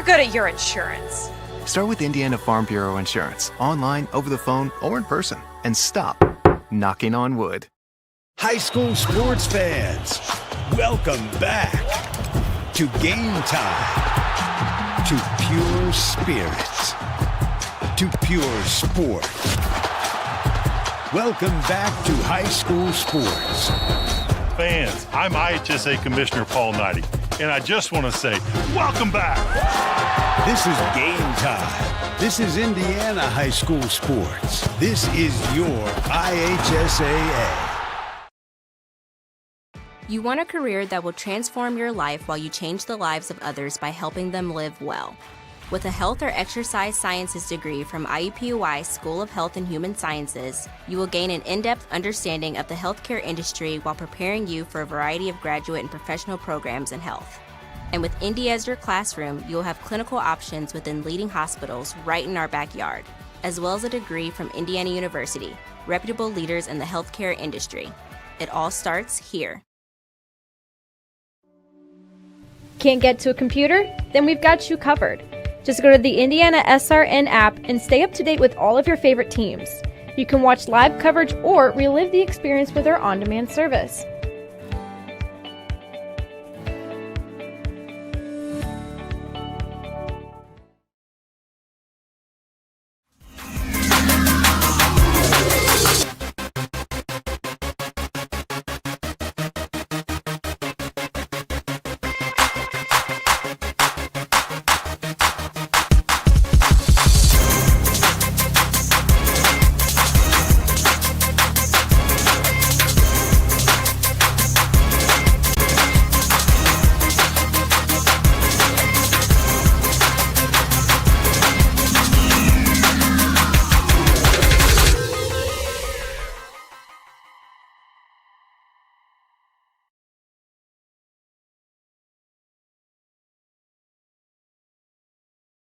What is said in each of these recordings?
you're good at your insurance. Start with Indiana Farm Bureau Insurance, online, over the phone, or in person, and stop knocking on wood. High school sports fans, welcome back to Game Time, to pure spirit, to pure sport. Welcome back to high school sports. Fans, I'm IHSAA Commissioner Paul Knighty, and I just want to say, welcome back. This is Game Time. This is Indiana high school sports. This is your IHSAA. You want a career that will transform your life while you change the lives of others by helping them live well. With a health or exercise sciences degree from IUPUI School of Health and Human Sciences, you will gain an in-depth understanding of the healthcare industry while preparing you for a variety of graduate and professional programs in health. And with Indy as your classroom, you will have clinical options within leading hospitals right in our backyard, as well as a degree from Indiana University, reputable leaders in the healthcare industry. It all starts here. Can't get to a computer? Then we've got you covered. Just go to the IndianaSRN app and stay up to date with all of your favorite teams. You can watch live coverage or relive the experience with our on-demand service.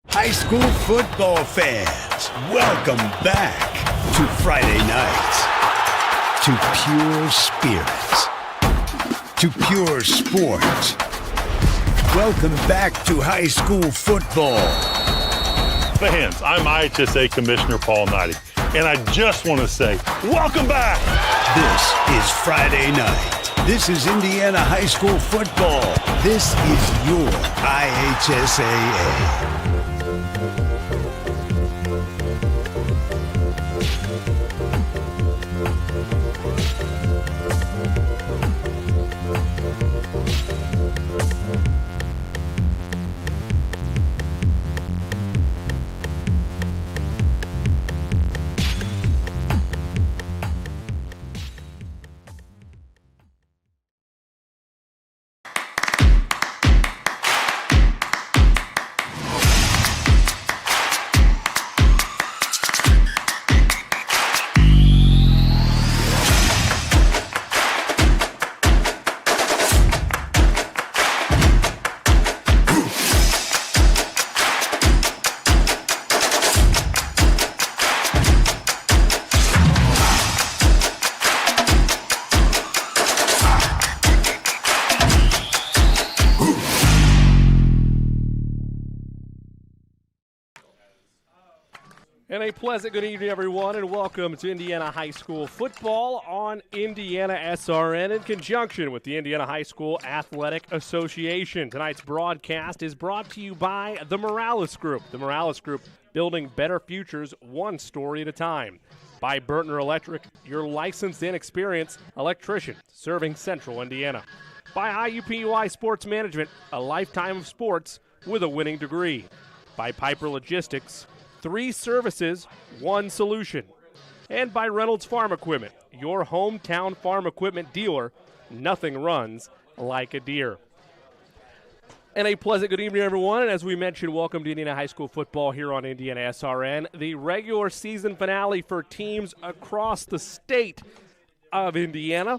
High school football fans, welcome back to Friday night, to pure spirits, to pure sport. Welcome back to high school football. Fans, I'm IHSAA Commissioner Paul Knighty, and I just want to say, welcome back. This is Friday night. This is Indiana high school football. This is your IHSAA. And a pleasant good evening, everyone, and welcome to Indiana High School football on IndianaSRN in conjunction with the Indiana High School Athletic Association. Tonight's broadcast is brought to you by the Morales Group. The Morales Group, building better futures one story at a time. By Burtner Electric, your licensed and experienced electrician serving Central Indiana. By IUPUI Sports Management, a lifetime of sports with a winning degree. By Piper Logistics, 3 services, 1 solution. And by Reynolds Farm Equipment, your hometown farm equipment dealer. Nothing runs like a deer. And a pleasant good evening, everyone. And as we mentioned, welcome to Indiana High School football here on IndianaSRN. The regular season finale for teams across the state of Indiana.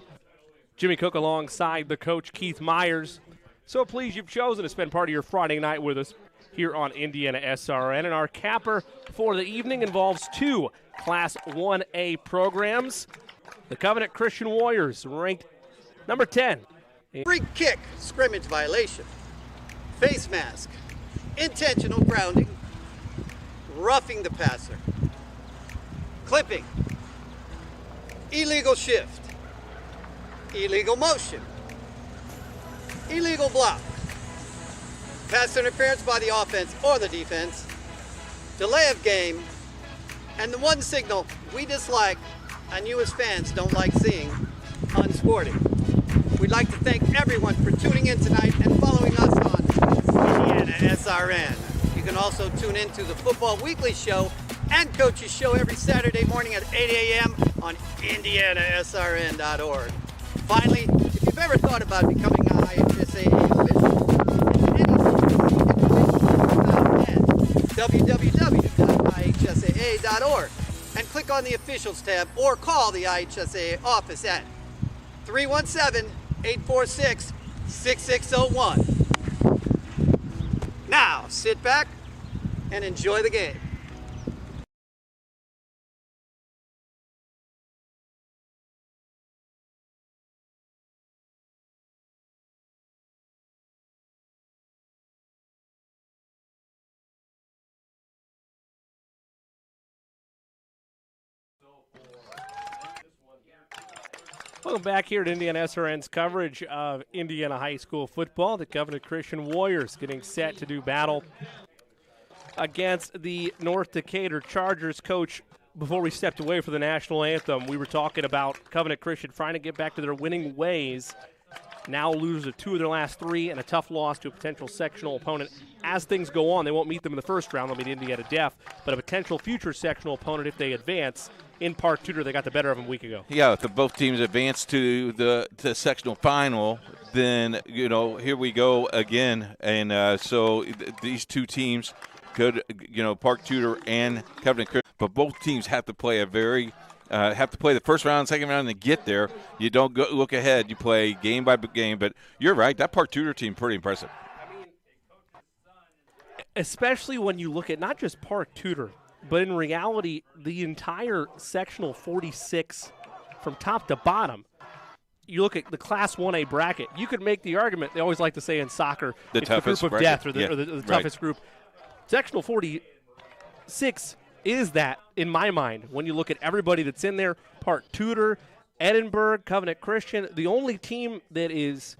Jimmy Cook alongside the coach, Keith Myers. So pleased you've chosen to spend part of your Friday night with us here on IndianaSRN. And our capper for the evening involves 2 Class 1A programs. The Covenant Christian Warriors, ranked number 10. Free kick, scrimmage violation. Face mask, intentional grounding, roughing the passer, clipping, illegal shift, illegal motion, illegal block, pass interference by the offense or the defense, delay of game, and the one signal we dislike and you as fans don't like seeing, unsporting. We'd like to thank everyone for tuning in tonight and following us on IndianaSRN. You can also tune in to the Football Weekly Show and Coach's Show every Saturday morning at 8 a.m. on IndianaSRN.org. Finally, if you've ever thought about becoming an IHSAA official, www.ihsaa.org and click on the Officials tab or call the IHSAA office at 317-846-6601. Now, sit back and enjoy the game. Welcome back here to IndianaSRN's coverage of Indiana high school football. The Covenant Christian Warriors getting set to do battle against the North Decatur Chargers. Coach, before we stepped away for the national anthem, we were talking about Covenant Christian trying to get back to their winning ways. Now lose 2 of their last 3 and a tough loss to a potential sectional opponent. As things go on, they won't meet them in the first round. They'll meet Indiana Def, but a potential future sectional opponent if they advance. In Park Tudor, they got the better of them a week ago. Yeah, if both teams advance to the sectional final, then, here we go again. And so these two teams could, Park Tudor and Covenant Christian, but both teams have to play the first round, second round, and get there. You don't look ahead. You play game by game. But you're right, that Park Tudor team, pretty impressive. Especially when you look at not just Park Tudor, but in reality, the entire sectional 46 from top to bottom, you look at the Class 1A bracket, you could make the argument, they always like to say in soccer, it's the group of bracket. death or the toughest group. Sectional 46 is that, in my mind, when you look at everybody that's in there. Park Tudor, Edinburgh, Covenant Christian. The only team that is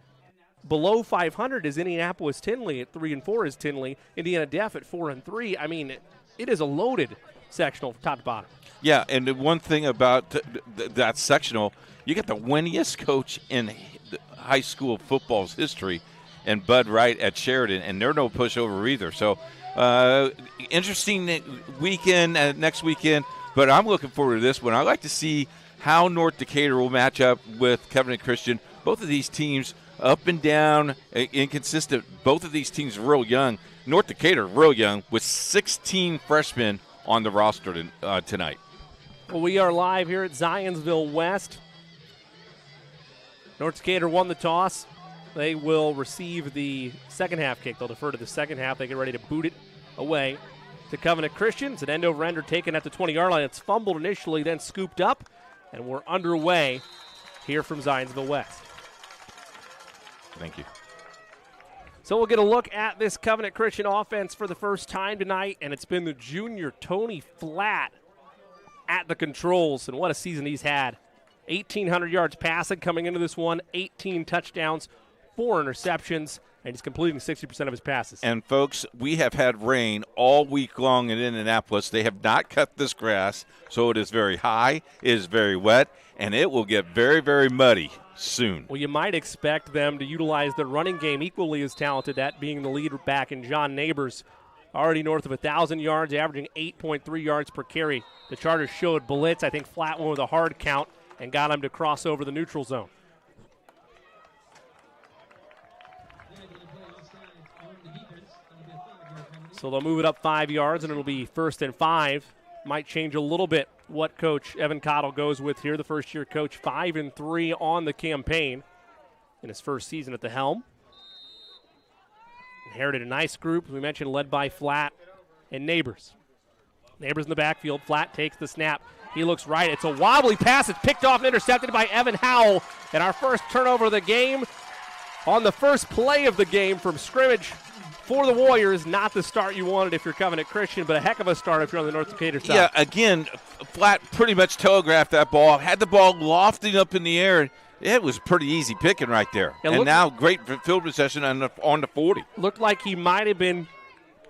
below 500 is Indianapolis Tinley at 3-4 is Tinley. Indiana Def at 4-3. I mean, it is a loaded sectional from top to bottom. Yeah, and the one thing about that sectional, you get the winningest coach in high school football's history, and Bud Wright at Sheridan, and they're no pushover either. So, interesting weekend next weekend, but I'm looking forward to this one. I'd like to see how North Decatur will match up with Covenant Christian. Both of these teams up and down, inconsistent. Both of these teams real young. North Decatur real young with 16 freshmen on the roster tonight. Well, we are live here at Zionsville West. North Decatur won the toss. They will receive the second half kick. They'll defer to the second half. They get ready to boot it away to Covenant Christian. It's an end-over-ender taken at the 20-yard line. It's fumbled initially, then scooped up, and we're underway here from Zionsville West. Thank you. So we'll get a look at this Covenant Christian offense for the first time tonight, and it's been the junior Tony Flatt at the controls, and what a season he's had. 1,800 yards passing coming into this one, 18 touchdowns, 4 interceptions, and he's completing 60% of his passes. And, folks, we have had rain all week long in Indianapolis. They have not cut this grass, so it is very high, it is very wet, and it will get very, very muddy soon. Well, you might expect them to utilize their running game equally as talented, that being the lead back in John Neighbors, already north of 1,000 yards, averaging 8.3 yards per carry. The Chargers showed blitz. I think Flatt went with a hard count and got him to cross over the neutral zone. So they'll move it up 5 yards, and it'll be 1st and 5. Might change a little bit what Coach Evan Cottle goes with here. The first-year coach, 5-3 on the campaign in his first season at the helm. Inherited a nice group, as we mentioned, led by Flatt and Neighbors. Neighbors in the backfield. Flatt takes the snap. He looks right. It's a wobbly pass. It's picked off and intercepted by Evan Howell. And our first turnover of the game on the first play of the game from scrimmage for the Warriors, not the start you wanted if you're Covenant Christian, but a heck of a start if you're on the North Decatur side. Yeah, again, Flat pretty much telegraphed that ball, had the ball lofting up in the air. It was pretty easy picking right there. And now great field possession on the 40. Looked like he might have been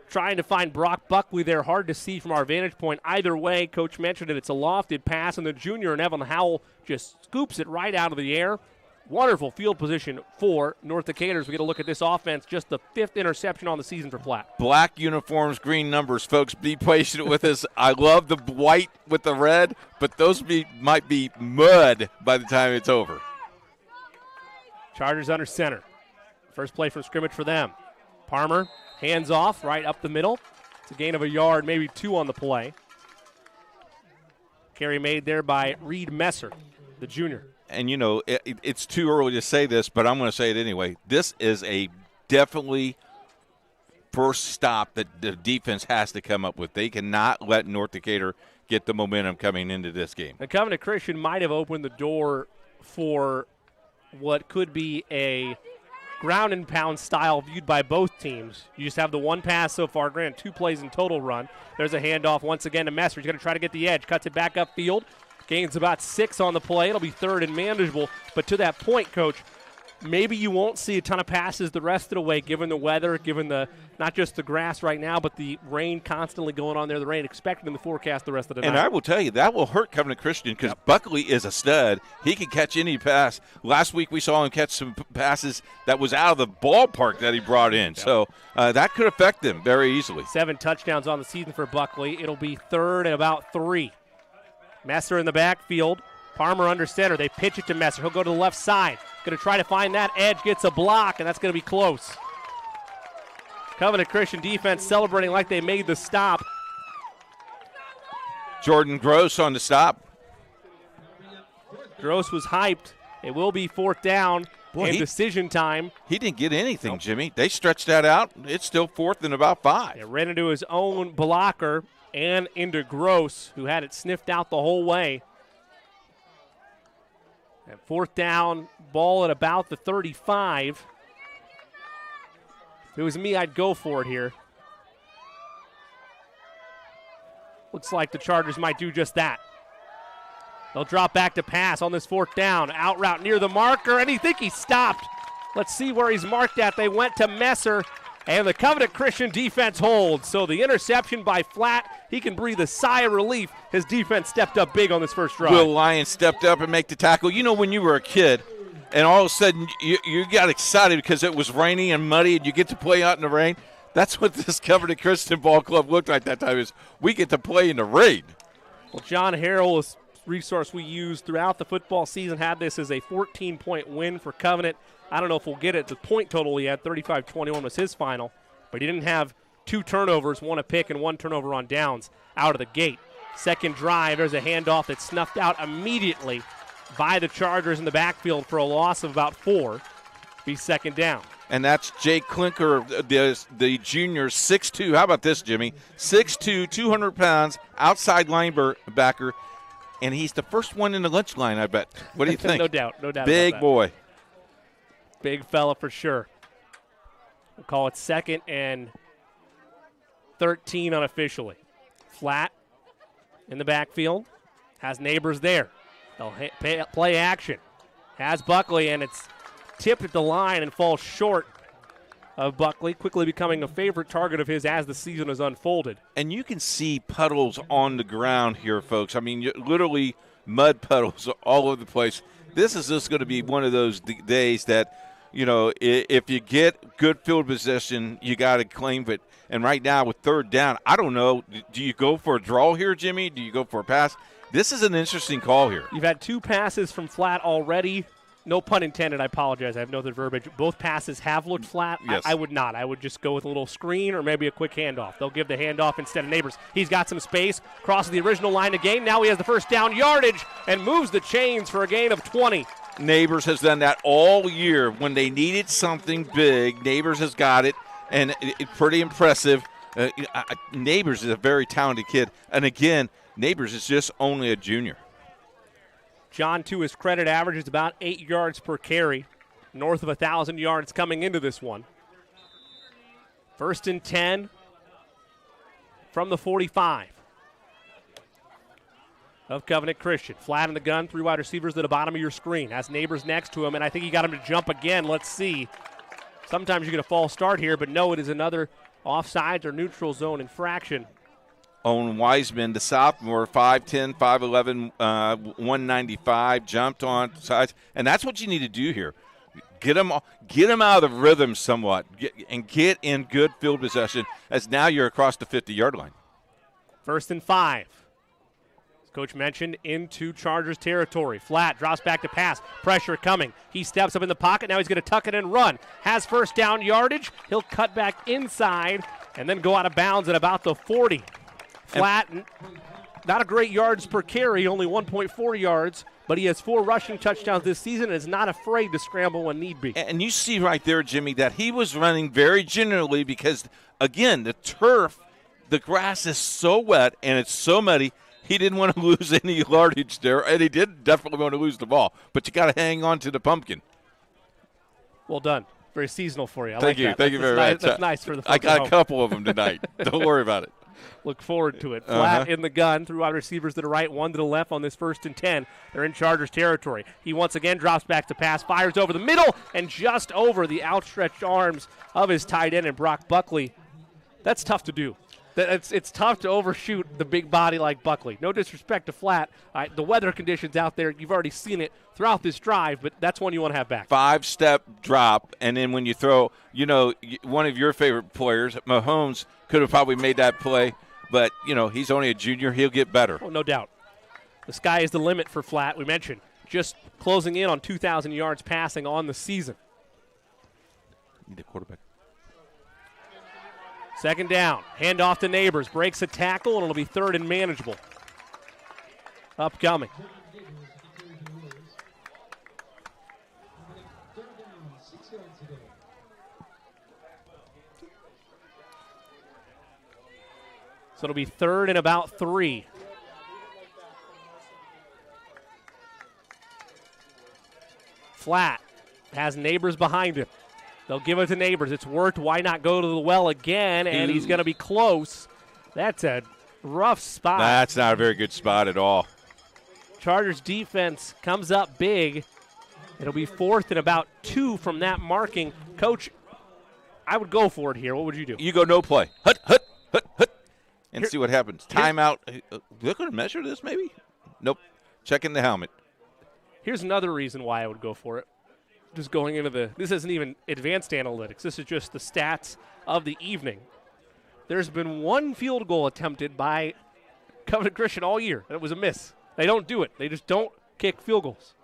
trying to find Brock Buckley there. Hard to see from our vantage point. Either way, Coach mentioned it. It's a lofted pass, and the junior and Evan Howell just scoops it right out of the air. Wonderful field position for North Decatur as we get a look at this offense. Just the 5th interception on the season for Platt. Black uniforms, green numbers, folks. Be patient with us. I love the white with the red, but those might be mud by the time it's over. Chargers under center. First play from scrimmage for them. Palmer, hands off, right up the middle. It's a gain of a yard, maybe 2 on the play. Carry made there by Reed Messer, the junior. And, you know, it's too early to say this, but I'm going to say it anyway. This is a definitely first stop that the defense has to come up with. They cannot let North Decatur get the momentum coming into this game. And Covenant Christian might have opened the door for what could be a ground and pound style viewed by both teams. You just have the one pass so far, granted 2 plays in total run. There's a handoff once again to Messer. He's going to try to get the edge, cuts it back upfield. Gains about 6 on the play. It'll be 3rd and manageable. But to that point, Coach, maybe you won't see a ton of passes the rest of the way given the weather, given the not just the grass right now, but the rain constantly going on there, the rain expected in the forecast the rest of the night. And I will tell you, that will hurt Covenant Christian because Buckley is a stud. He can catch any pass. Last week we saw him catch some passes that was out of the ballpark that he brought in. Yep. So that could affect them very easily. 7 touchdowns on the season for Buckley. It'll be 3rd and about 3. Messer in the backfield. Palmer under center. They pitch it to Messer. He'll go to the left side. Going to try to find that edge. Gets a block, and that's going to be close. Covenant Christian defense celebrating like they made the stop. Jordan Gross on the stop. Gross was hyped. It will be 4th down and decision time. He didn't get anything, Jimmy. They stretched that out. It's still 4th and about 5. It ran into his own blocker and into Gross, who had it sniffed out the whole way. And 4th down, ball at about the 35. If it was me, I'd go for it here. Looks like the Chargers might do just that. They'll drop back to pass on this 4th down. Out route near the marker, and he think he stopped. Let's see where he's marked at. They went to Messer, and the Covenant Christian defense holds. So the interception by Flat, he can breathe a sigh of relief. His defense stepped up big on this first drive. Will Lyons stepped up and make the tackle. You know, when you were a kid and all of a sudden you got excited because it was raining and muddy and you get to play out in the rain, that's what this Covenant Christian Ball Club looked like that time, is we get to play in the rain. Well, John Harrell, a resource we used throughout the football season, had this as a 14-point win for Covenant. I don't know if we'll get it. The point total he had, 35-21 was his final, but he didn't have 2 turnovers, 1 a pick and 1 turnover on downs out of the gate. Second drive, there's a handoff that's snuffed out immediately by the Chargers in the backfield for a loss of about 4. Be 2nd down. And that's Jake Klinker, the junior, 6'2". How about this, Jimmy? 6'2", 200 pounds, outside linebacker, and he's the first one in the lunch line, I bet. What do you think? No doubt. Big boy. Big fella for sure. We'll call it 2nd and 13 unofficially. Flat in the backfield. Has Neighbors there. They'll play action. Has Buckley, and it's tipped at the line and falls short of Buckley, quickly becoming a favorite target of his as the season has unfolded. And you can see puddles on the ground here, folks. I mean, literally mud puddles all over the place. This is just going to be one of those days that, you know, if you get good field possession, you got to claim it. And right now with 3rd down, I don't know, do you go for a draw here, Jimmy? Do you go for a pass? This is an interesting call here. You've had 2 passes from Flat already. No pun intended, I apologize. I have no other verbiage. Both passes have looked flat. Yes. I would not. I would just go with a little screen or maybe a quick handoff. They'll give the handoff instead of Neighbors. He's got some space, crosses the original line of game. Now he has the 1st down yardage and moves the chains for a gain of 20. Neighbors has done that all year. When they needed something big, Neighbors has got it, and it's pretty impressive. Neighbors is a very talented kid. And again, Neighbors is just only a junior. John, to his credit, averages about 8 yards per carry, north of 1,000 yards coming into this one. First and 10 from the 45 of Covenant Christian. Flat in the gun, 3 wide receivers at the bottom of your screen. Has Neighbors next to him, and I think he got him to jump again. Let's see. Sometimes you get a false start here, but no, it is another offsides or neutral zone infraction. Owen Wiseman, the sophomore, 5'10", 5'11", 195, jumped on sides. And that's what you need to do here. Get him out of the rhythm somewhat and get in good field possession as now you're across the 50-yard line. First and 5. As Coach mentioned, into Chargers territory. Flat, drops back to pass. Pressure coming. He steps up in the pocket. Now he's going to tuck it and run. Has first down yardage. He'll cut back inside and then go out of bounds at about the 40. Flat, not a great yards per carry, only 1.4 yards, but he has 4 rushing touchdowns this season and is not afraid to scramble when need be. And you see right there, Jimmy, that he was running very generally because, again, the turf, the grass is so wet and it's so muddy, he didn't want to lose any yardage there, and he did definitely want to lose the ball. But you got to hang on to the pumpkin. Well done. Very seasonal for you. Thank you. Thank you very much. That's nice for the I got a couple of them tonight. Don't worry about it. Look forward to it. Flat in the gun, 3 wide receivers to the right, 1 to the left on this first and 10. They're in Chargers territory. He once again drops back to pass, fires over the middle, and just over the outstretched arms of his tight end and Brock Buckley. That's tough to do. It's tough to overshoot the big body like Buckley. No disrespect to Flat. The weather conditions out there, you've already seen it throughout this drive, but that's one you want to have back. 5-step drop, and then when you throw, one of your favorite players, Mahomes, could have probably made that play, but, he's only a junior. He'll get better. Oh, no doubt. The sky is the limit for Flat. We mentioned just closing in on 2,000 yards passing on the season. Need a quarterback. Second down, hand off to Neighbors, breaks a tackle, and it'll be third and manageable. Upcoming. So it'll be third and about 3. Flat has Neighbors behind him. They'll give it to Neighbors. It's worked. Why not go to the well again? And he's going to be close. That's a rough spot. That's not a very good spot at all. Chargers defense comes up big. It'll be 4th and about 2 from that marking. Coach, I would go for it here. What would you do? You go no play. Hut, and see what happens. Timeout. They're going to measure this maybe? Nope. Checking the helmet. Here's another reason why I would go for it. Just going into this isn't even advanced analytics. This is just the stats of the evening. There's been 1 field goal attempted by Covenant Christian all year, and it was a miss. They don't do it. They just don't kick field goals.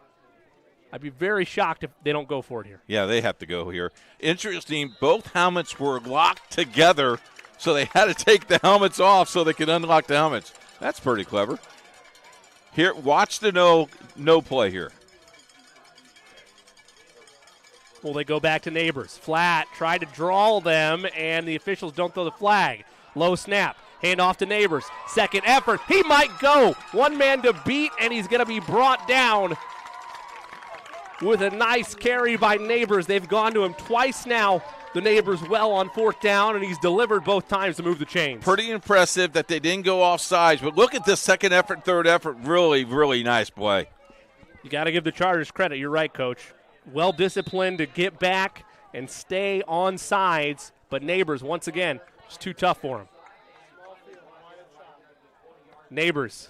I'd be very shocked if they don't go for it here. Yeah, they have to go here. Interesting, both helmets were locked together, so they had to take the helmets off so they could unlock the helmets. That's pretty clever. Here, watch the no play here. Well, they go back to Neighbors. Flat, tried to draw them, and the officials don't throw the flag. Low snap, hand off to Neighbors. Second effort, he might go. 1 man to beat, and he's going to be brought down with a nice carry by Neighbors. They've gone to him twice now. The Neighbors well on 4th down, and he's delivered both times to move the chains. Pretty impressive that they didn't go off sides, but look at this second effort, third effort. Really, really nice play. You got to give the Chargers credit. You're right, Coach. Well disciplined to get back and stay on sides, but Neighbors, once again, it's too tough for him. Neighbors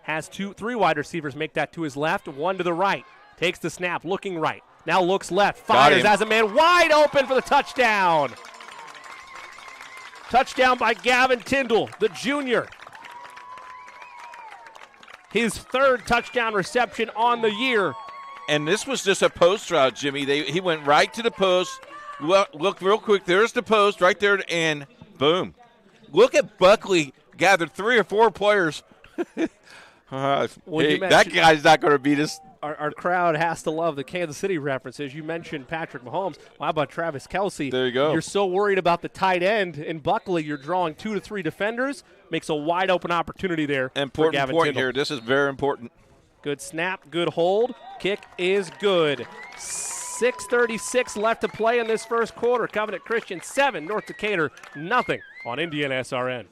has 3 wide receivers make that to his left, 1 to the right. Takes the snap, looking right. Now looks left, fires as a man wide open for the touchdown. Touchdown by Gavin Tyndall, the junior. His 3rd touchdown reception on the year. And this was just a post route, Jimmy. He went right to the post. Look real quick. There's the post right there, and boom. Look at Buckley gathered 3 or 4 players. That guy's not going to beat us. Our crowd has to love the Kansas City references. You mentioned Patrick Mahomes. Well, how about Travis Kelce? There you go. You're so worried about the tight end in Buckley. You're drawing 2 to 3 defenders. Makes a wide open opportunity there. Important for Gavin point Tyndall. here. This is very important. Good snap, good hold. Kick is good. 6:36 left to play in this first quarter. Covenant Christian 7, North Decatur nothing on IndianaSRN.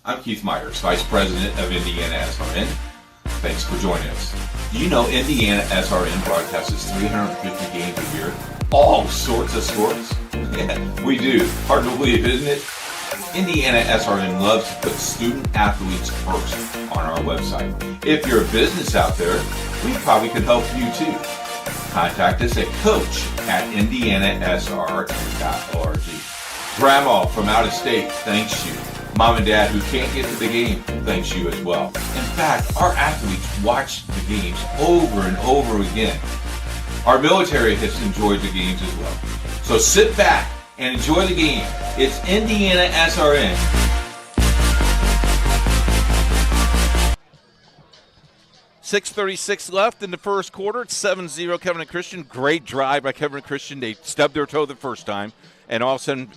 I'm Keith Myers, Vice President of IndianaSRN. Thanks for joining us. Do you know IndianaSRN broadcasts 350 games a year? All sorts of sports? Yeah, we do. Hard to believe, isn't it? IndianaSRN loves to put student athletes first on our website. If you're a business out there, we probably could help you too. Contact us at coach@indianasrn.org. Grandma from out of state thanks you. Mom and Dad who can't get to the game thanks you as well. In fact, our athletes watch the games over and over again. Our military has enjoyed the games as well. So sit back and enjoy the game. It's IndianaSRN. .636 left in the first quarter. It's 7-0 Covenant Christian. Great drive by Covenant Christian. They stubbed their toe the first time and all of a sudden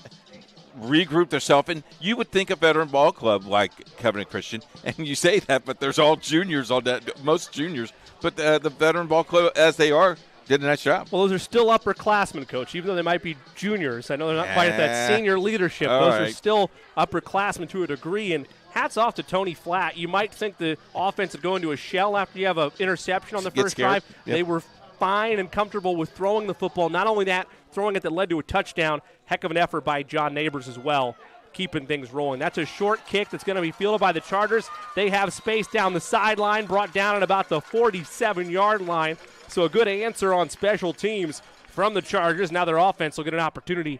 regrouped themselves. And you would think a veteran ball club like Covenant Christian, and you say that, but there's all juniors on that, most juniors. But the veteran ball club, as they are, did a nice job. Well, those are still upperclassmen, Coach, even though they might be juniors. I know they're not quite at that senior leadership. Those are still upperclassmen to a degree, and hats off to Tony Flatt. You might think the offense would go into a shell after you have an interception on the first drive. Yep. They were fine and comfortable with throwing the football. Not only that, throwing it that led to a touchdown. Heck of an effort by John Neighbors as well, keeping things rolling. That's a short kick that's going to be fielded by the Chargers. They have space down the sideline, brought down at about the 47-yard line. So a good answer on special teams from the Chargers. Now their offense will get an opportunity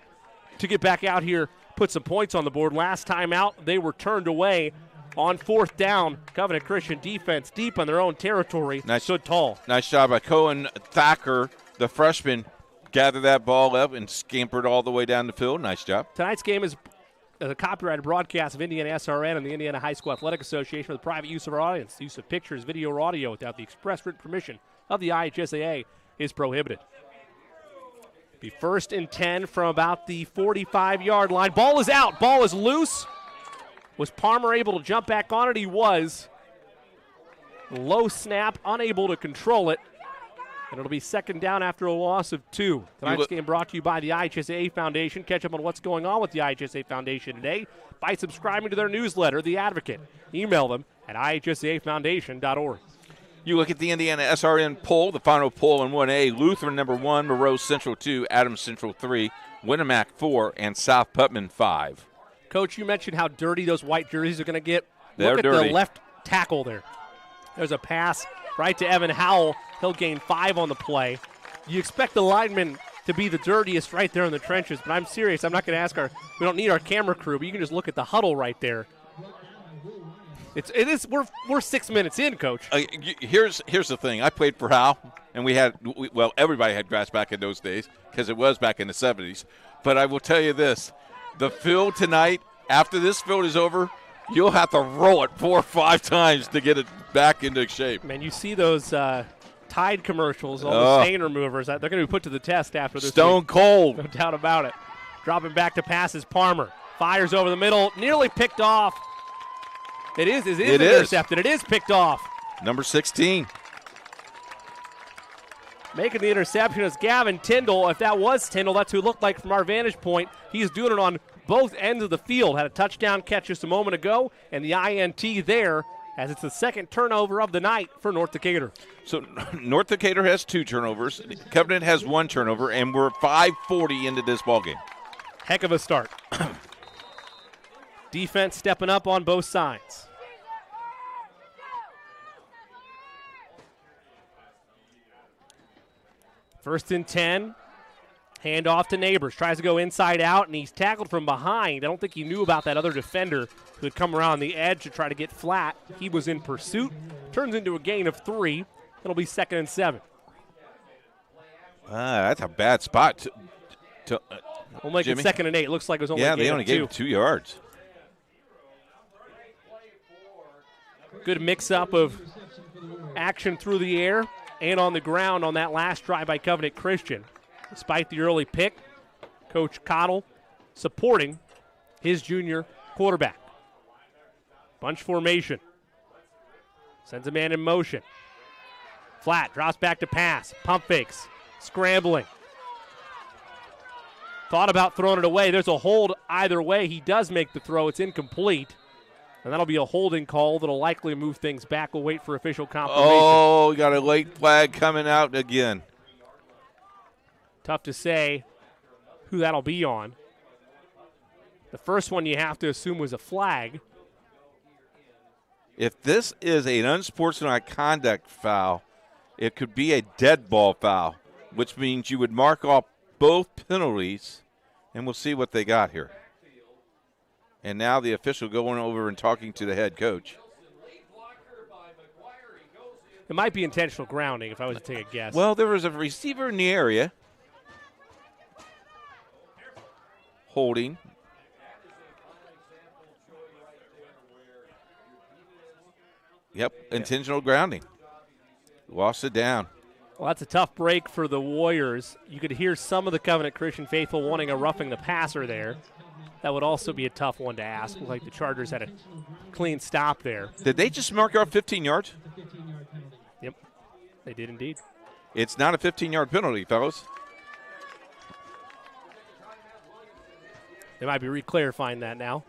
to get back out here, put some points on the board. Last time out, they were turned away on fourth down. Covenant Christian defense deep on their own territory. Stood tall. Nice job by Cohen Thacker, the freshman, gathered that ball up and scampered all the way down the field. Nice job. Tonight's game is a copyrighted broadcast of IndianaSRN and the Indiana High School Athletic Association for the private use of our audience. The use of pictures, video, or audio without the express written permission of the IHSAA is prohibited. Be first and 10 from about the 45-yard line. Ball is out. Ball is loose. Was Palmer able to jump back on it? He was. Low snap, unable to control it. And it'll be second down after a loss of 2. Tonight's game brought to you by the IHSAA Foundation. Catch up on what's going on with the IHSAA Foundation today by subscribing to their newsletter, The Advocate. Email them at ihsaafoundation.org. You look at the IndianaSRN poll, the final poll in 1A. Lutheran number 1, Monroe Central 2, Adams Central 3, Winnemac 4, and South Putnam 5. Coach, you mentioned how dirty those white jerseys are going to get. They're Look at dirty. the left tackle there. There's a pass right to Evan Howell. He'll gain 5 on the play. You expect the lineman to be the dirtiest right there in the trenches, but I'm serious. I'm not going to ask we don't need our camera crew, but you can just look at the huddle right there. We're 6 minutes in, Coach. Here's the thing. I played for Hal, and everybody had grass back in those days because it was back in the 70s. But I will tell you this. The field tonight, after this field is over, you'll have to roll it 4 or 5 times to get it back into shape. Man, you see those Tide commercials, all the stain removers. They're going to be put to the test after this. Stone cold. No doubt about it. Dropping back to pass is Palmer. Fires over the middle, nearly picked off. It is intercepted. It is picked off. Number 16. Making the interception is Gavin Tyndall. If that was Tyndall, that's who it looked like from our vantage point. He's doing it on both ends of the field. Had a touchdown catch just a moment ago, and the INT there as it's the second turnover of the night for North Decatur. So North Decatur has 2 turnovers. Covenant has 1 turnover, and we're 5:40 into this ballgame. Heck of a start. Defense stepping up on both sides. First and 10. Hand off to Neighbors. Tries to go inside out, and he's tackled from behind. I don't think he knew about that other defender who had come around the edge to try to get flat. He was in pursuit. Turns into a gain of 3. It'll be second and 7. That's a bad spot. We'll make Jimmy? it second and 8. It looks like it was only a gain they only of 2. gave 2 yards. Good mix-up of action through the air and on the ground on that last drive by Covenant Christian. Despite the early pick, Coach Cottle supporting his junior quarterback. Bunch formation. Sends a man in motion. Flat, drops back to pass. Pump fakes. Scrambling. Thought about throwing it away. There's a hold either way. He does make the throw. It's incomplete. And that'll be a holding call that'll likely move things back. We'll wait for official confirmation. Oh, we got a late flag coming out again. Tough to say who that'll be on. The first one you have to assume was a flag. If this is an unsportsmanlike conduct foul, it could be a dead ball foul, which means you would mark off both penalties, and we'll see what they got here. And now the official going over and talking to the head coach. It might be intentional grounding if I was to take a guess. Well, there was a receiver in the area. Holding. Yep, intentional grounding. Lost it down. Well, that's a tough break for the Warriors. You could hear some of the Covenant Christian faithful wanting a roughing the passer there. That would also be a tough one to ask. Looked like the Chargers had a clean stop there. Did they just mark out 15 yards? Yep, they did indeed. It's not a 15-yard penalty, fellas. They might be re-clarifying that now.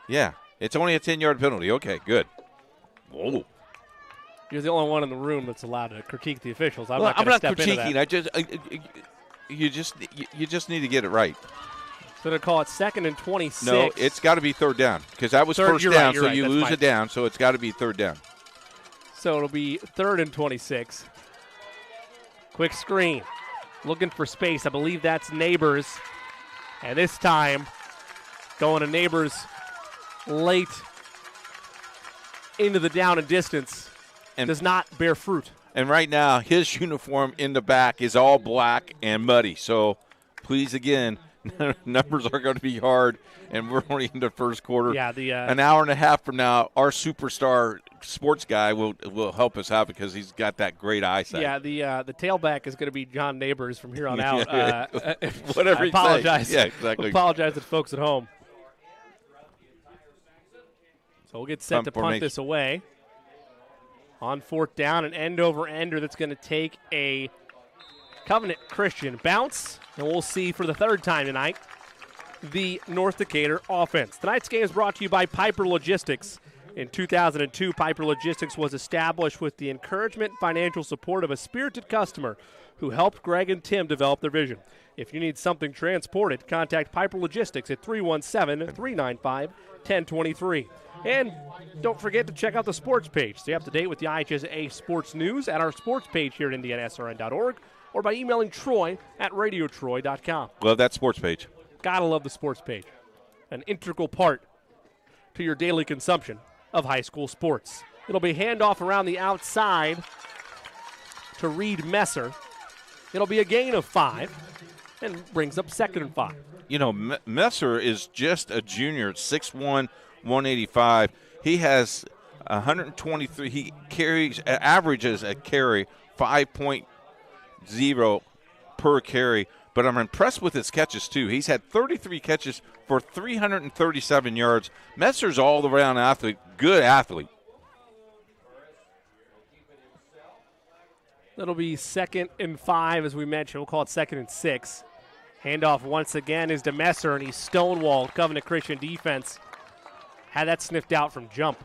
Yeah, it's only a 10-yard penalty. Okay, good. Whoa. You're the only one in the room that's allowed to critique the officials. I'm Well, not going to step critiquing. into that. You just need to get it right. So to call it 2nd and 26. No, it's got to be third down because that was first you're down, right, so right, you that's lose fine. it down, so it's got to be third down. So it'll be 3rd and 26. Quick screen. Looking for space. I believe that's Neighbors. And this time, going to Neighbors late into the down and distance. And does not bear fruit. And right now, his uniform in the back is all black and muddy. So please, again, numbers are going to be hard, and we're only in the first quarter. Yeah, an hour and a half from now, our superstar sports guy will help us out because he's got that great eyesight. Yeah, the tailback is going to be John Neighbors from here on out. Whatever I apologize. Yeah, exactly. I apologize to folks at home. So we'll get set to punt this away. On 4th down, an end-over-ender that's going to take a Covenant Christian bounce, and we'll see for the 3rd time tonight the North Decatur offense. Tonight's game is brought to you by Piper Logistics. In 2002, Piper Logistics was established with the encouragement and financial support of a spirited customer who helped Greg and Tim develop their vision. If you need something transported, contact Piper Logistics at 317-395-1023. And don't forget to check out the sports page. Stay up to date with the IHSAA sports news at our sports page here at IndianaSRN.org or by emailing Troy at radiotroy.com. Love that sports page. Gotta love the sports page. An integral part to your daily consumption of high school sports. It'll be handoff around the outside to Reed Messer. It'll be a gain of 5 and brings up 2nd and 5. You know, Messer is just a junior at 6'1", 185. He has 123. He averages a carry 5.0 per carry. But I'm impressed with his catches too. He's had 33 catches for 337 yards. Messer's all-around athlete, good athlete. That'll be 2nd and 5, as we mentioned. We'll call it 2nd and 6. Handoff once again is to Messer, and he's stonewalled. Covenant Christian defense had that sniffed out from jump.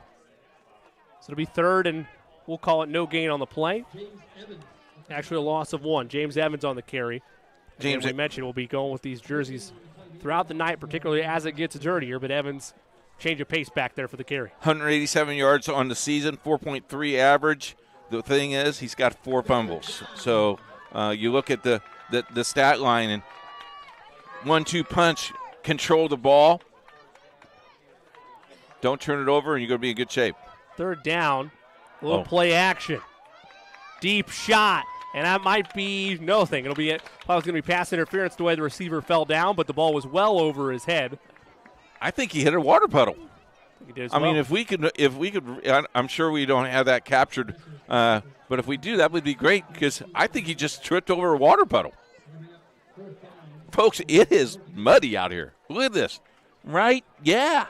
So it'll be 3rd, and we'll call it no gain on the play. Actually, a loss of 1. James Evans on the carry. James, we mentioned, we'll be going with these jerseys throughout the night, particularly as it gets dirtier. But Evans, change of pace back there for the carry. 187 yards on the season, 4.3 average. The thing is, he's got 4 fumbles. So you look at the stat line, and 1-2 punch, control the ball. Don't turn it over, and you're going to be in good shape. 3rd down, a little play action. Deep shot, and that might be nothing. It'll be probably going to be pass interference the way the receiver fell down, but the ball was well over his head. I think he hit a water puddle. He did as I well. mean, if we could, I'm sure we don't have that captured, but if we do, that would be great because I think he just tripped over a water puddle. Folks, it is muddy out here. Look at this. Right? Yeah.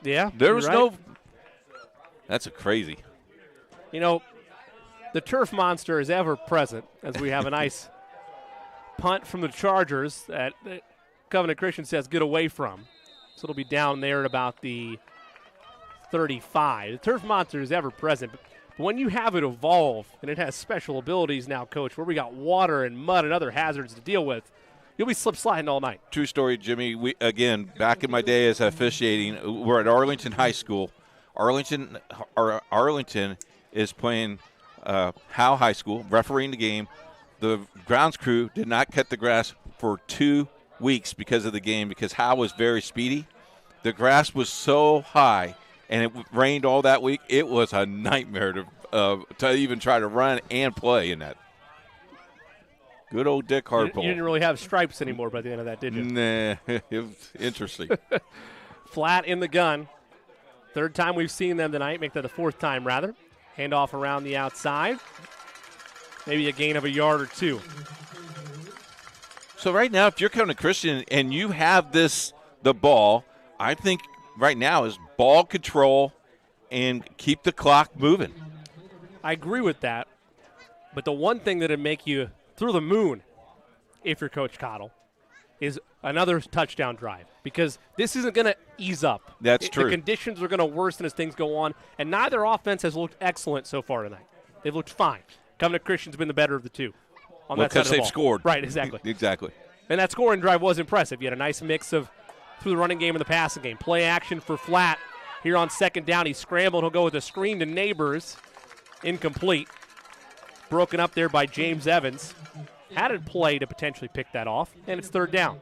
Yeah. There was right. no. That's a crazy. You know, The turf monster is ever present as we have a nice punt from the Chargers that Covenant Christian says get away from. So it'll be down there at about the 35. The turf monster is ever present. But when you have it evolve, and it has special abilities now, Coach, where we got water and mud and other hazards to deal with, you'll be slip-sliding all night. True story, Jimmy. We, again, back in my day as officiating, we're at Arlington High School. Arlington is playing Howe High School, refereeing the game. The grounds crew did not cut the grass for 2 weeks because of the game, because Howe was very speedy. The grass was so high, and it rained all that week. It was a nightmare to even try to run and play in that. Good old Dick Hardpole. You didn't really have stripes anymore by the end of that, did you? Nah, it was interesting. Flat in the gun. Third time we've seen them tonight. Make that the fourth time, rather. Handoff around the outside. Maybe a gain of a yard or two. So right now, if you're coming to Christian and you have the ball, I think right now is ball control and keep the clock moving. I agree with that. But the one thing that would make you through the moon, if you're Coach Cottle, is another touchdown drive, because this isn't going to ease up. That's true. The conditions are going to worsen as things go on, and neither offense has looked excellent so far tonight. They've looked fine. Covenant Christian's been the better of the two on that side of the ball. Because they've scored. Right, exactly. Exactly. And that scoring drive was impressive. You had a nice mix of through the running game and the passing game. Play action for Flat here on second down. He scrambled. He'll go with a screen to Neighbors. Incomplete. Broken up there by James Evans. Had a play to potentially pick that off, and it's third down.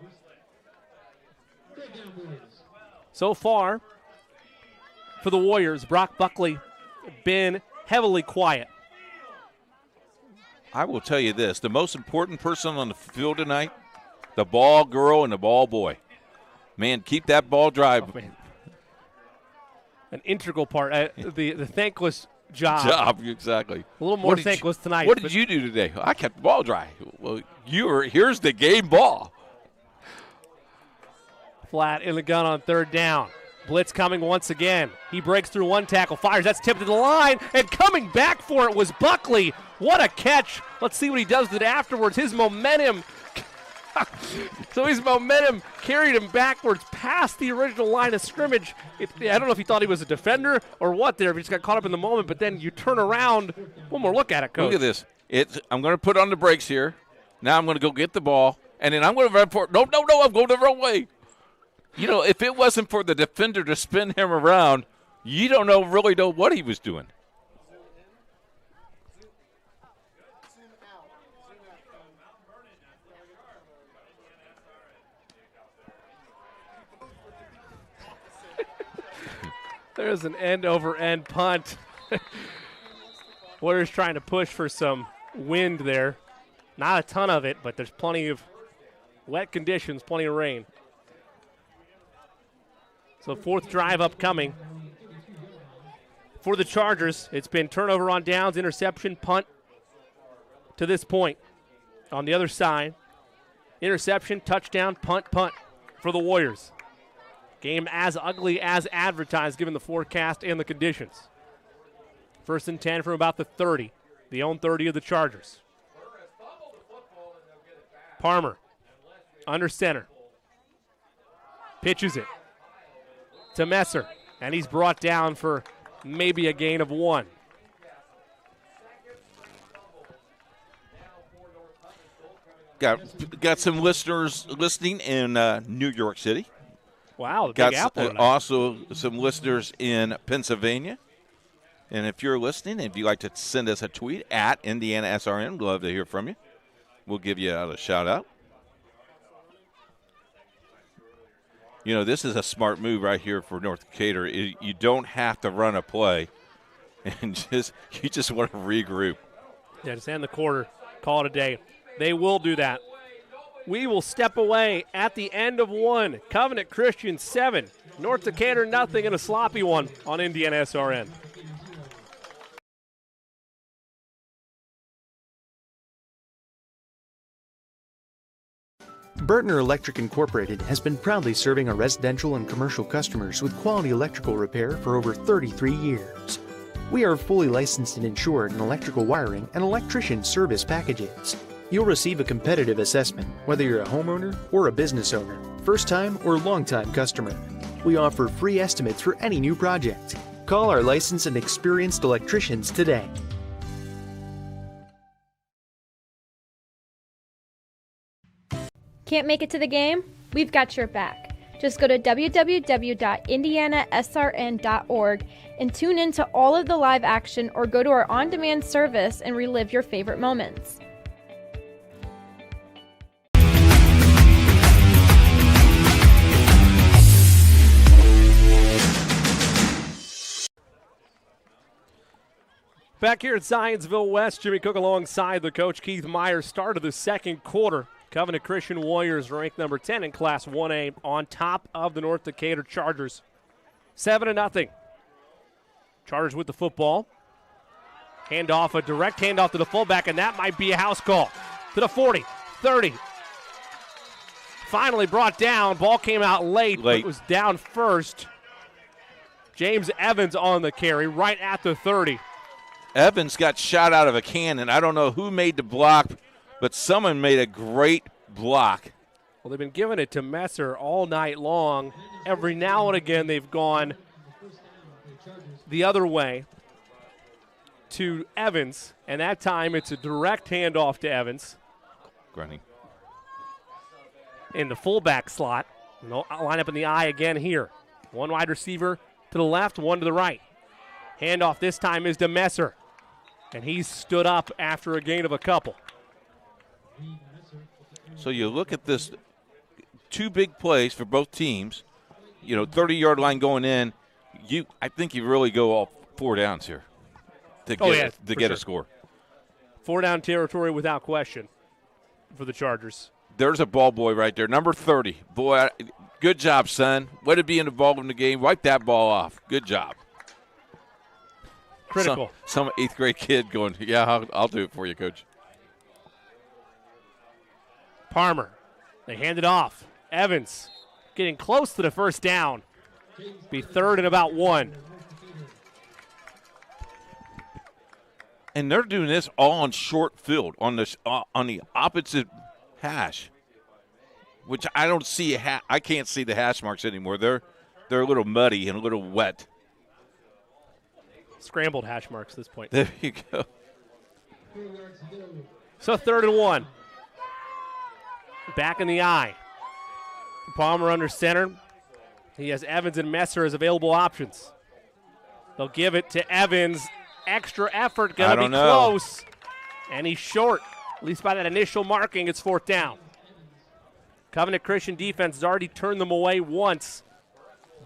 So far, for the Warriors, Brock Buckley been heavily quiet. I will tell you this. The most important person on the field tonight, the ball girl and the ball boy. Man, keep that ball drive. Oh, man. An integral part. The thankless job. Exactly. A little more thankless tonight. What did you do today? I kept the ball dry. Well, here's the game ball. Flat in the gun on third down. Blitz coming once again. He breaks through one tackle, fires. That's tipped to the line, and coming back for it was Buckley. What a catch. Let's see what he does with it afterwards. His momentum. So his momentum carried him backwards past the original line of scrimmage. I don't know if he thought he was a defender or what there. If he just got caught up in the moment, but then you turn around. One more look at it, Coach. Look at this. I'm going to put on the brakes here. Now I'm going to go get the ball, and then I'm going to run for it. No, I'm going the wrong way. You know, if it wasn't for the defender to spin him around, you don't really know what he was doing. There's an end-over-end punt. Warriors trying to push for some wind there. Not a ton of it, but there's plenty of wet conditions, plenty of rain. So fourth drive upcoming for the Chargers. It's been turnover on downs, interception, punt to this point. On the other side, interception, touchdown, punt for the Warriors. Game as ugly as advertised given the forecast and the conditions. First and 10 from about the 30, the own 30 of the Chargers. Palmer under center. Pitches it to Messer, and he's brought down for maybe a gain of 1. Got some listeners listening in New York City. Wow, the Big Apple. Also some listeners in Pennsylvania. And if you're listening, if you'd like to send us a tweet at IndianaSRN, we'd love to hear from you. We'll give you a shout-out. You know, this is a smart move right here for North Decatur. You don't have to run a play, and you just want to regroup. Yeah, just end the quarter, call it a day. They will do that. We will step away at the end of 1. Covenant Christian 7, North Decatur nothing, in a sloppy one on IndianaSRN. Burtner Electric Incorporated has been proudly serving our residential and commercial customers with quality electrical repair for over 33 years. We are fully licensed and insured in electrical wiring and electrician service packages. You'll receive a competitive assessment, whether you're a homeowner or a business owner, first-time or long-time customer. We offer free estimates for any new project. Call our licensed and experienced electricians today. Can't make it to the game? We've got your back. Just go to www.IndianaSRN.org and tune in to all of the live action or go to our on-demand service and relive your favorite moments. Back here at Zionsville West, Jimmy Cook alongside the coach Keith Meyer started the second quarter. Covenant Christian Warriors ranked number 10 in Class 1A on top of the North Decatur Chargers. 7-0. Chargers with the football. A direct handoff to the fullback, and that might be a house call. To the 40, 30. Finally brought down. Ball came out late. But it was down first. James Evans on the carry right at the 30. Evans got shot out of a cannon. I don't know who made the block, but someone made a great block. Well, they've been giving it to Messer all night long. Every now and again, they've gone the other way to Evans, and that time it's a direct handoff to Evans. Grunning. In the fullback slot. Line up in the eye again here. One wide receiver to the left, one to the right. Handoff this time is to Messer, and he's stood up after a gain of a couple. So you look at this, two big plays for both teams. 30-yard line going in. I think you really go all 4 downs here to get a score. 4-down territory without question for the Chargers. There's a ball boy right there, number 30. Boy, good job, son. Way to be involved in the game. Wipe that ball off. Good job. Critical. Some 8th grade kid going, yeah, I'll do it for you, Coach. Palmer. They hand it off. Evans getting close to the first down. Be 3rd and about 1. And they're doing this all on short field, on the opposite hash, which I don't see. I can't see the hash marks anymore. They're a little muddy and a little wet. Scrambled hash marks at this point. There you go. So 3rd and 1. Back in the eye. Palmer under center. He has Evans and Messer as available options. They'll give it to Evans. Extra effort, going to be close. And he's short. At least by that initial marking, it's 4th down. Covenant Christian defense has already turned them away once.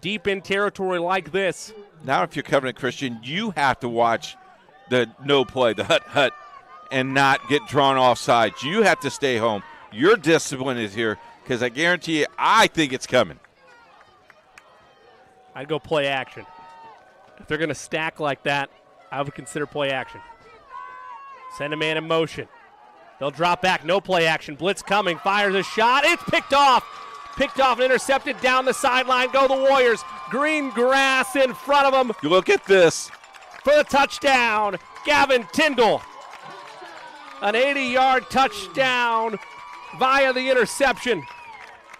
Deep in territory like this. Now if you're Covenant Christian, you have to watch the no play, the hut, and not get drawn off sides. You have to stay home. Your discipline is here because I guarantee you, I think it's coming. I'd go play action. If they're going to stack like that, I would consider play action. Send a man in motion. They'll drop back, no play action. Blitz coming, fires a shot. It's picked off. Picked off and intercepted down the sideline. Go the Warriors. Green grass in front of them. You look at this. For the touchdown, Gavin Tyndall. An 80-yard touchdown via the interception.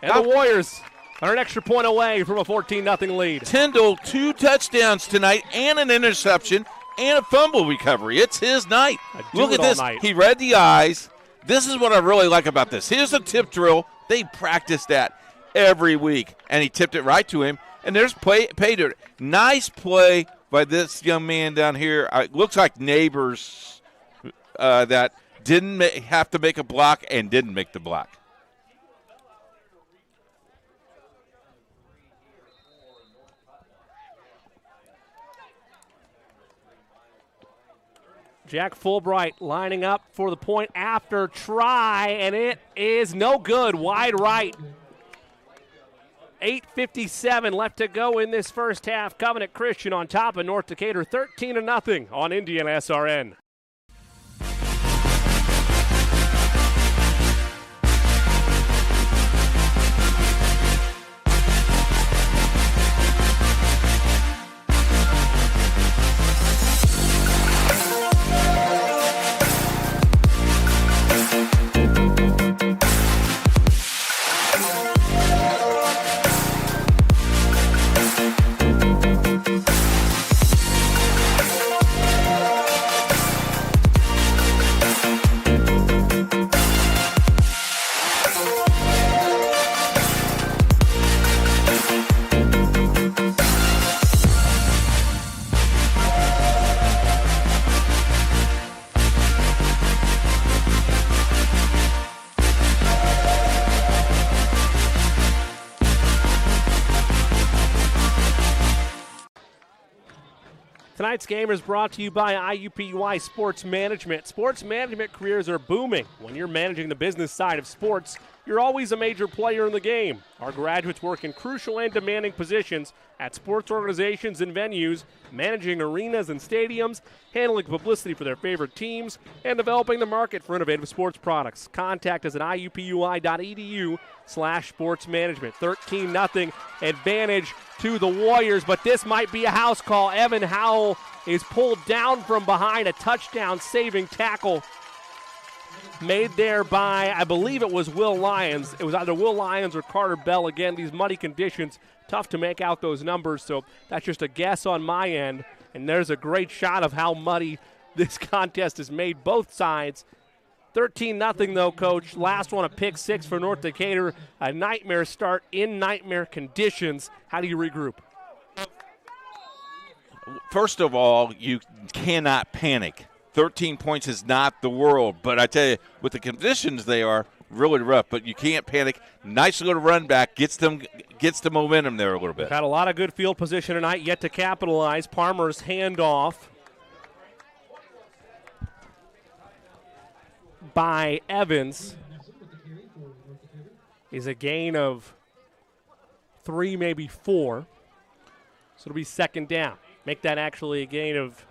And the Warriors are an extra point away from a 14-0 lead. Tyndall, 2 touchdowns tonight and an interception and a fumble recovery. It's his night. Look at this. He read the eyes. This is what I really like about this. Here's a tip drill. They practice that every week, and he tipped it right to him. And there's pay dirt. Nice play by this young man down here. It looks like neighbors that didn't have to make a block and didn't make the block. Jack Fulbright lining up for the point after try, and it is no good. Wide right. 8:57 left to go in this first half. Covenant Christian on top of North Decatur, 13-0 on IndianaSRN. Tonight's game is brought to you by IUPUI Sports Management. Sports management careers are booming. When you're managing the business side of sports, you're always a major player in the game. Our graduates work in crucial and demanding positions at sports organizations and venues, managing arenas and stadiums, handling publicity for their favorite teams, and developing the market for innovative sports products. Contact us at iupui.edu/sports management. 13-0 advantage to the Warriors, but this might be a house call. Evan Howell is pulled down from behind, a touchdown-saving tackle made there by, I believe it was Will Lyons. It was either Will Lyons or Carter Bell. Again, these muddy conditions, tough to make out those numbers, so that's just a guess on my end. And there's a great shot of how muddy this contest has made both sides. 13-0 though, Coach. Last one, a pick six for North Decatur. A nightmare start in nightmare conditions. How do you regroup? First of all, you cannot panic. 13 points is not the world, but I tell you, with the conditions they are, really rough, but you can't panic. Nice little run back, gets the momentum there a little bit. Had a lot of good field position tonight, yet to capitalize. Palmer's handoff by Evans is a gain of 3, maybe 4. So it'll be second down. Make that actually a gain of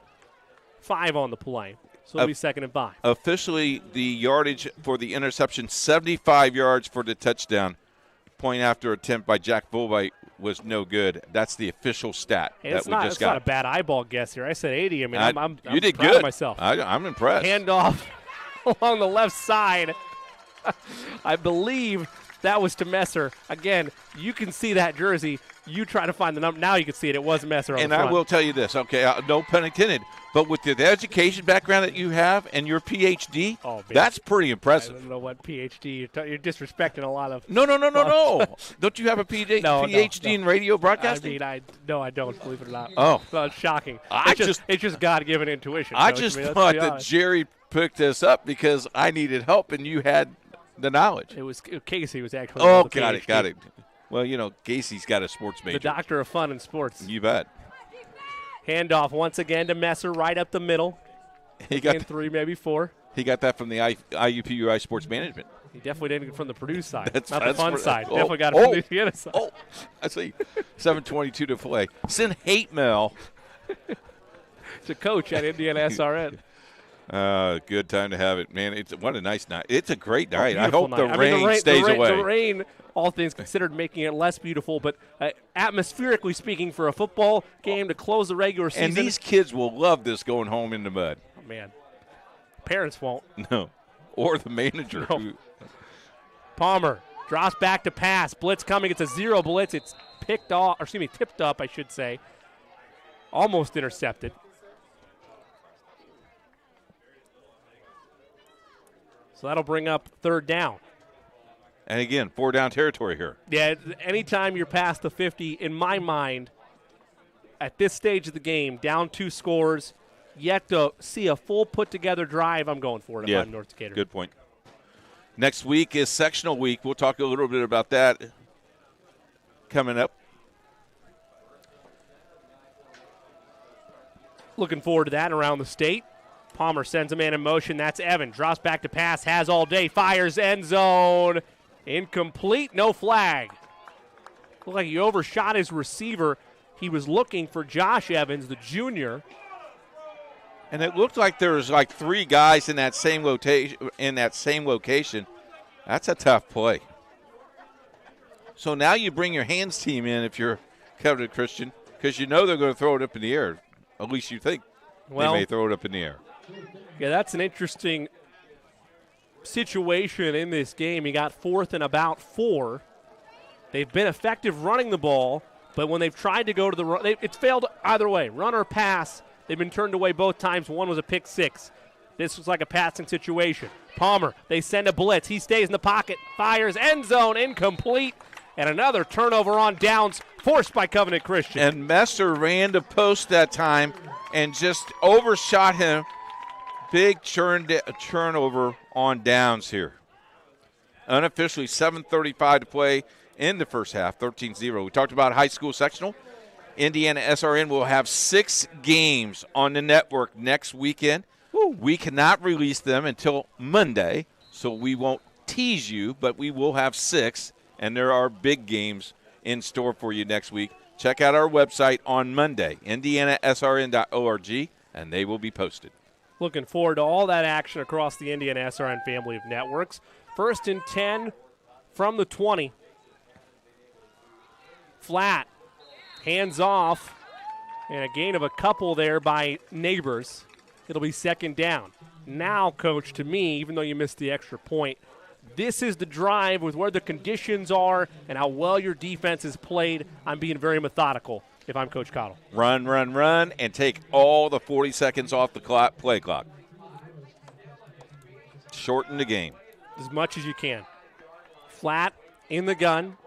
5 on the play. So it'll be 2nd and 5. Officially, the yardage for the interception, 75 yards for the touchdown. Point after attempt by Jack Fulbright was no good. That's the official stat that we just got. It's not a bad eyeball guess here. I said 80. I mean, I'm you did proud good. of myself. I'm impressed. Handoff along the left side. I believe that was to Messer. Again, you can see that jersey. You try to find the number. Now you can see it. It was Messer on the front. And I will tell you this, okay, no pun intended, but with the education background that you have and your PhD, that's pretty impressive. I don't know what PhD. You're disrespecting a lot of. No. Don't you have a PhD, No. in radio broadcasting? I don't, believe it or not. Oh. So it's shocking. It's just God-given intuition. I Coach. just let's thought be that honest. Jerry picked this up because I needed help and you had the knowledge. It was Casey was actually. Oh, the got PhD. it. Well, Casey's got a sports major. The doctor of fun in sports. You bet. Handoff once again to Messer, right up the middle. He got 3, maybe 4. He got that from the IUPUI Sports Management. He definitely didn't get it from the Purdue side, That's not the fun right. side. Oh, Definitely got it from the Indiana side. Oh, I see. 7:22 to play. Send hate mail. It's a coach at IndianaSRN. Good time to have it, man. What a nice night. It's a great night. I Beautiful hope the night. rain stays away. The rain, all things considered, making it less beautiful, but atmospherically speaking, for a football game to close the regular season. And these kids will love this going home in the mud. Oh, man. Parents won't. No. Or the manager. No. Palmer drops back to pass. Blitz coming. It's a 0 blitz. It's tipped up, I should say. Almost intercepted. So that'll bring up 3rd down. And again, 4 down territory here. Yeah, anytime you're past the 50, in my mind, at this stage of the game, down 2 scores, yet to see a full put-together drive, I'm going for it if I'm North Decatur. Good point. Next week is sectional week. We'll talk a little bit about that coming up. Looking forward to that around the state. Palmer sends a man in motion. That's Evan. Drops back to pass. Has all day. Fires end zone. Incomplete. No flag. Looked like he overshot his receiver. He was looking for Josh Evans, the junior. And it looked like there was like 3 guys in that same location. That's a tough play. So now you bring your hands team in if you're Covenant Christian, because you know they're going to throw it up in the air. At least you think they may throw it up in the air. Yeah, that's an interesting situation in this game. He got 4th and about 4. They've been effective running the ball, but when they've tried to go to the run, it's failed either way, run or pass. They've been turned away both times. One was a pick 6. This was like a passing situation. Palmer, they send a blitz. He stays in the pocket, fires, end zone, incomplete. And another turnover on downs forced by Covenant Christian. And Messer ran to post that time and just overshot him. Big turnover on downs here. Unofficially, 7:35 to play in the first half, 13-0. We talked about high school sectional. IndianaSRN will have 6 games on the network next weekend. We cannot release them until Monday, so we won't tease you, but we will have 6, and there are big games in store for you next week. Check out our website on Monday, IndianaSRN.org, and they will be posted. Looking forward to all that action across the IndianaSRN family of networks. 1st and 10 from the 20. Flat, hands off, and a gain of a couple there by Neighbors. It'll be 2nd down. Now, Coach, to me, even though you missed the extra point, this is the drive with where the conditions are and how well your defense is played. I'm being very methodical if I'm Coach Cottle. Run, run, run, and take all the 40 seconds off the play clock. Shorten the game. As much as you can. Flat in the gun.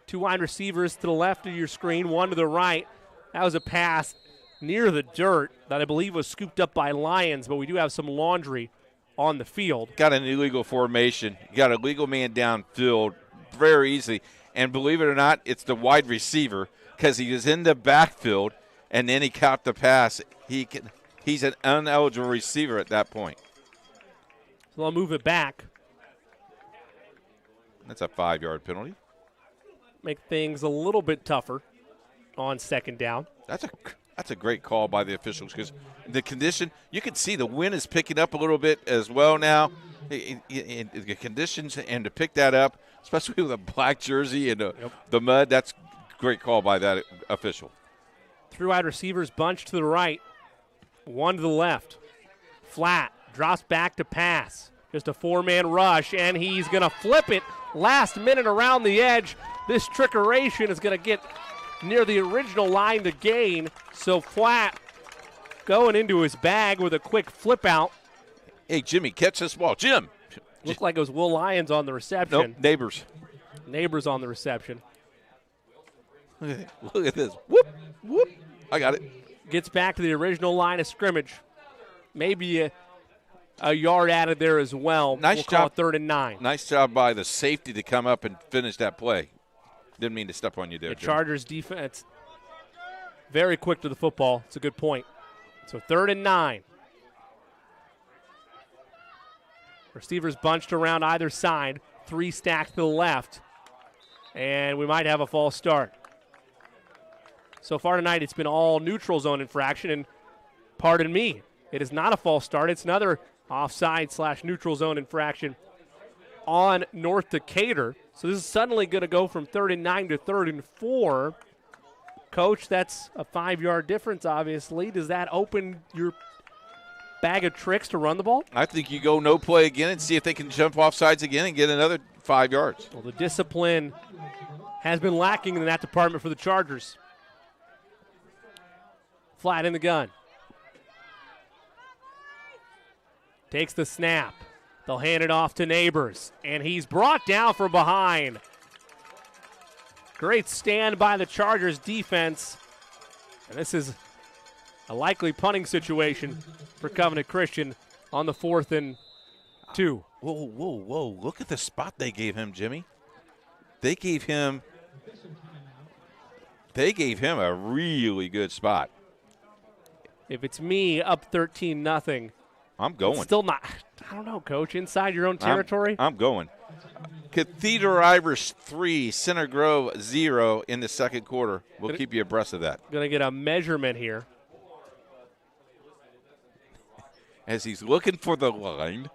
2 wide receivers to the left of your screen, 1 to the right. That was a pass near the dirt that I believe was scooped up by Lions, but we do have some laundry on the field. Got an illegal formation. You got a legal man downfield very easily. And believe it or not, it's the wide receiver because he is in the backfield, and then he caught the pass. He's an ineligible receiver at that point. So I'll move it back. That's a 5-yard penalty. Make things a little bit tougher on 2nd down. That's a great call by the officials because the condition, you can see the wind is picking up a little bit as well now. The conditions, and to pick that up, especially with a black jersey and the mud, that's a great call by that official. 3 wide receivers bunched to the right, 1 to the left. Flat, drops back to pass. Just a 4-man rush, and he's going to flip it last minute around the edge. This trickeration is going to get near the original line to gain. So Flat going into his bag with a quick flip out. Hey, Jimmy, catch this ball. Jim. Looked like it was Will Lyons on the reception. Nope, Neighbors. Neighbors on the reception. Look at this. Whoop, whoop. I got it. Gets back to the original line of scrimmage. Maybe a yard added there as well. Nice job. Call 3rd and 9. Nice job by the safety to come up and finish that play. Didn't mean to step on you there, The Jim. Chargers defense very quick to the football. It's a good point. So 3rd and 9. Receivers bunched around either side. 3 stacked to the left. And we might have a false start. So far tonight, it's been all neutral zone infraction. And pardon me, it is not a false start. It's another offside/neutral zone infraction on North Decatur. So this is suddenly going to go from 3rd and 9 to 3rd and 4. Coach, that's a 5-yard difference, obviously. Does that open your bag of tricks to run the ball? I think you go no play again and see if they can jump off sides again and get another 5 yards. Well, the discipline has been lacking in that department for the Chargers. Flat in the gun. Takes the snap. They'll hand it off to Neighbors, and he's brought down from behind. Great stand by the Chargers defense. And this is a likely punting situation for Covenant Christian on the 4th and 2. Whoa, whoa, whoa. Look at the spot they gave him, Jimmy. They gave him a really good spot. If it's me up 13-0, I'm going. it's still not. I don't know, Coach. Inside your own territory? I'm going. Cathedral Irish 3, Center Grove 0 in the 2nd quarter. We'll keep you abreast of that. Going to get a measurement here. As he's looking for the line.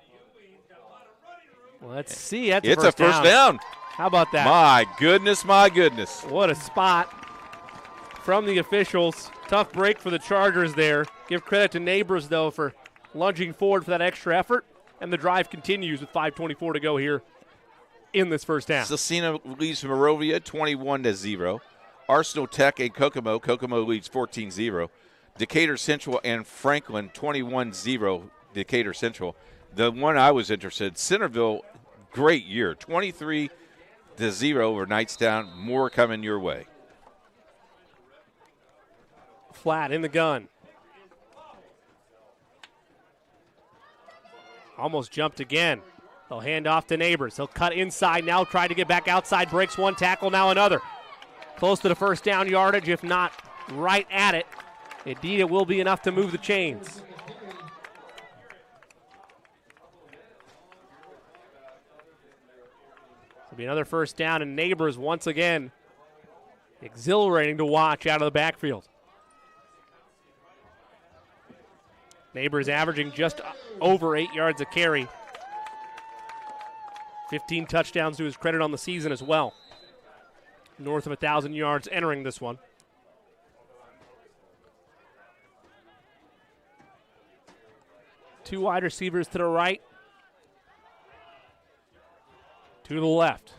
Let's see. That's It's a first down. How about that? My goodness, my goodness. What a spot from the officials. Tough break for the Chargers there. Give credit to Neighbors, though, for lunging forward for that extra effort. And the drive continues with 5:24 to go here in this first half. Cecina leads Morovia 21-0. Arsenal Tech and Kokomo. Kokomo leads 14-0. Decatur Central and Franklin 21-0. Decatur Central. The one I was interested in, Centerville, great year. 23-0 over Knightstown. More coming your way. Flat in the gun. Almost jumped again. They'll hand off to Neighbors. He'll cut inside now, try to get back outside, breaks one tackle, now another. Close to the first down yardage, if not right at it. Indeed, it will be enough to move the chains. It'll be another first down, and Neighbors once again exhilarating to watch out of the backfield. Neighbors averaging just over 8 yards a carry. 15 touchdowns to his credit on the season as well. North of 1,000 yards entering this one. Two wide receivers to the right. To the left.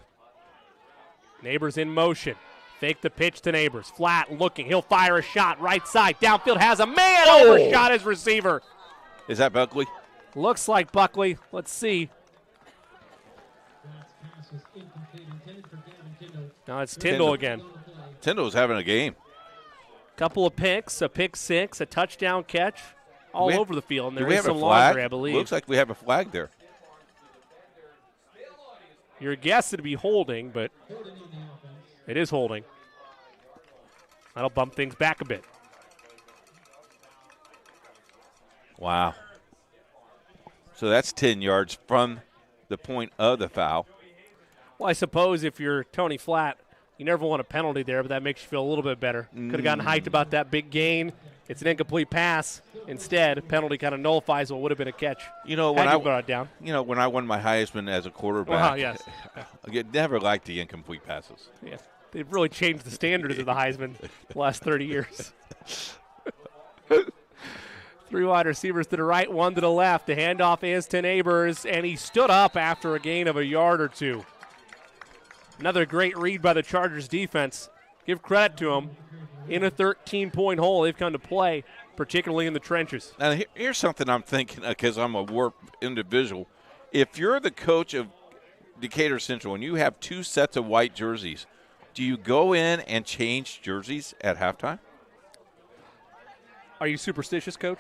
Neighbors in motion. Fake the pitch to Neighbors. Flat looking. He'll fire a shot. Right side. Downfield has a man. Overshot his receiver. Is that Buckley? Looks like Buckley. Let's see. No, it's Tyndall again. Tyndall's having a game. Couple of picks, a pick six, a touchdown catch, all over the field. And there is some flag? laundry, I believe. Looks like we have a flag there. Your guess would be holding, but it is holding. That'll bump things back a bit. Wow. So that's 10 yards from the point of the foul. Well, I suppose if you're Tony Flatt, you never want a penalty there, but that makes you feel a little bit better. Could have gotten hyped about that big gain. It's an incomplete pass. Instead, penalty kind of nullifies what would have been a catch. You know, when I brought it down. You know, when I won my Heisman as a quarterback, yes. I never liked the incomplete passes. Yeah. They've really changed the standards of the Heisman the last 30 years. Three wide receivers to the right, one to the left. The handoff is to Neighbors, and he stood up after a gain of a yard or two. Another great read by the Chargers defense. Give credit to them. In a 13-point hole, they've come to play, particularly in the trenches. Now, here's something I'm thinking, because I'm a warped individual. If you're the coach of Decatur Central and you have two sets of white jerseys, do you go in and change jerseys at halftime? Are you superstitious, Coach?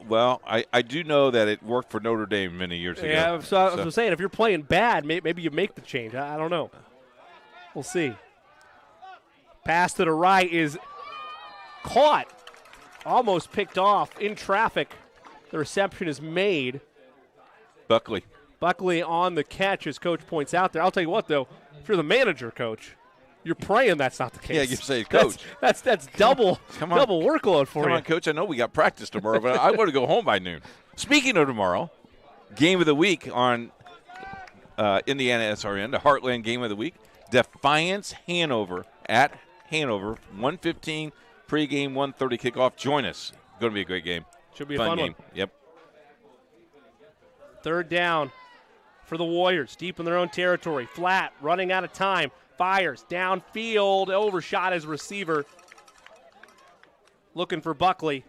Well, I do know that it worked for Notre Dame many years ago. Yeah, so I was saying, if you're playing bad, maybe you make the change. I don't know. We'll see. Pass to the right is caught, almost picked off in traffic. The reception is made. Buckley on the catch, as Coach points out there. I'll tell you what, though, if you're the manager, Coach, you're praying that's not the case. Yeah, you say, Coach. That's double workload for you. Come on, Coach. I know we got practice tomorrow, but I want to go home by noon. Speaking of tomorrow, game of the week on IndianaSRN, the Heartland game of the week, Defiance Hanover at Hanover, 1:15 pregame, 1:30 kickoff. Join us. Going to be a great game. Should be a fun game. one. Yep. Third down for the Warriors, deep in their own territory. Flat, running out of time. Fires downfield, overshot his receiver. Looking for Buckley.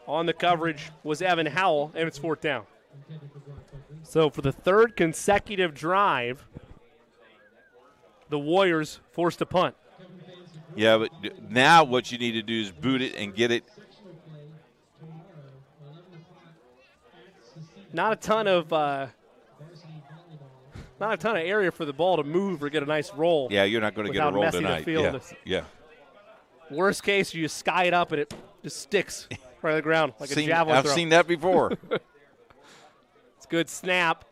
On the coverage was Evan Howell, and it's fourth down. So for the third consecutive drive, the Warriors forced a punt. Yeah, but now what you need to do is boot it and get it. Not a ton of area for the ball to move or get a nice roll. Yeah, you're not going to get a roll tonight. Yeah. Worst case, you just sky it up and it just sticks right on the ground like a javelin throw. I've seen that before. It's a good snap.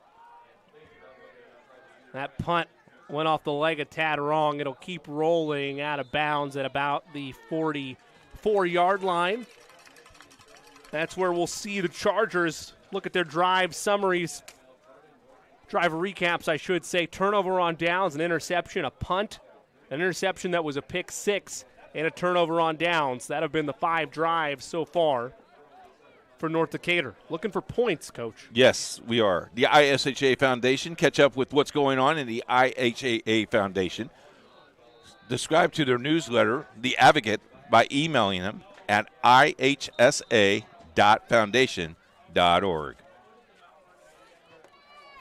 That punt went off the leg a tad wrong. It'll keep rolling out of bounds at about the 44-yard line. That's where we'll see the Chargers look at their drive summaries. Drive recaps, I should say. Turnover on downs, an interception, a punt, an interception that was a pick six, and a turnover on downs. That have been the 5 drives so far for North Decatur. Looking for points, Coach. Yes, we are. The IHSAA Foundation. Catch up with what's going on in the IHSAA Foundation. Subscribe to their newsletter, The Advocate, by emailing them at ihsa.foundation.org.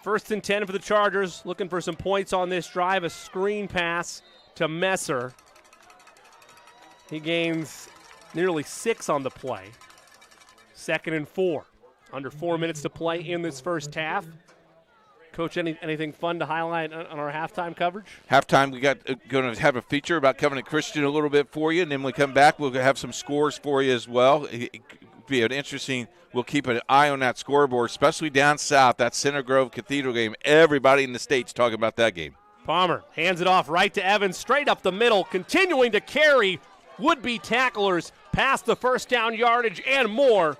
First and 10 for the Chargers, looking for some points on this drive. A screen pass to Messer. He gains nearly 6 on the play. 2nd and 4. Under 4 minutes to play in this first half. Coach, anything fun to highlight on our halftime coverage? Halftime, we got going to have a feature about Covenant Christian a little bit for you, and then when we come back, we'll have some scores for you as well. It could be an interesting. We'll keep an eye on that scoreboard, especially down south, that Center Grove Cathedral game. Everybody in the state's talking about that game. Palmer hands it off right to Evans, straight up the middle, continuing to carry would-be tacklers past the first down yardage and more.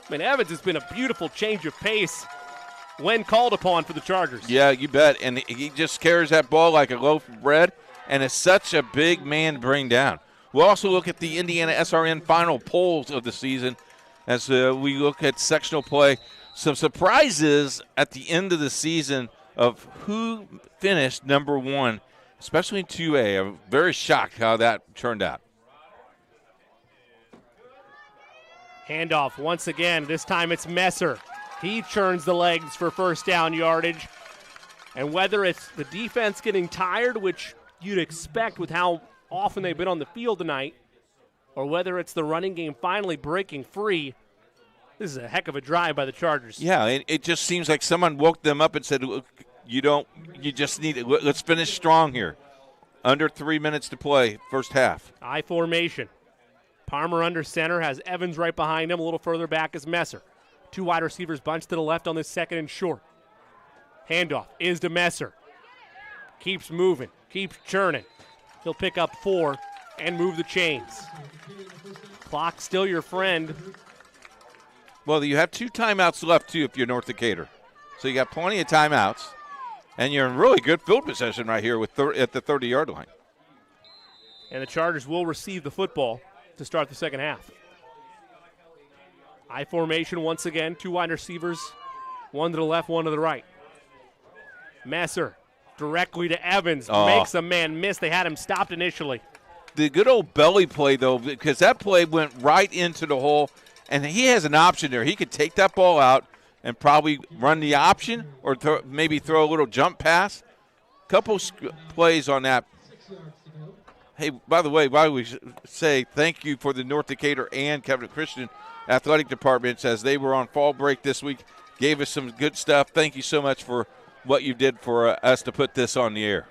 I mean, Evans has been a beautiful change of pace when called upon for the Chargers. Yeah, you bet. And he just carries that ball like a loaf of bread, and is such a big man to bring down. We'll also look at the IndianaSRN final polls of the season as we look at sectional play. Some surprises at the end of the season of who finished number one, especially in 2A. I'm very shocked how that turned out. Handoff once again. This time it's Messer. He churns the legs for first down yardage. And whether it's the defense getting tired, which you'd expect with how often they've been on the field tonight, or whether it's the running game finally breaking free, this is a heck of a drive by the Chargers. Yeah, it just seems like someone woke them up and said, look, you just need it. Let's finish strong here. Under 3 minutes to play, first half. I formation. Palmer under center, has Evans right behind him. A little further back is Messer. Two wide receivers bunched to the left on this second and short. Handoff is to Messer. Keeps moving, keeps churning. He'll pick up 4 and move the chains. Clock still your friend. Well, you have 2 timeouts left, too, if you're North Decatur. So you got plenty of timeouts, and you're in really good field possession right here with at the 30-yard line. And the Chargers will receive the football to start the second half. I formation once again, 2 wide receivers, one to the left, one to the right. Messer directly to Evans, makes a man miss. They had him stopped initially. The good old belly play, though, because that play went right into the hole, and he has an option there. He could take that ball out and probably run the option or maybe throw a little jump pass. Couple plays on that. Hey, by the way, why we say thank you for the North Decatur and Covenant Christian athletic departments as they were on fall break this week, gave us some good stuff. Thank you so much for what you did for us to put this on the air.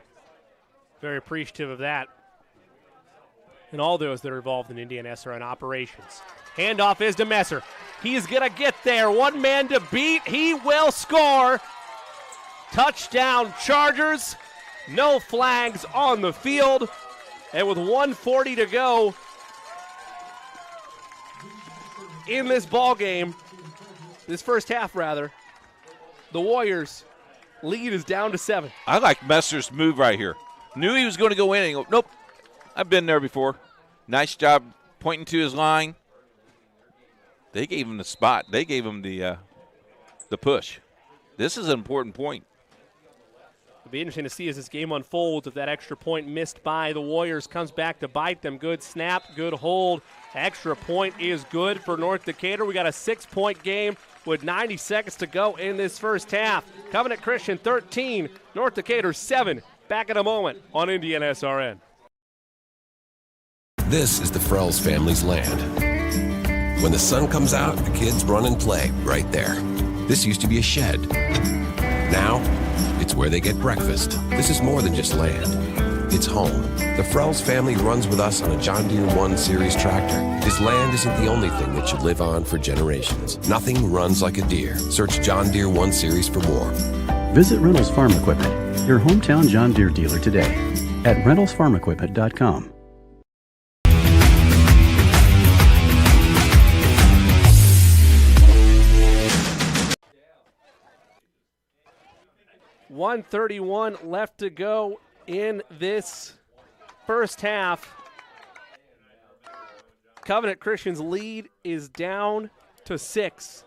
Very appreciative of that. And all those that are involved in IndianaSRN operations. Handoff is to Messer. He's going to get there. One man to beat. He will score. Touchdown Chargers. No flags on the field. And with 1:40 to go in this ball game, this first half rather, the Warriors lead is down to 7. I like Messer's move right here. Knew he was going to go in and go, nope, I've been there before. Nice job pointing to his line. They gave him the spot. They gave him the push. This is an important point. It'll be interesting to see as this game unfolds if that extra point missed by the Warriors comes back to bite them. Good snap, good hold. Extra point is good for North Decatur. We got a 6-point game with 90 seconds to go in this first half. Covenant Christian 13, North Decatur 7. Back in a moment on IndianaSRN. This is the Frells family's land. When the sun comes out, the kids run and play right there. This used to be a shed. Now, it's where they get breakfast. This is more than just land. It's home. The Frells family runs with us on a John Deere 1 Series tractor. His land isn't the only thing that should live on for generations. Nothing runs like a Deere. Search John Deere 1 Series for more. Visit Reynolds Farm Equipment, your hometown John Deere dealer today at reynoldsfarmequipment.com. .131 left to go in this first half. Covenant Christian's lead is down to 6,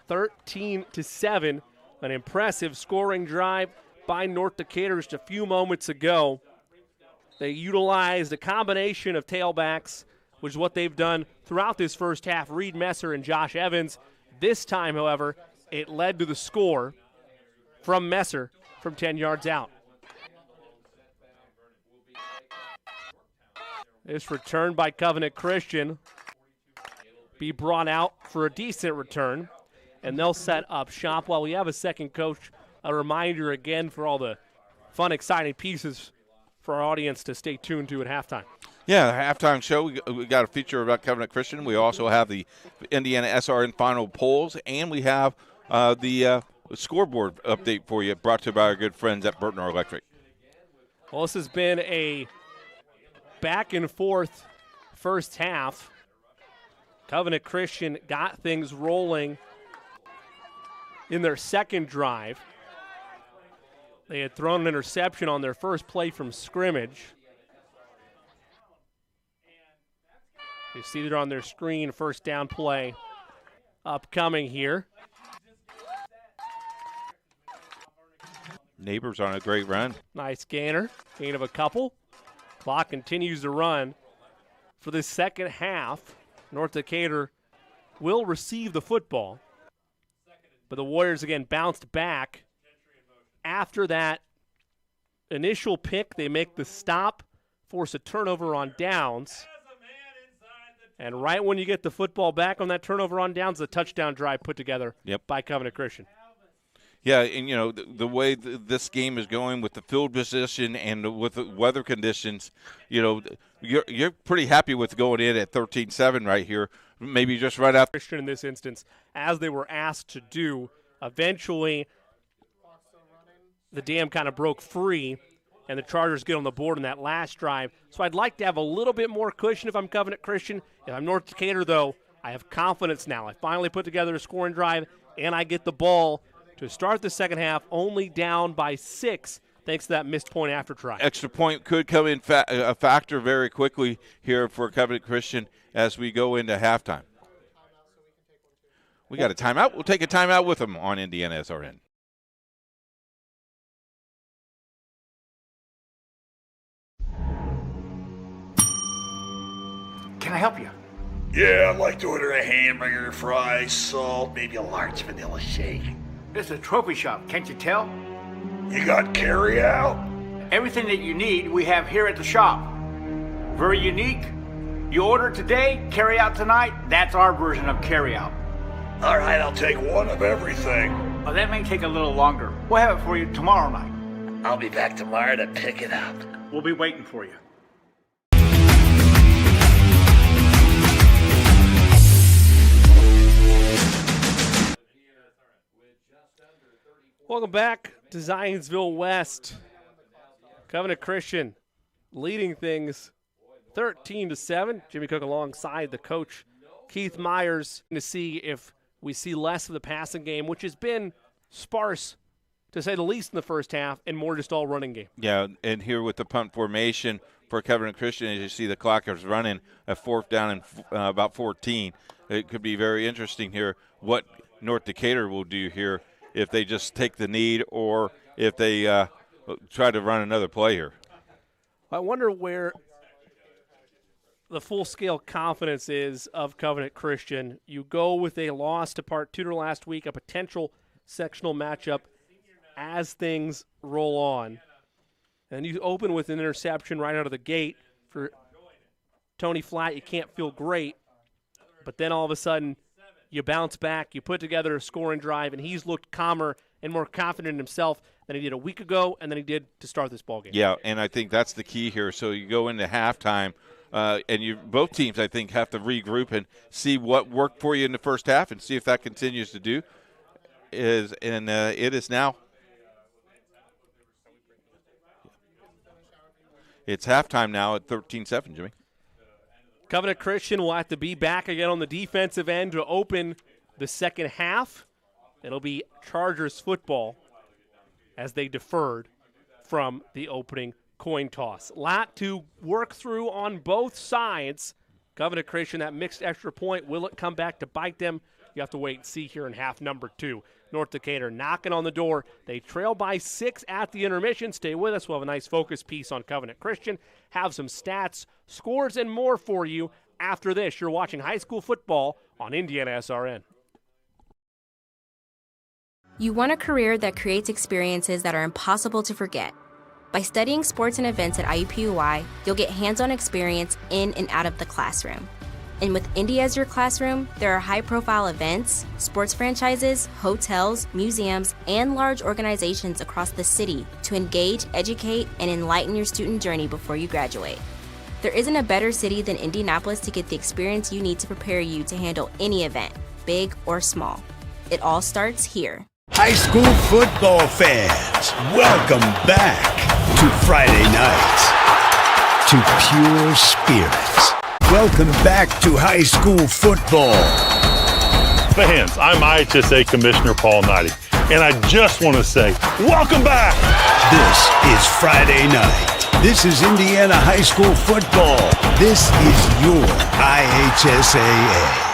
13-7. An impressive scoring drive by North Decatur just a few moments ago. They utilized a combination of tailbacks, which is what they've done throughout this first half, Reed Messer and Josh Evans. This time, however, it led to the score from Messer from 10 yards out. This return by Covenant Christian be brought out for a decent return, and they'll set up shop while we have a second coach a reminder again for all the fun, exciting pieces for our audience to stay tuned to at halftime. Yeah, the halftime show, we got a feature about Covenant Christian. We also have the Indiana SRN final polls, and we have the scoreboard update for you, brought to you by our good friends at Burtner Electric. Well, this has been a back and forth first half. Covenant Christian got things rolling in their second drive. They had thrown an interception on their first play from scrimmage. You see it on their screen, first down play upcoming here. Neighbors on a great run. Nice gain of a couple. Clock continues to run. For the second half, North Decatur will receive the football. But the Warriors again bounced back. After that initial pick, they make the stop, force a turnover on downs. And right when you get the football back on that turnover on downs, the touchdown drive put together by Covenant Christian. Yeah, and, the way this game is going with the field position and with the weather conditions, you're pretty happy with going in at 13-7 right here, maybe just right after. Christian in this instance, as they were asked to do, eventually the dam kind of broke free, and the Chargers get on the board in that last drive. So I'd like to have a little bit more cushion if I'm Covenant Christian. If I'm North Decatur, though, I have confidence now. I finally put together a scoring drive, and I get the ball to start the second half, only down by 6, thanks to that missed point after try. Extra point could come in a factor very quickly here for Covenant Christian as we go into halftime. We got a timeout. We'll take a timeout with them on IndianaSRN. Can I help you? Yeah, I'd like to order a hamburger, fries, salt, maybe a large vanilla shake. This is a trophy shop, can't you tell? You got carry out? Everything that you need, we have here at the shop. Very unique. You order today, carry out tonight. That's our version of carry out. All right, I'll take one of everything. Well, that may take a little longer. We'll have it for you tomorrow night. I'll be back tomorrow to pick it up. We'll be waiting for you. Welcome back to Zionsville West. Covenant Christian leading things 13-7. Jimmy Cook alongside the coach, Keith Myers, to see if we see less of the passing game, which has been sparse, to say the least, in the first half, and more just all running game. Yeah, and here with the punt formation for Covenant Christian, as you see the clock is running a fourth down and about 14. It could be very interesting here what North Decatur will do here, if they just take the need or if they try to run another play here. I wonder where the full-scale confidence is of Covenant Christian. You go with a loss to Park Tudor last week, a potential sectional matchup as things roll on. And you open with an interception right out of the gate for Tony Flatt. You can't feel great. But then all of a sudden, you bounce back, you put together a scoring drive, and he's looked calmer and more confident in himself than he did a week ago and than he did to start this ballgame. Yeah, and I think that's the key here. So you go into halftime, and both teams, I think, have to regroup and see what worked for you in the first half and see if that continues to do. It is now. It's halftime now at 13-7, Jimmy. Covenant Christian will have to be back again on the defensive end to open the second half. It'll be Chargers football as they deferred from the opening coin toss. Lot to work through on both sides. Covenant Christian, that mixed extra point, will it come back to bite them? You have to wait and see here in half number 2. North Decatur knocking on the door. They trail by 6 at the intermission. Stay with us. We'll have a nice focus piece on Covenant Christian, have some stats, scores, and more for you after this. You're watching high school football on IndianaSRN. You want a career that creates experiences that are impossible to forget. By studying sports and events at IUPUI, you'll get hands-on experience in and out of the classroom. And with Indy as your classroom, there are high-profile events, sports franchises, hotels, museums, and large organizations across the city to engage, educate, and enlighten your student journey before you graduate. There isn't a better city than Indianapolis to get the experience you need to prepare you to handle any event, big or small. It all starts here. High school football fans, welcome back to Friday night, to pure spirits. Welcome back to high school football. Fans, I'm IHSAA Commissioner Paul Knighty, and I just want to say, welcome back! This is Friday night. This is Indiana high school football. This is your IHSAA.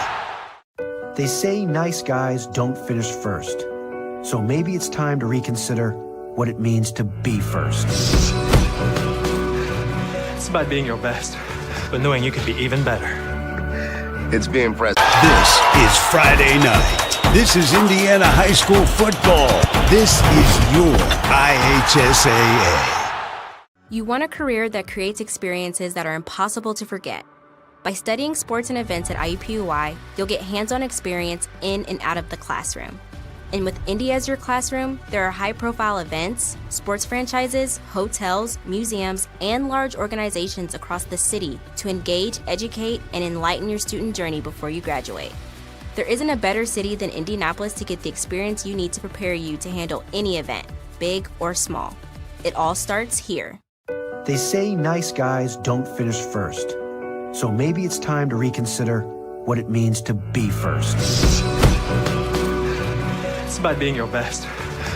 They say nice guys don't finish first. So maybe it's time to reconsider what it means to be first. It's about being your best, but knowing you could be even better. It's being present. This is Friday night. This is Indiana high school football. This is your IHSAA. You want a career that creates experiences that are impossible to forget. By studying sports and events at IUPUI, you'll get hands-on experience in and out of the classroom. And with Indy as your classroom, there are high-profile events, sports franchises, hotels, museums, and large organizations across the city to engage, educate, and enlighten your student journey before you graduate. There isn't a better city than Indianapolis to get the experience you need to prepare you to handle any event, big or small. It all starts here. They say nice guys don't finish first. So maybe it's time to reconsider what it means to be first. It's about being your best,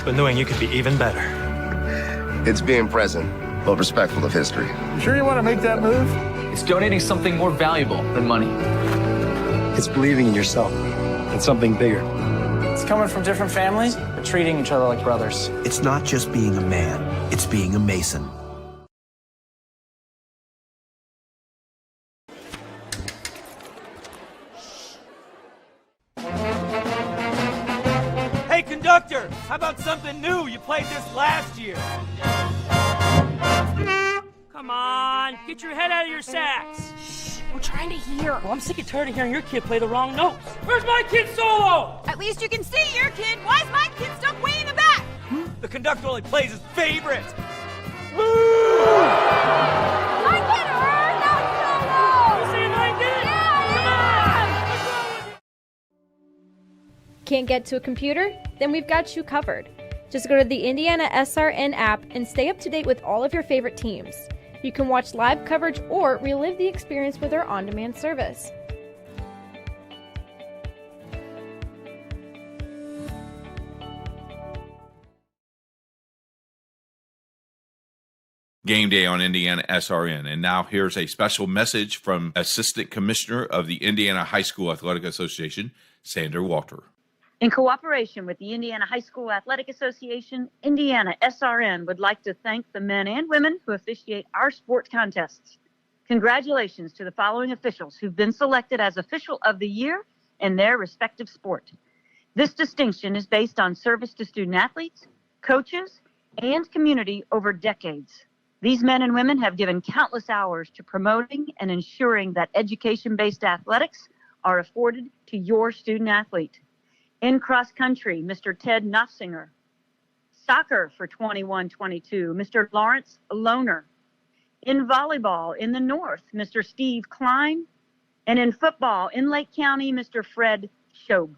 but knowing you could be even better. It's being present, but respectful of history. You sure you want to make that move? It's donating something more valuable than money. It's believing in yourself and something bigger. It's coming from different families, but treating each other like brothers. It's not just being a man, it's being a Mason. Hey, conductor, how about something new? You played this last year. Come on, get your head out of your sacks. Shh, we're trying to hear. Well, I'm sick and tired of hearing your kid play the wrong notes. Where's my kid solo? At least you can see your kid. Why is my kid stuck way in the back? The conductor only plays his favorites. My kid heard that solo! You saying I did? Yeah! Can't get to a computer? Then we've got you covered. Just go to the IndianaSRN app and stay up to date with all of your favorite teams. You can watch live coverage or relive the experience with our on-demand service. Game day on Indiana SRN. And now here's a special message from Assistant Commissioner of the Indiana High School Athletic Association, Sandra Walter. In cooperation with the Indiana High School Athletic Association, Indiana SRN would like to thank the men and women who officiate our sports contests. Congratulations to the following officials who've been selected as Official of the Year in their respective sport. This distinction is based on service to student athletes, coaches, and community over decades. These men and women have given countless hours to promoting and ensuring that education-based athletics are afforded to your student athlete. In cross country, Mr. Ted Knopfsinger. Soccer for 21-22, Mr. Lawrence Lohner. In volleyball in the north, Mr. Steve Klein. And in football in Lake County, Mr. Fred Schob.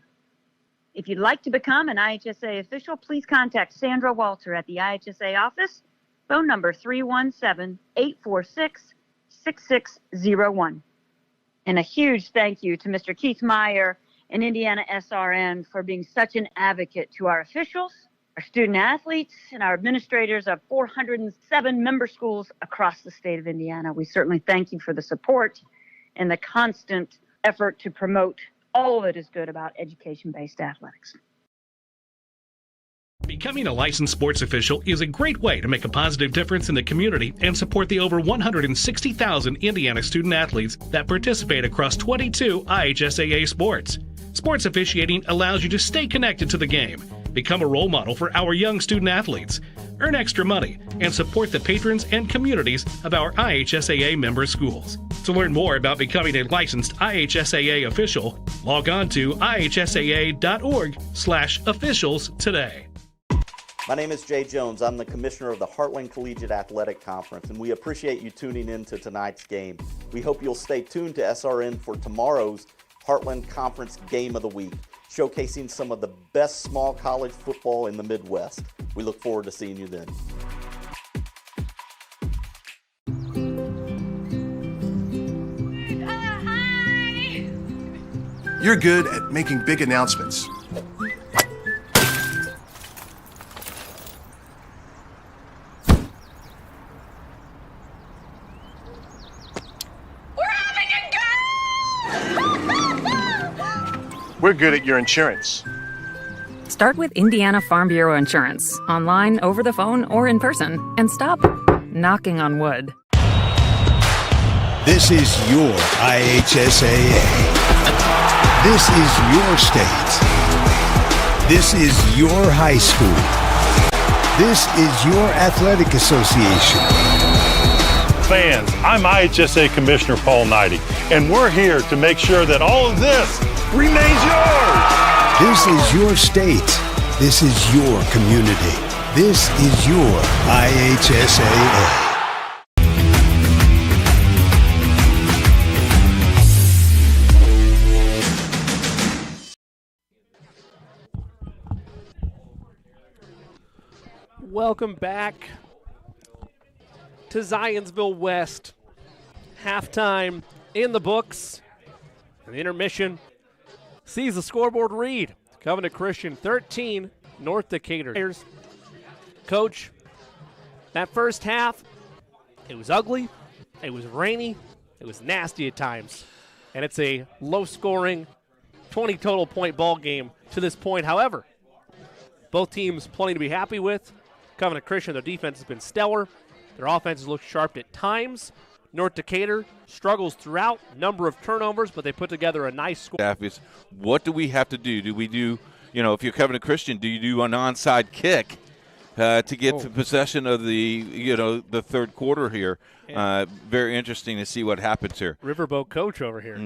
If you'd like to become an IHSAA official, please contact Sandra Walter at the IHSAA office, phone number 317-846-6601. And a huge thank you to Mr. Keith Meyer and Indiana SRN for being such an advocate to our officials, our student athletes, and our administrators of 407 member schools across the state of Indiana. We certainly thank you for the support and the constant effort to promote all that is good about education-based athletics. Becoming a licensed sports official is a great way to make a positive difference in the community and support the over 160,000 Indiana student athletes that participate across 22 IHSAA sports. Sports officiating allows you to stay connected to the game, become a role model for our young student athletes, earn extra money, and support the patrons and communities of our IHSAA member schools. To learn more about becoming a licensed IHSAA official, log on to ihsaa.org/officials today. My name is Jay Jones. I'm the commissioner of the Heartland Collegiate Athletic Conference, and we appreciate you tuning in to tonight's game. We hope you'll stay tuned to SRN for tomorrow's Heartland Conference Game of the Week, showcasing some of the best small college football in the Midwest. We look forward to seeing you then. You're good at making big announcements. We're good at your insurance. Start with Indiana Farm Bureau Insurance, online, over the phone, or in person, and stop knocking on wood. This is your IHSAA. This is your state. This is your high school. This is your athletic association. Fans, I'm IHSAA Commissioner Paul Knighty, and we're here to make sure that all of this remains yours. This is your state. This is your community. This is your IHSAA. Welcome back to Zionsville West. Halftime in the books. And the intermission sees the scoreboard read. Covenant Christian 13, North Decatur. Coach, that first half, it was ugly, it was rainy, it was nasty at times. And it's a low-scoring 20 total point ball game to this point. However, both teams plenty to be happy with. Covenant Christian, their defense has been stellar. Their offenses look sharp at times. North Decatur struggles throughout, number of turnovers, but they put together a nice score. What do we have to do? Do we do, if you're Covenant Christian, do you do an onside kick to get to possession of the third quarter here? Very interesting to see what happens here. Riverboat coach over here.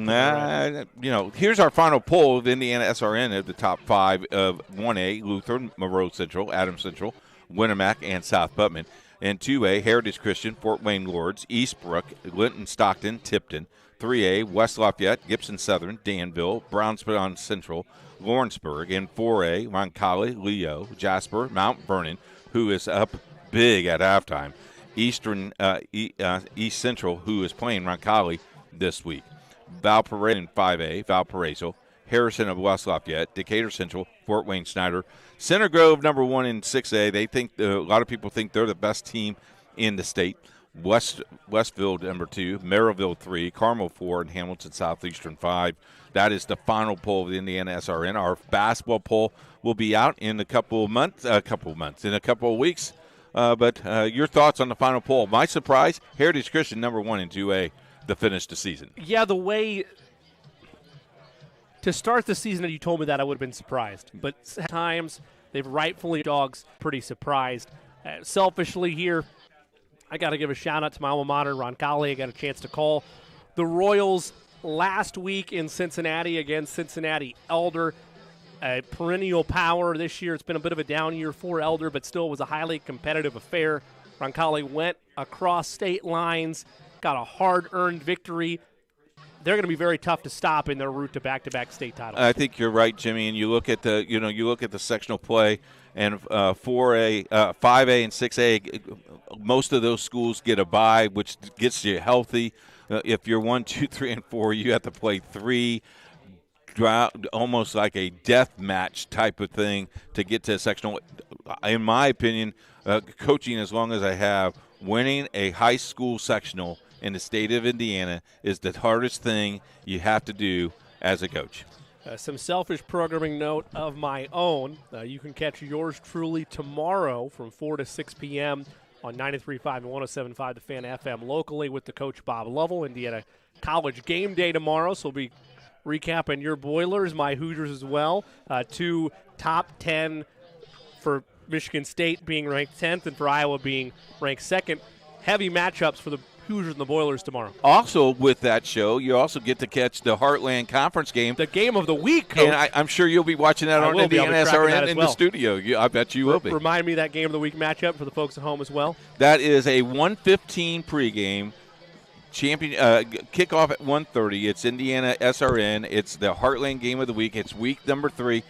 Here's our final poll of IndianaSRN of the top 5 of 1A, Lutheran, Monroe Central, Adams Central, Winamac, and South Putman. In 2A, Heritage Christian, Fort Wayne Lourdes, Eastbrook, Linton Stockton, Tipton. 3A, West Lafayette, Gibson Southern, Danville, Brownsboro Central, Lawrenceburg. In 4A, Roncalli, Leo, Jasper, Mount Vernon, who is up big at halftime. East Central, who is playing Roncalli this week. Valparaiso in 5A, Valparaiso, Harrison of West Lafayette, Decatur Central, Fort Wayne Snyder. Center Grove, number 1 in 6A. They think a lot of people think they're the best team in the state. Westville, number 2, Merrillville 3, Carmel 4, and Hamilton Southeastern 5. That is the final poll of the IndianaSRN. Our basketball poll will be out in a couple of weeks. But your thoughts on the final poll? My surprise, Heritage Christian, number 1 in 2A, to finish the season. Yeah, the way to start the season, you told me that I would have been surprised. But at times, they've rightfully dogs pretty surprised. Selfishly here, I got to give a shout-out to my alma mater, Roncalli. I got a chance to call the Royals last week in Cincinnati against Cincinnati Elder. A perennial power this year. It's been a bit of a down year for Elder, but still was a highly competitive affair. Roncalli went across state lines, got a hard-earned victory. They're going to be very tough to stop in their route to back-to-back state titles. I think you're right, Jimmy. And you look at the sectional play, and 4A, 5A, and 6A. Most of those schools get a bye, which gets you healthy. If you're 1, 2, 3, and 4, you have to play 3. Almost like a death match type of thing to get to a sectional. In my opinion, coaching as long as I have, winning a high school sectional in the state of Indiana is the hardest thing you have to do as a coach. Some selfish programming note of my own. You can catch yours truly tomorrow from 4 to 6 p.m. on 93.5 and 107.5 The Fan FM locally with the coach Bob Lovell. Indiana College game day tomorrow, so we'll be recapping your Boilers, my Hoosiers as well. 2 top 10 for Michigan State being ranked 10th and for Iowa being ranked 2nd. heavy matchups for the Hoosiers and the Boilers tomorrow. Also, with that show, you also get to catch the Heartland Conference game. The game of the week, Coach. And I'm sure you'll be watching that on IndianaSRN in the studio. I bet you will be. Remind me that game of the week matchup for the folks at home as well. That is a 1:15 pregame. Kickoff at 1:30. It's IndianaSRN. It's the Heartland game of the week. It's week number 3.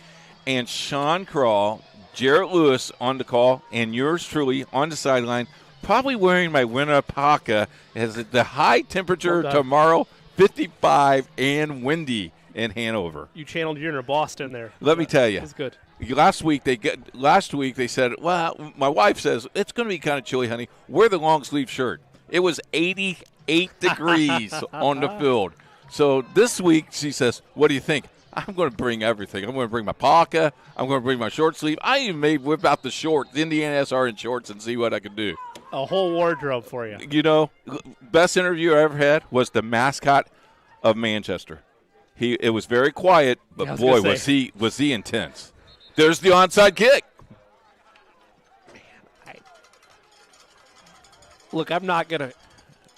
And Sean Crawl, Jarrett Lewis on the call, and yours truly on the sideline, probably wearing my winter parka, as the high temperature tomorrow, 55 and windy in Hanover. You channeled your inner Boston there. Let me tell you. It's good. Last week they said, well, my wife says, it's going to be kind of chilly, honey. Wear the long sleeve shirt. It was 88 degrees on the field. So this week she says, what do you think? I'm going to bring everything. I'm going to bring my parka. I'm going to bring my short sleeve. I even may whip out the shorts, the IndianaSRN shorts, and see what I can do. A whole wardrobe for you. You know, best interview I ever had was the mascot of Manchester. It was very quiet, but boy, was he intense. There's the onside kick. Look, I'm not going to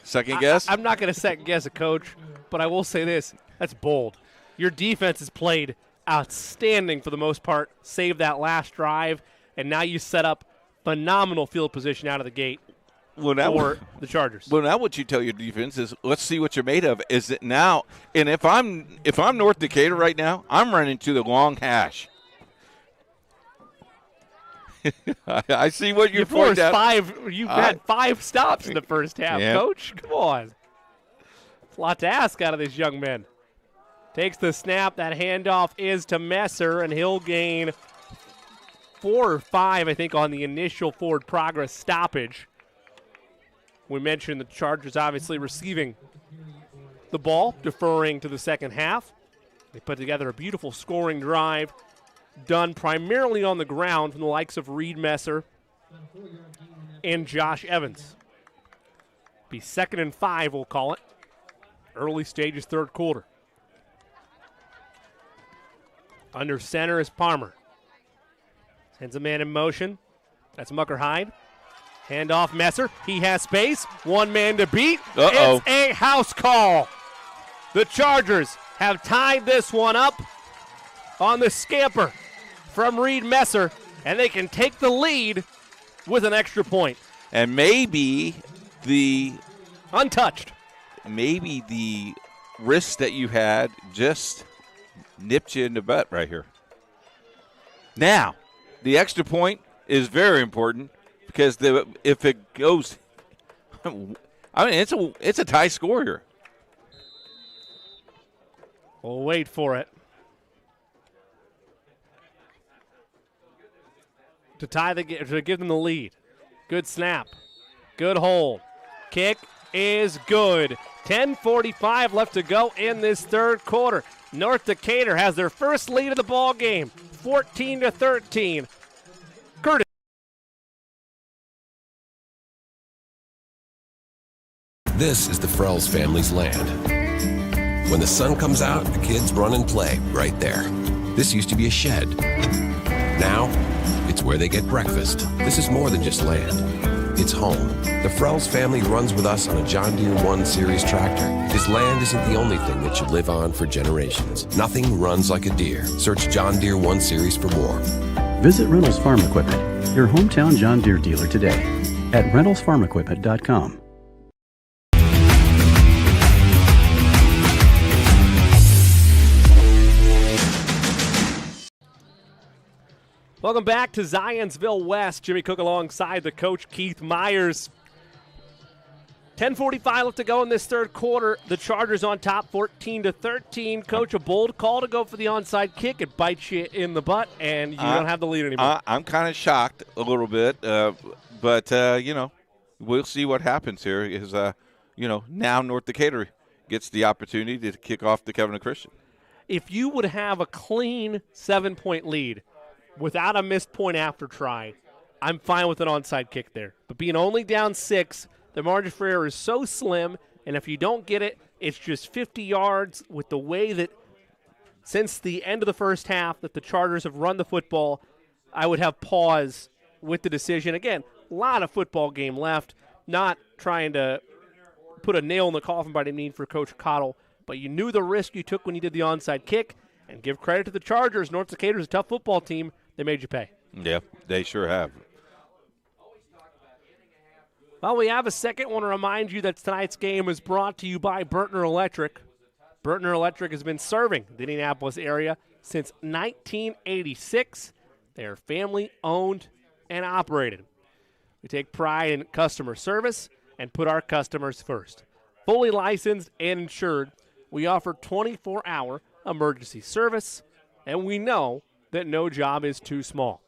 second guess. I'm not going to second guess a coach, but I will say this: that's bold. Your defense has played outstanding for the most part. Save that last drive, and now you set up phenomenal field position out of the gate for the Chargers. Well, now what you tell your defense is, let's see what you're made of. Is it now? And if I'm North Decatur right now, I'm running to the long hash. I see what you're pointing out. You've had 5 stops in the first half, Coach. Come on. It's a lot to ask out of this young man. Takes the snap. That handoff is to Messer, and he'll gain 4 or 5, I think, on the initial forward progress stoppage. We mentioned the Chargers obviously receiving the ball, deferring to the second half. They put together a beautiful scoring drive, done primarily on the ground from the likes of Reed Messer and Josh Evans. Be 2nd and 5, we'll call it. Early stages, third quarter. Under center is Palmer. Sends a man in motion. That's Mucker Hyde. Handoff Messer. He has space. One man to beat. Uh-oh. It's a house call. The Chargers have tied this one up on the scamper from Reed Messer, and they can take the lead with an extra point. And maybe the untouched. Maybe the risk that you had just nipped you in the butt right here. Now, the extra point is very important because if it goes, I mean, it's a tie score here. We'll wait for it. To give them the lead. Good snap. Good hold. Kick is good. 10:45 left to go in this third quarter. North Decatur has their first lead of the ball game, 14-13. Curtis. This is the Frells family's land. When the sun comes out, the kids run and play right there. This used to be a shed. Now, it's where they get breakfast. This is more than just land. It's home. The Frells family runs with us on a John Deere 1 Series tractor because land isn't the only thing that should live on for generations. Nothing runs like a Deere. Search John Deere 1 Series for more. Visit Reynolds Farm Equipment, your hometown John Deere dealer today at reynoldsfarmequipment.com. Welcome back to Zionsville West. Jimmy Cook alongside the coach, Keith Myers. 10:45 left to go in this third quarter. The Chargers on top, 14-13. Coach, a bold call to go for the onside kick. It bites you in the butt, and you don't have the lead anymore. I'm kind of shocked a little bit, but we'll see what happens here. Now North Decatur gets the opportunity to kick off to Kevin and Christian. If you would have a clean 7-point lead without a missed point after try, I'm fine with an onside kick there. But being only down 6, the margin for error is so slim, and if you don't get it, it's just 50 yards with the way that since the end of the first half that the Chargers have run the football, I would have pause with the decision. Again, a lot of football game left, not trying to put a nail in the coffin by any means for Coach Cottle, but you knew the risk you took when you did the onside kick, and give credit to the Chargers. North Decatur is a tough football team. They made you pay. Yeah, they sure have. Well, we have a second. I want to remind you that tonight's game is brought to you by Burtner Electric. Burtner Electric has been serving the Indianapolis area since 1986. They are family-owned and operated. We take pride in customer service and put our customers first. Fully licensed and insured, we offer 24-hour emergency service, and we know that no job is too small.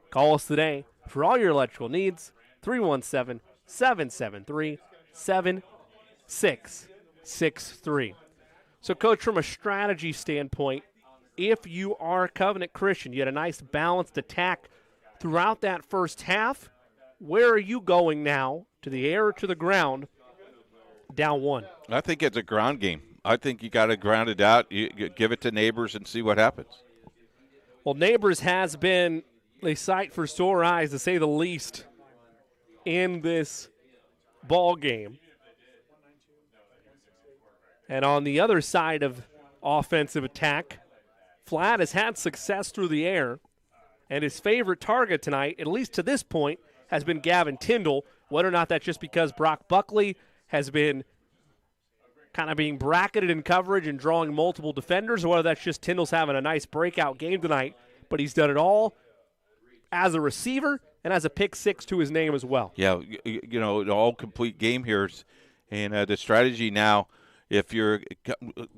Call us today for all your electrical needs, 317-773-7663. So, Coach, from a strategy standpoint, if you are a Covenant Christian, you had a nice balanced attack throughout that first half. Where are you going now, to the air or to the ground, down one? I think it's a ground game. I think you got to ground it out. You give it to Neighbors and see what happens. Well, Neighbors has been a sight for sore eyes, to say the least, in this ball game. And on the other side of offensive attack, Flatt has had success through the air, and his favorite target tonight, at least to this point, has been Gavin Tyndall. Whether or not that's just because Brock Buckley has been kind of being bracketed in coverage and drawing multiple defenders, or whether that's just Tyndall's having a nice breakout game tonight. But he's done it all as a receiver and as a pick six to his name as well. Yeah, you know, an all-complete game here. And the strategy now, if you're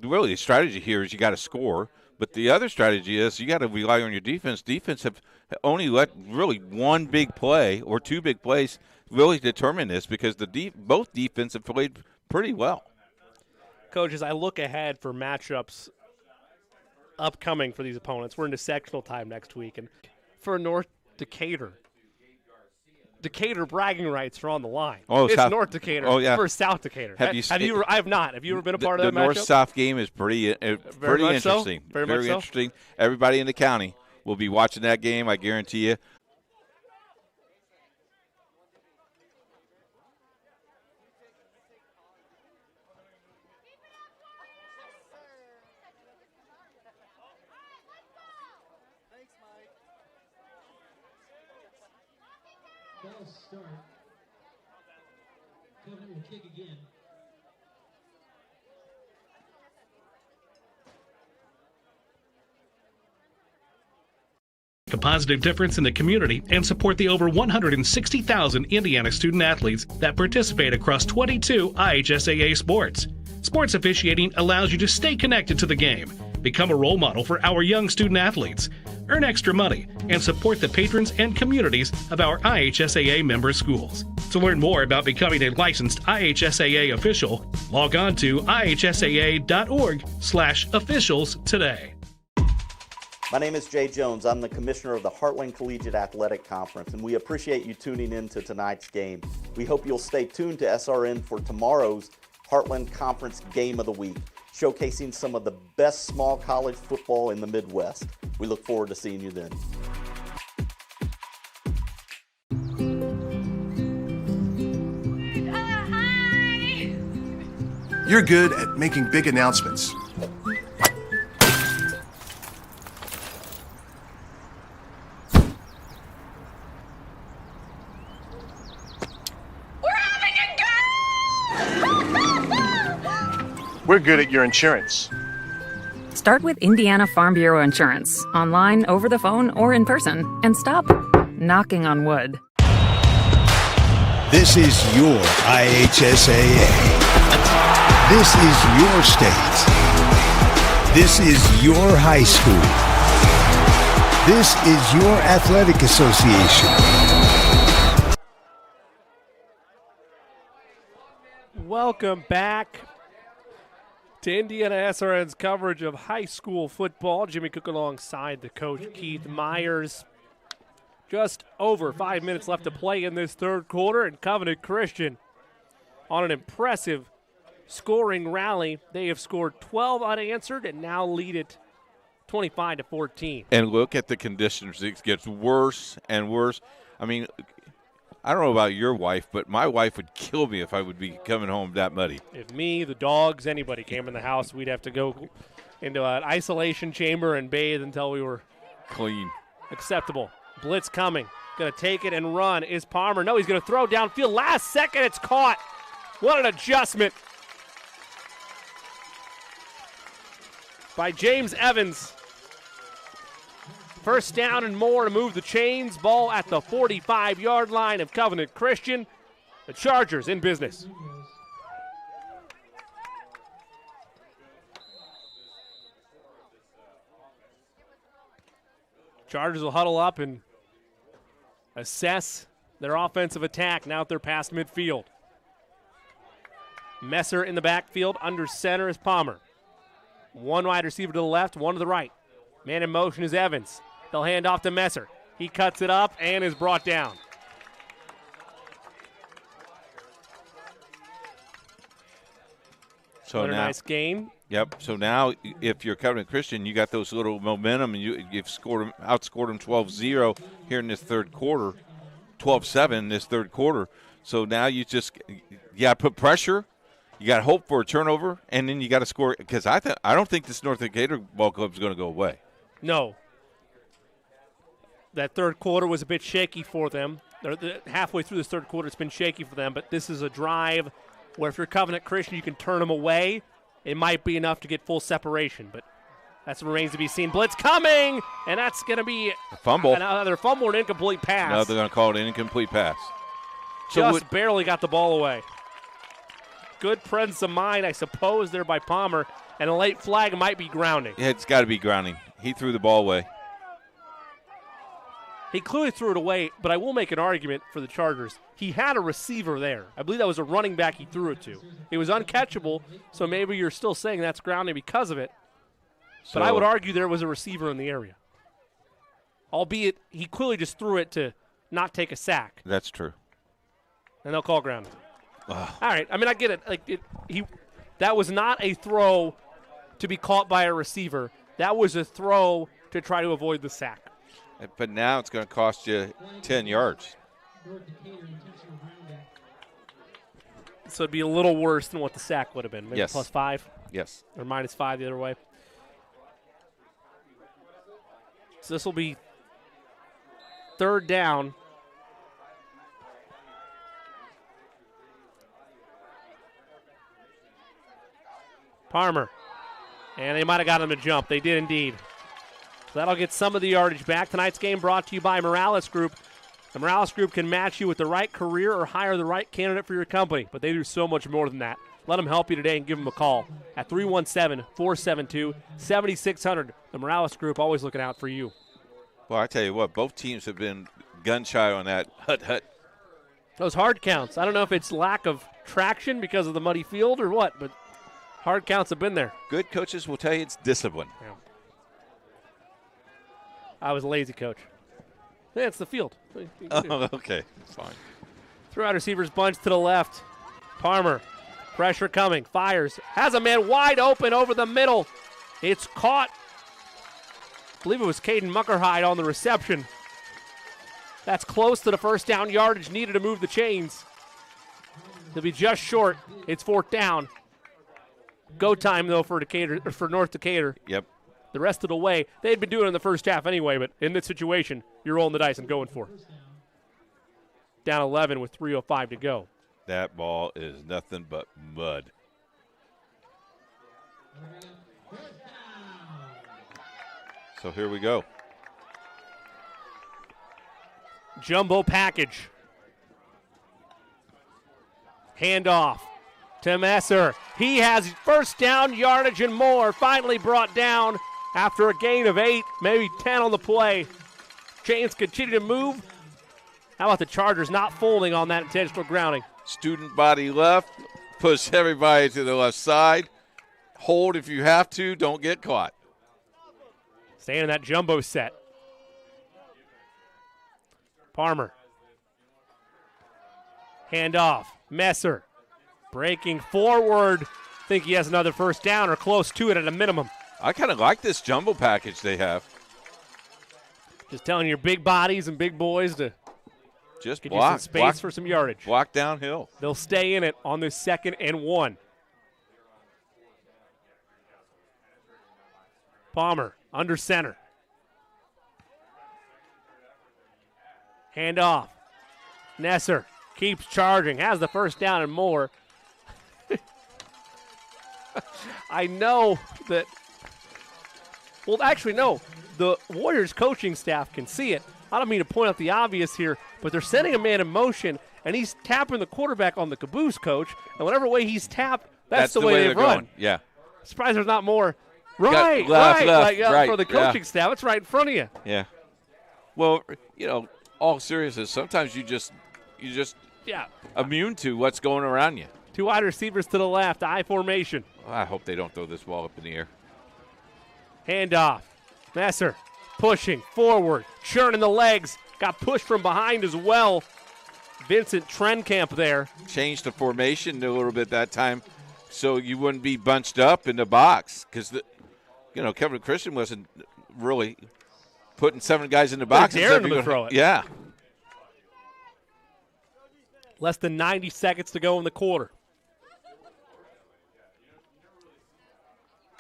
really the strategy here is you got to score. But the other strategy is you got to rely on your defense. Defense have only let really one big play or two big plays really determine this, because both defense have played pretty well. Coach, as I look ahead for matchups upcoming for these opponents, we're into sectional time next week. And for North Decatur, Decatur bragging rights are on the line. Oh, it's South, North Decatur versus South Decatur. I have not. Have you ever been a part of that matchup? The North-South game is pretty interesting. So. Very interesting. Everybody in the county will be watching that game, I guarantee you. Ball start. Covenant will kick again. A positive difference in the community and support the over 160,000 Indiana student athletes that participate across 22 IHSAA sports. Sports officiating allows you to stay connected to the game, become a role model for our young student athletes, earn extra money, and support the patrons and communities of our IHSAA member schools. To learn more about becoming a licensed IHSAA official, log on to ihsaa.org/officials today. My name is Jay Jones. I'm the commissioner of the Heartland Collegiate Athletic Conference, and we appreciate you tuning in to tonight's game. We hope you'll stay tuned to SRN for tomorrow's Heartland Conference Game of the Week, showcasing some of the best small college football in the Midwest. We look forward to seeing you then. You're good at making big announcements. We're good at your insurance. Start with Indiana Farm Bureau Insurance, online, over the phone, or in person, and stop knocking on wood. This is your IHSAA. This is your state. This is your high school. This is your athletic association. Welcome back to IndianaSRN's coverage of high school football. Jimmy Cook alongside the coach, Keith Myers. Just over 5 minutes left to play in this third quarter, and Covenant Christian on an impressive scoring rally. They have scored 12 unanswered and now lead it 25-14. And look at the conditions. It gets worse and worse. I mean, I don't know about your wife, but my wife would kill me if I would be coming home that muddy. If me, the dogs, anybody came in the house, we'd have to go into an isolation chamber and bathe until we were clean. Acceptable. Blitz coming. Going to take it and run. Is Palmer? No, he's going to throw downfield. Last second, it's caught. What an adjustment by James Evans. First down and more to move the chains. Ball at the 45-yard line of Covenant Christian. The Chargers in business. Chargers will huddle up and assess their offensive attack now that they're past midfield. Messer in the backfield. Under center is Palmer. One wide receiver to the left, one to the right. Man in motion is Evans. They'll hand off to Messer. He cuts it up and is brought down. So now, nice gain. Yep. So now, if you're Covenant Christian, you got those little momentum, and you've outscored them 12-0 here in this third quarter, 12-7 in this third quarter. So now you got to put pressure. You got to hope for a turnover, and then you got to score. Because I don't think this North Decatur ball club is going to go away. No. That third quarter was a bit shaky for them. Halfway through this third quarter, it's been shaky for them. But this is a drive where if you're Covenant Christian, you can turn them away. It might be enough to get full separation, but that remains to be seen. Blitz coming, and that's going to be a fumble. Another fumble or an incomplete pass. No, they're going to call it an incomplete pass. Just barely got the ball away. Good presence of mind, I suppose, there by Palmer, and a late flag might be grounding. Yeah, it's got to be grounding. He threw the ball away. He clearly threw it away, but I will make an argument for the Chargers. He had a receiver there. I believe that was a running back he threw it to. It was uncatchable, so maybe you're still saying that's grounding because of it. But I would argue there was a receiver in the area. Albeit, he clearly just threw it to not take a sack. That's true. And they'll call grounding. All right. I mean, I get it. That was not a throw to be caught by a receiver. That was a throw to try to avoid the sack. But now it's going to cost you 10 yards. So it'd be a little worse than what the sack would have been. Maybe yes. +5? Yes. Or -5 the other way. So this will be third down. Palmer. And they might have got him to jump. They did indeed. So that'll get some of the yardage back. Tonight's game brought to you by Morales Group. The Morales Group can match you with the right career or hire the right candidate for your company, but they do so much more than that. Let them help you today and give them a call at 317-472-7600. The Morales Group always looking out for you. Well, I tell you what, both teams have been gun-shy on that hut. Those hard counts. I don't know if it's lack of traction because of the muddy field or what, but hard counts have been there. Good coaches will tell you it's discipline. Yeah. I was a lazy coach. Yeah, it's the field. Oh, okay. Fine. Throw out receivers bunch to the left. Palmer, pressure coming, fires, has a man wide open over the middle. It's caught. I believe it was Caden Muckerhide on the reception. That's close to the first down yardage needed to move the chains. They'll be just short. It's fourth down. Go time, though, for North Decatur. Yep. The rest of the way, they'd been doing it in the first half anyway, but in this situation, you're rolling the dice and going for it. Down 11 with 3:05 to go. That ball is nothing but mud. So here we go. Jumbo package. Handoff to Messer. He has first down yardage and more. Finally brought down after a gain of 8, maybe 10 on the play. Chains continue to move. How about the Chargers not folding on that intentional grounding? Student body left. Push everybody to the left side. Hold if you have to. Don't get caught. Staying in that jumbo set. Palmer. Handoff. Messer. Breaking forward. Think he has another first down or close to it at a minimum. I kind of like this jumbo package they have. Just telling your big bodies and big boys to Just Could block. use some space for some yardage. Block downhill. They'll stay in it on this 2nd and 1. Palmer under center. Hand off. Nesser keeps charging, has the first down and more. I know that, well, actually, no. The Warriors coaching staff can see it. I don't mean to point out the obvious here, but they're sending a man in motion, and he's tapping the quarterback on the caboose, coach. And whatever way he's tapped, that's the way they run. Going. Yeah. Surprised there's not more. Right, left, right. right. For the coaching staff, it's right in front of you. Yeah. Well, all seriousness, sometimes you just immune to what's going around you. 2 wide receivers to the left, I formation. I hope they don't throw this ball up in the air. Handoff. Messer pushing forward, churning the legs. Got pushed from behind as well. Vincent Trenkamp there. Changed the formation a little bit that time so you wouldn't be bunched up in the box because, Kevin Christian wasn't really putting 7 guys in the box. Daring them to throw it. Yeah. Less than 90 seconds to go in the quarter.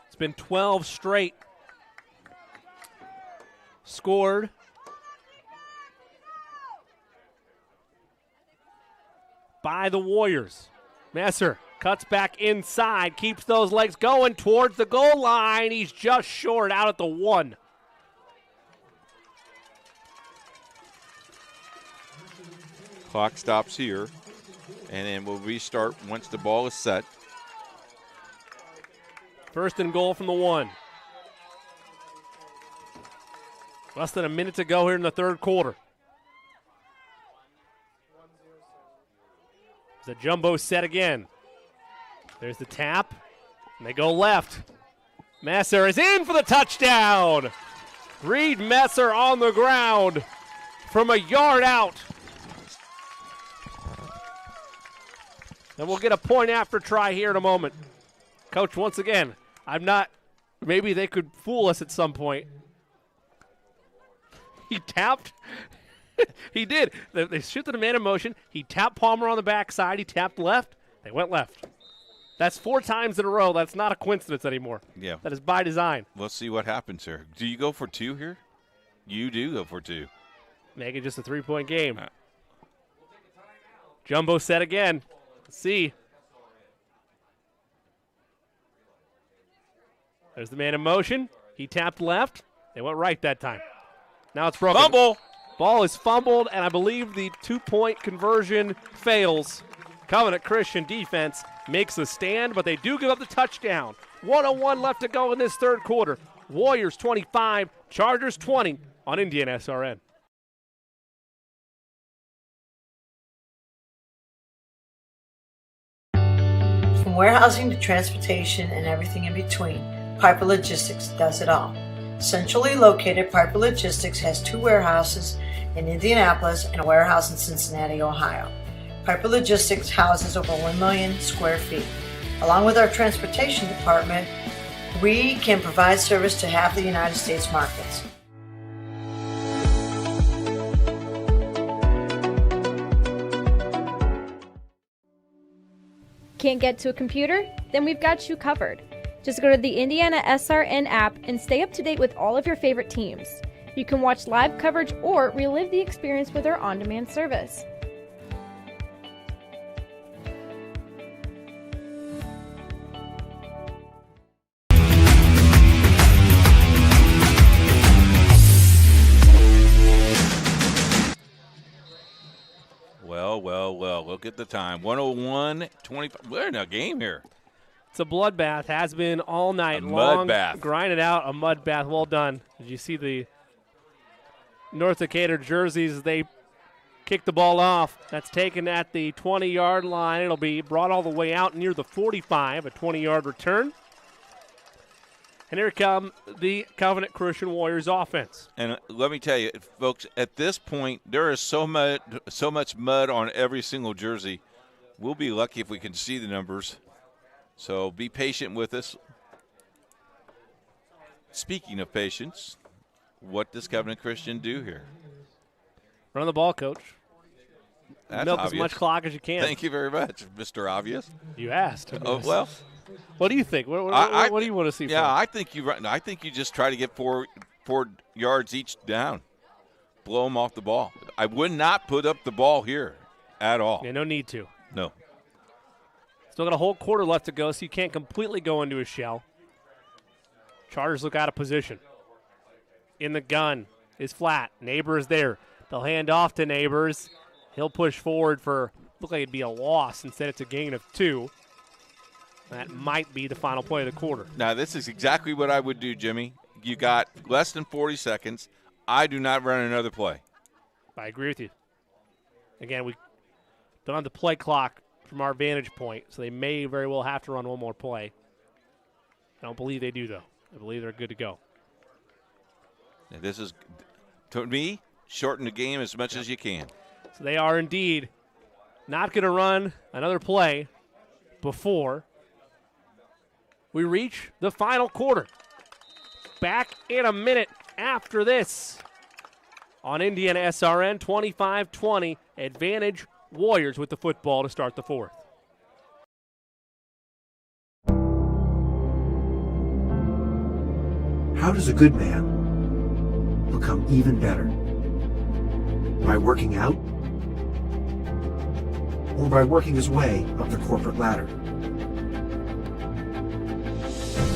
It's been 12 straight scored. By the Warriors. Messer cuts back inside, keeps those legs going towards the goal line. He's just short out at the 1. Clock stops here, and then we'll restart once the ball is set. 1st and goal from the 1. Less than a minute to go here in the 3rd quarter. There's a jumbo set again. There's the tap, and they go left. Messer is in for the touchdown. Reed Messer on the ground from a yard out. And we'll get a point after try here in a moment. Coach, once again, maybe they could fool us at some point. He tapped. He did. They shifted a man in motion. He tapped Palmer on the backside. He tapped left. They went left. That's 4 times in a row. That's not a coincidence anymore. Yeah. That is by design. Let's see what happens here. Do you go for 2 here? You do go for 2. Make it just a 3-point game. Jumbo set again. Let's see. There's the man in motion. He tapped left. They went right that time. Now it's broken. Fumble. Ball is fumbled, and I believe the 2-point conversion fails. Covenant Christian defense makes the stand, but they do give up the touchdown. 1:01 left to go in this 3rd quarter. Warriors 25, Chargers 20 on IndianaSRN. From warehousing to transportation and everything in between, Piper Logistics does it all. Centrally located, Piper Logistics has 2 warehouses in Indianapolis and a warehouse in Cincinnati, Ohio. Piper Logistics houses over 1 million square feet. Along with our transportation department, we can provide service to half the United States markets. Can't get to a computer? Then we've got you covered. Just go to the IndianaSRN app and stay up to date with all of your favorite teams. You can watch live coverage or relive the experience with our on-demand service. Well, look at the time. 1:01:25. We're in a game here. It's a bloodbath. Has been all night Mud long. bath. Grinded out a mud bath. Well done. Did you see the North Decatur jerseys? They kick the ball off. That's taken at the 20-yard line. It'll be brought all the way out near the 45, a 20-yard return. And here come the Covenant Christian Warriors offense. And let me tell you, folks, at this point, there is so much mud on every single jersey. We'll be lucky if we can see the numbers. So be patient with us. Speaking of patience, what does Covenant Christian do here? Run the ball, coach. That's milk obvious. as much clock as you can. Thank you very much, Mr. Obvious. You asked. Oh, well. What do you think? What do you want to see? Yeah, from? I think you just try to get four yards each down. Blow them off the ball. I would not put up the ball here at all. Yeah, no need to. No. Still got a whole quarter left to go, so you can't completely go into a shell. Chargers look out of position. In the gun is flat. Neighbors there. They'll hand off to Neighbors. He'll push forward for, look like it'd be a loss. Instead, it's a gain of 2. That might be the final play of the quarter. Now, this is exactly what I would do, Jimmy. You got less than 40 seconds. I do not run another play. I agree with you. Again, we don't have the play clock from our vantage point, so they may very well have to run one more play. I don't believe they do, though. I believe they're good to go. Now, this is, to me, shorten the game as much as you can. So they are indeed not going to run another play before we reach the final quarter. Back in a minute after this on IndianaSRN, 25-20, advantage Warriors with the football to start the fourth. How does a good man become even better? By working out? Or by working his way up the corporate ladder?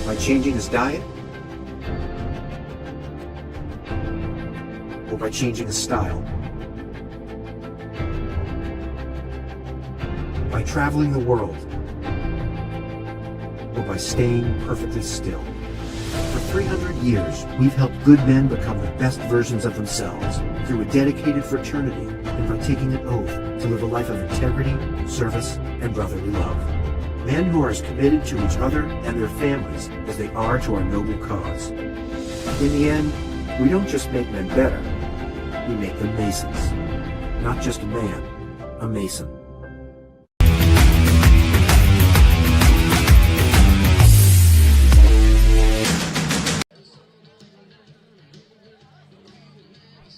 By changing his diet? Or by changing his style? By traveling the world? Or by staying perfectly still? For 300 years, we've helped good men become the best versions of themselves through a dedicated fraternity and by taking an oath to live a life of integrity, service, and brotherly love. Men who are as committed to each other and their families as they are to our noble cause. In the end, we don't just make men better, we make them Masons. Not just a man, a Mason.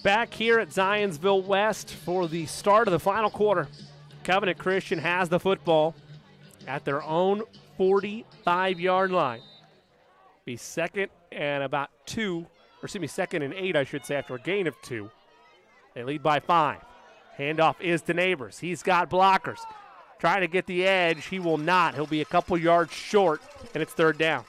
Back here at Zionsville West for the start of the final quarter. Covenant Christian has the football at their own 45-yard line. Be second and about 2, or excuse me, second and 8, I should say, after a gain of 2. They lead by 5. Handoff is to Neighbors. He's got blockers. Trying to get the edge. He will not. He'll be a couple yards short, and it's third down.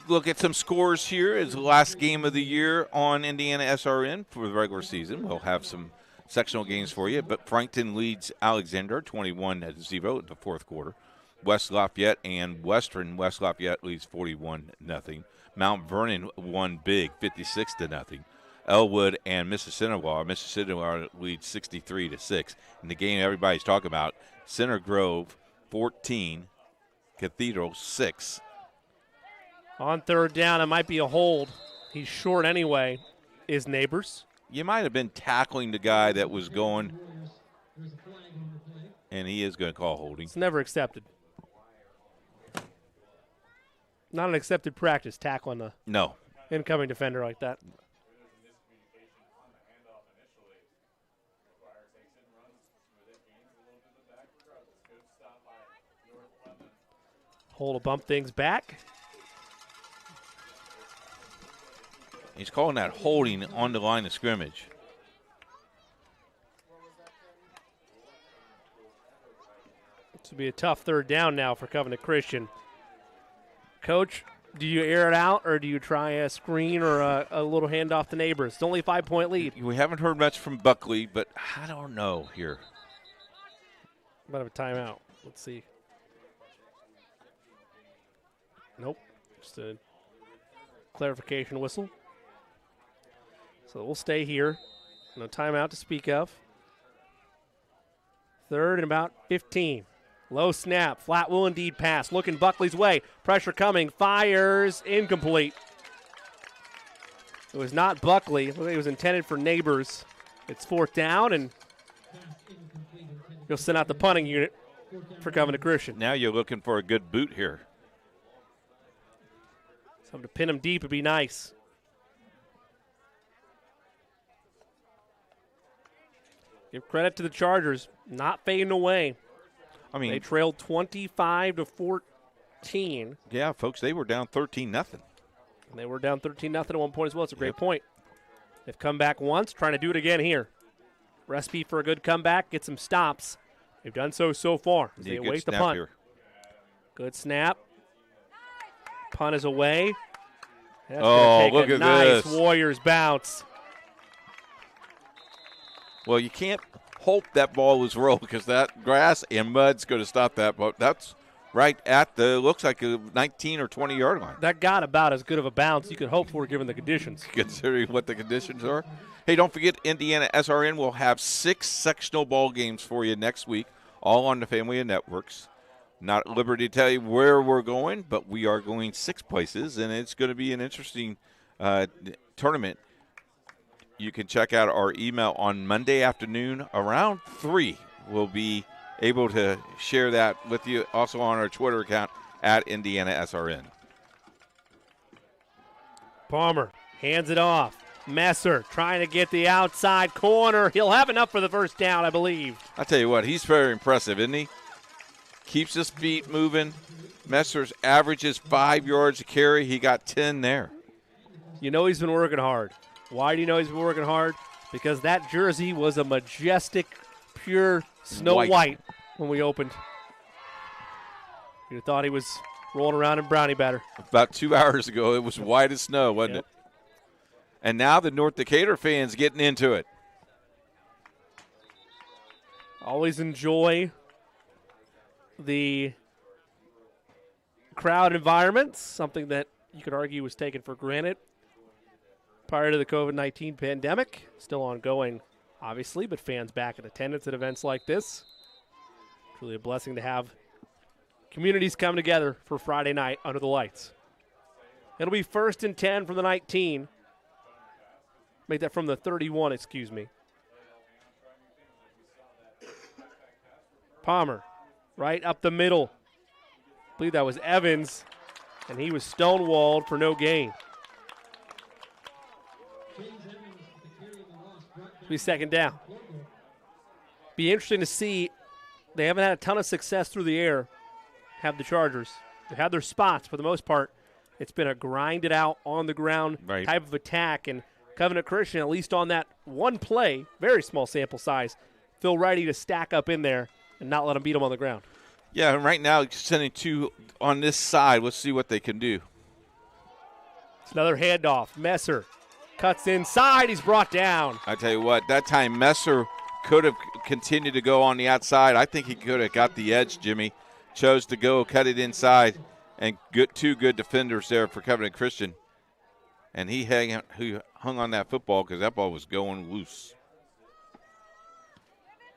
Look at some scores here. It's the last game of the year on IndianaSRN for the regular season. We'll have some sectional games for you, but Frankton leads Alexander 21-0 in the fourth quarter. West Lafayette and Western. West Lafayette leads 41-0. Mount Vernon won big, 56-0. Elwood and Mississinawa leads 63-6. In the game everybody's talking about, Center Grove 14, Cathedral 6. On third down, it might be a hold. He's short anyway, is Neighbors. You might have been tackling the guy that was going, and he is going to call holding. It's never accepted. Not an accepted practice, tackling a incoming defender like that. Hold to bump things back. He's calling that holding on the line of scrimmage. This will be a tough third down now for Covenant Christian. Coach, do you air it out or do you try a screen or a little handoff to Neighbors? It's only a 5-point lead. We haven't heard much from Buckley, but I don't know here. About a timeout. Let's see. Nope. Just a clarification whistle. So we'll stay here. No timeout to speak of. Third and about 15. Low snap. Flat will indeed pass. Looking Buckley's way. Pressure coming. Fires. Incomplete. It was not Buckley. It was intended for Neighbors. It's fourth down, and you'll send out the punting unit for Covenant Christian. Now you're looking for a good boot here. Something to pin him deep would be nice. Give credit to the Chargers, not fading away. I mean, they trailed 25-14. Yeah, folks, they were down 13-0. And they were down 13-0 at one point as well. It's a great point. They've come back once, trying to do it again here. Recipe for a good comeback, get some stops. They've done so far as they await the punt. Here. Good snap. Punt is away. That's look a at nice this. Warriors bounce. Well, you can't hope that ball was rolled because that grass and mud's going to stop that. But that's right at looks like a 19 or 20-yard line. That got about as good of a bounce you could hope for given the conditions. Considering what the conditions are. Hey, don't forget, IndianaSRN will have 6 sectional ball games for you next week, all on the family of networks. Not at liberty to tell you where we're going, but we are going 6 places, and it's going to be an interesting tournament. You can check out our email on Monday afternoon around 3. We'll be able to share that with you also on our Twitter account at IndianaSRN. Palmer hands it off. Messer trying to get the outside corner. He'll have enough for the first down, I believe. I'll tell you what, he's very impressive, isn't he? Keeps his feet moving. Messer's averages 5 yards a carry. He got 10 there. You know he's been working hard. Why do you know he's been working hard? Because that jersey was a majestic, pure snow white when we opened. You thought he was rolling around in brownie batter. About 2 hours ago, it was white as snow, wasn't it? And now the North Decatur fans getting into it. Always enjoy the crowd environments, something that you could argue was taken for granted prior to the COVID-19 pandemic. Still ongoing, obviously, but fans back in attendance at events like this. Truly a blessing to have communities come together for Friday night under the lights. It'll be 1st and 10 from the 19. Make that from the 31, excuse me. Palmer, right up the middle. I believe that was Evans, and he was stonewalled for no gain. It'll be 2nd down. Be interesting to see. They haven't had a ton of success through the air, have the Chargers. They had their spots for the most part. It's been a grind it out on the ground type of attack, and Covenant Christian, at least on that one play, very small sample size, feel ready to stack up in there and not let them beat them on the ground. Yeah, and right now sending 2 on this side. Let's see what they can do. It's another handoff. Messer cuts inside. He's brought down. I tell you what, that time Messer could have continued to go on the outside. I think he could have got the edge, Jimmy. Chose to go, cut it inside, and 2 good defenders there for Covenant Christian. And he hung on that football because that ball was going loose.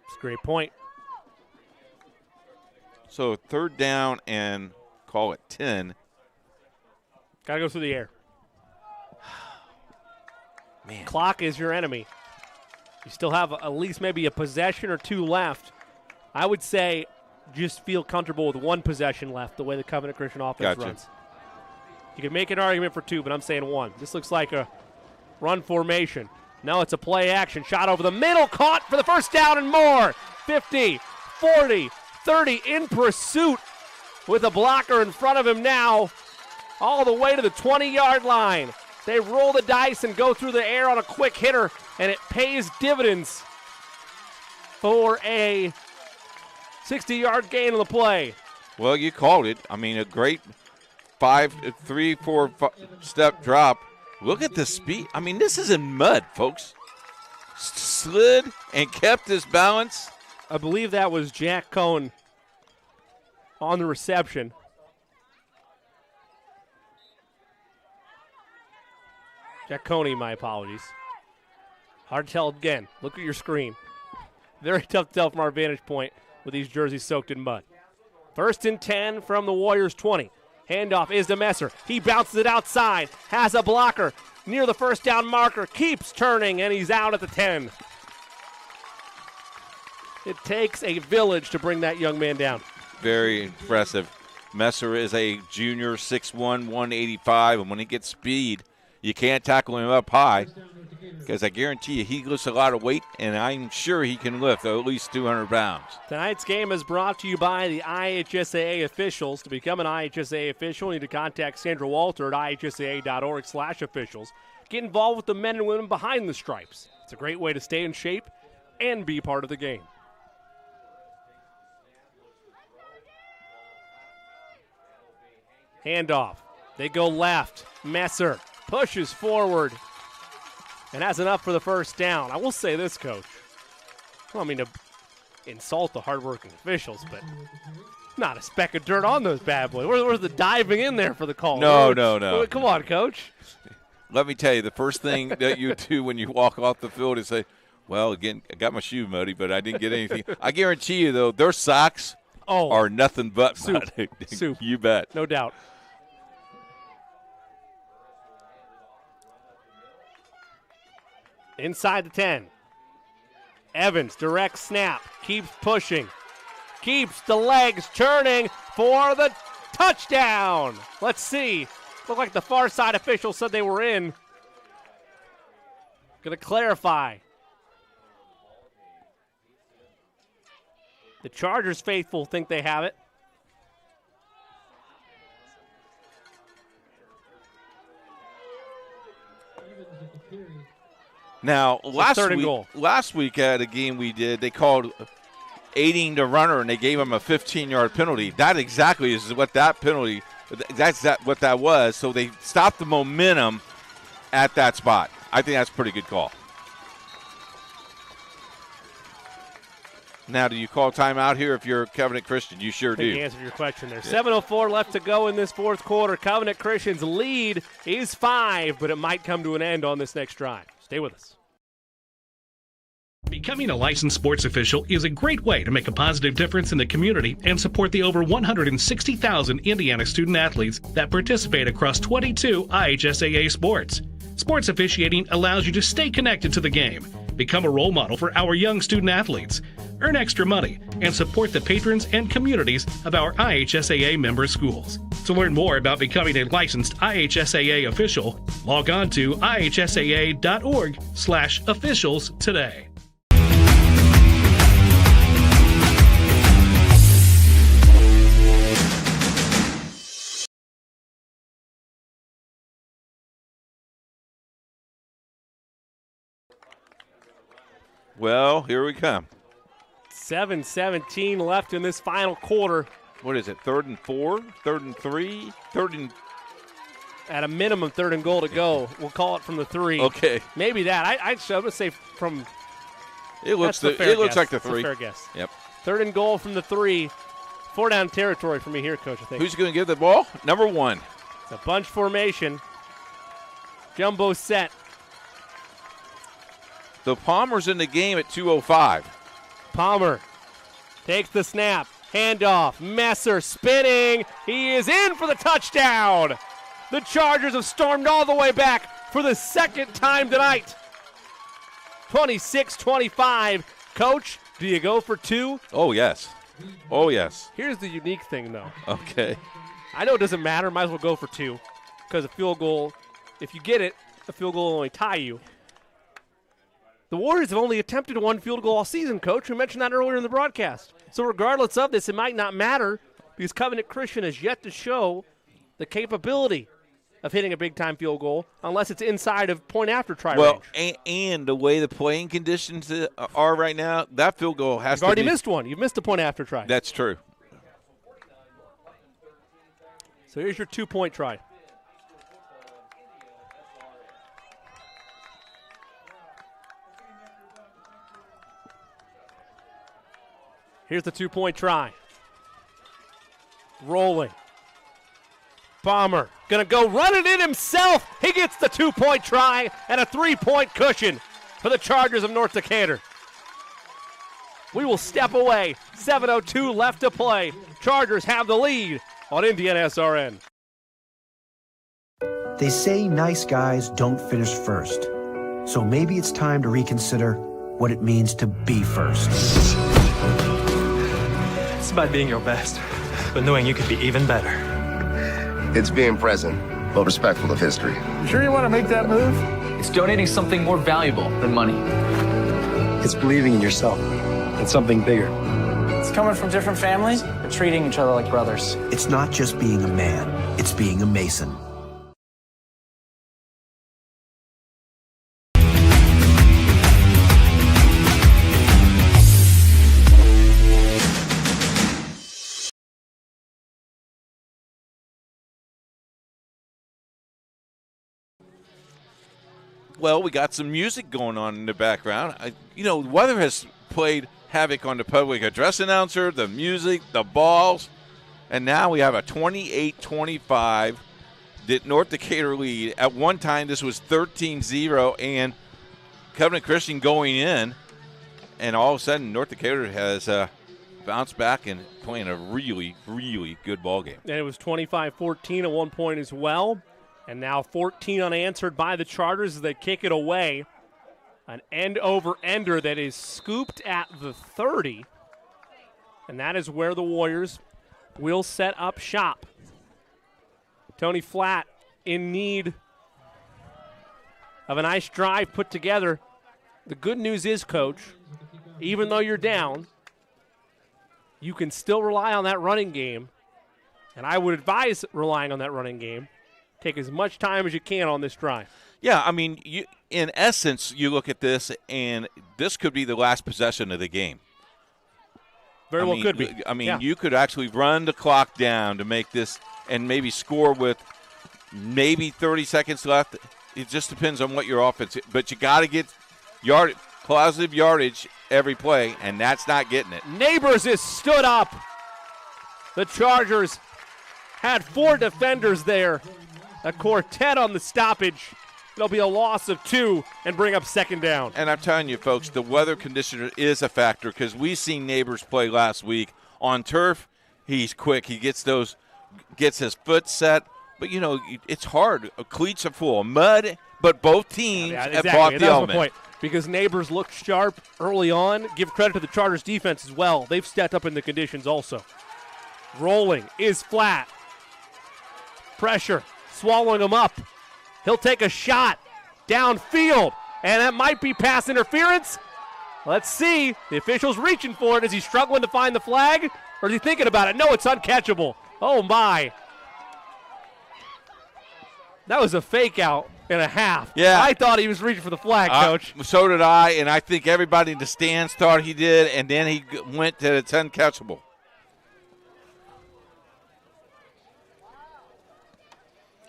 It's a great point. So 3rd down and call it 10. Got to go through the air. Man. Clock is your enemy. You still have at least maybe a possession or 2 left. I would say just feel comfortable with 1 possession left, the way the Covenant Christian offense runs. You can make an argument for 2, but I'm saying 1. This looks like a run formation. No, it's a play action. Shot over the middle, caught for the first down and more. 50, 40, 30 in pursuit with a blocker in front of him now. All the way to the 20-yard line. They roll the dice and go through the air on a quick hitter, and it pays dividends for a 60-yard gain on the play. Well, you called it. I mean, a great 3-4 step drop. Look at the speed. I mean, this is in mud, folks. Slid and kept his balance. I believe that was Jack Cohn on the reception. Jack Coney, my apologies. Hard to tell again. Look at your screen. Very tough to tell from our vantage point with these jerseys soaked in mud. 1st and 10 from the Warriors 20. Handoff is to Messer. He bounces it outside. Has a blocker near the first down marker. Keeps turning, and he's out at the 10. It takes a village to bring that young man down. Very impressive. Messer is a junior, 6'1", 185, and when he gets speed, you can't tackle him up high. because I guarantee you he lifts a lot of weight, and I'm sure he can lift at least 200 pounds. Tonight's game is brought to you by the IHSAA officials. To become an IHSAA official, you need to contact Sandra Walter at ihsaa.org/officials. Get involved with the men and women behind the stripes. It's a great way to stay in shape and be part of the game. Handoff. They go left. Messer pushes forward and has enough for the first down. I will say this, Coach. I don't mean to insult the hardworking officials, but not a speck of dirt on those bad boys. Where's the diving in there for the call? No. Come on, Coach. Let me tell you, the first thing that you do when you walk off the field is say, well, again, I got my shoe muddy, but I didn't get anything. I guarantee you, though, their socks are nothing but soup. mud. Soup. You bet. No doubt. Inside the 10. Evans, direct snap, keeps pushing, keeps the legs turning for the touchdown. Let's see. Looked like the far side officials said they were in. Going to clarify. The Chargers faithful think they have it. Now, goal. last week at a game we did, they called aiding the runner, and they gave him a 15-yard penalty. That exactly is what that penalty, what that was. So they stopped the momentum at that spot. I think that's a pretty good call. Now, do you call timeout here if you're Covenant Christian? You sure I think do. you answered your question there. 7:04 left to go in this fourth quarter. Covenant Christian's lead is 5, but it might come to an end on this next drive. Stay with us. Becoming a licensed sports official is a great way to make a positive difference in the community and support the over 160,000 Indiana student athletes that participate across 22 IHSAA sports. Sports officiating allows you to stay connected to the game, become a role model for our young student athletes, earn extra money, and support the patrons and communities of our IHSAA member schools. To learn more about becoming a licensed IHSAA official, log on to ihsaa.org/officials today. Well, here we come. 7:17 left in this final quarter. What is it, 3rd and 4, 3rd and 3, 3rd and... At a minimum, 3rd and goal to go. We'll call it from the 3. Okay. Maybe that. I'm going to say from... It looks like the 3. Fair guess. Yep. 3rd and goal from the 3. 4 down territory for me here, Coach, I think. Who's going to give the ball? Number 1. It's a bunch formation. Jumbo set. So Palmer's in the game at 2:05. Palmer takes the snap. Handoff. Messer spinning. He is in for the touchdown. The Chargers have stormed all the way back for the second time tonight. 26-25. Coach, do you go for 2? Oh, yes. Oh, yes. Here's the unique thing, though. Okay. I know it doesn't matter. Might as well go for 2 because a field goal, if you get it, a field goal will only tie you. The Warriors have only attempted 1 field goal all season, Coach. We mentioned that earlier in the broadcast. So regardless of this, it might not matter because Covenant Christian has yet to show the capability of hitting a big-time field goal unless it's inside of point-after-try range. Well, and the way the playing conditions are right now, that field goal has You've already missed one. You've missed a point-after-try. That's true. So here's your 2-point try. Here's the 2-point try. Rolling. Palmer going to go run it in himself. He gets the 2-point try and a 3-point cushion for the Chargers of North Decatur. We will step away. 7:02 left to play. Chargers have the lead on IndianaSRN. They say nice guys don't finish first. So maybe it's time to reconsider what it means to be first. It's about being your best, but knowing you could be even better. It's being present, but respectful of history. You sure you want to make that move? It's donating something more valuable than money. It's believing in yourself and something bigger. It's coming from different families, but treating each other like brothers. It's not just being a man, it's being a Mason. Well, we got some music going on in the background. The weather has played havoc on the public address announcer, the music, the balls, and now we have a 28-25 North Decatur lead. At one time, this was 13-0, and Covenant Christian going in, and all of a sudden, North Decatur has bounced back and playing a really, really good ball game. And it was 25-14 at one point as well. And now 14 unanswered by the Chargers as they kick it away. An end-over-ender that is scooped at the 30. And that is where the Warriors will set up shop. Tony Flatt in need of a nice drive put together. The good news is, Coach, even though you're down, you can still rely on that running game. And I would advise relying on that running game. Take as much time as you can on this drive. Yeah, I mean, in essence, you look at this, and this could be the last possession of the game. Very well could be. I mean, you could actually run the clock down to make this and maybe score with maybe 30 seconds left. It just depends on what your offense is. But you got to get positive yardage every play, and that's not getting it. Neighbors is stood up. The Chargers had 4 defenders there. A quartet on the stoppage. There'll be a loss of 2 and bring up second down. And I'm telling you, folks, the weather conditioner is a factor because we seen Neighbors play last week. On turf, he's quick. He gets his foot set. But, it's hard. Cleats are full of mud, but both teams have bought the element. Point. Because Neighbors looked sharp early on. Give credit to the Chargers defense as well. They've stepped up in the conditions also. Rolling is Flat. Pressure. Swallowing him up. He'll take a shot downfield, and that might be pass interference. Let's see. The official's reaching for it. Is he struggling to find the flag, or is he thinking about it? No, it's uncatchable. Oh, my. That was a fake out and a half. Yeah. I thought he was reaching for the flag, Coach. So did I, and I think everybody in the stands thought he did, and then he went to it's uncatchable.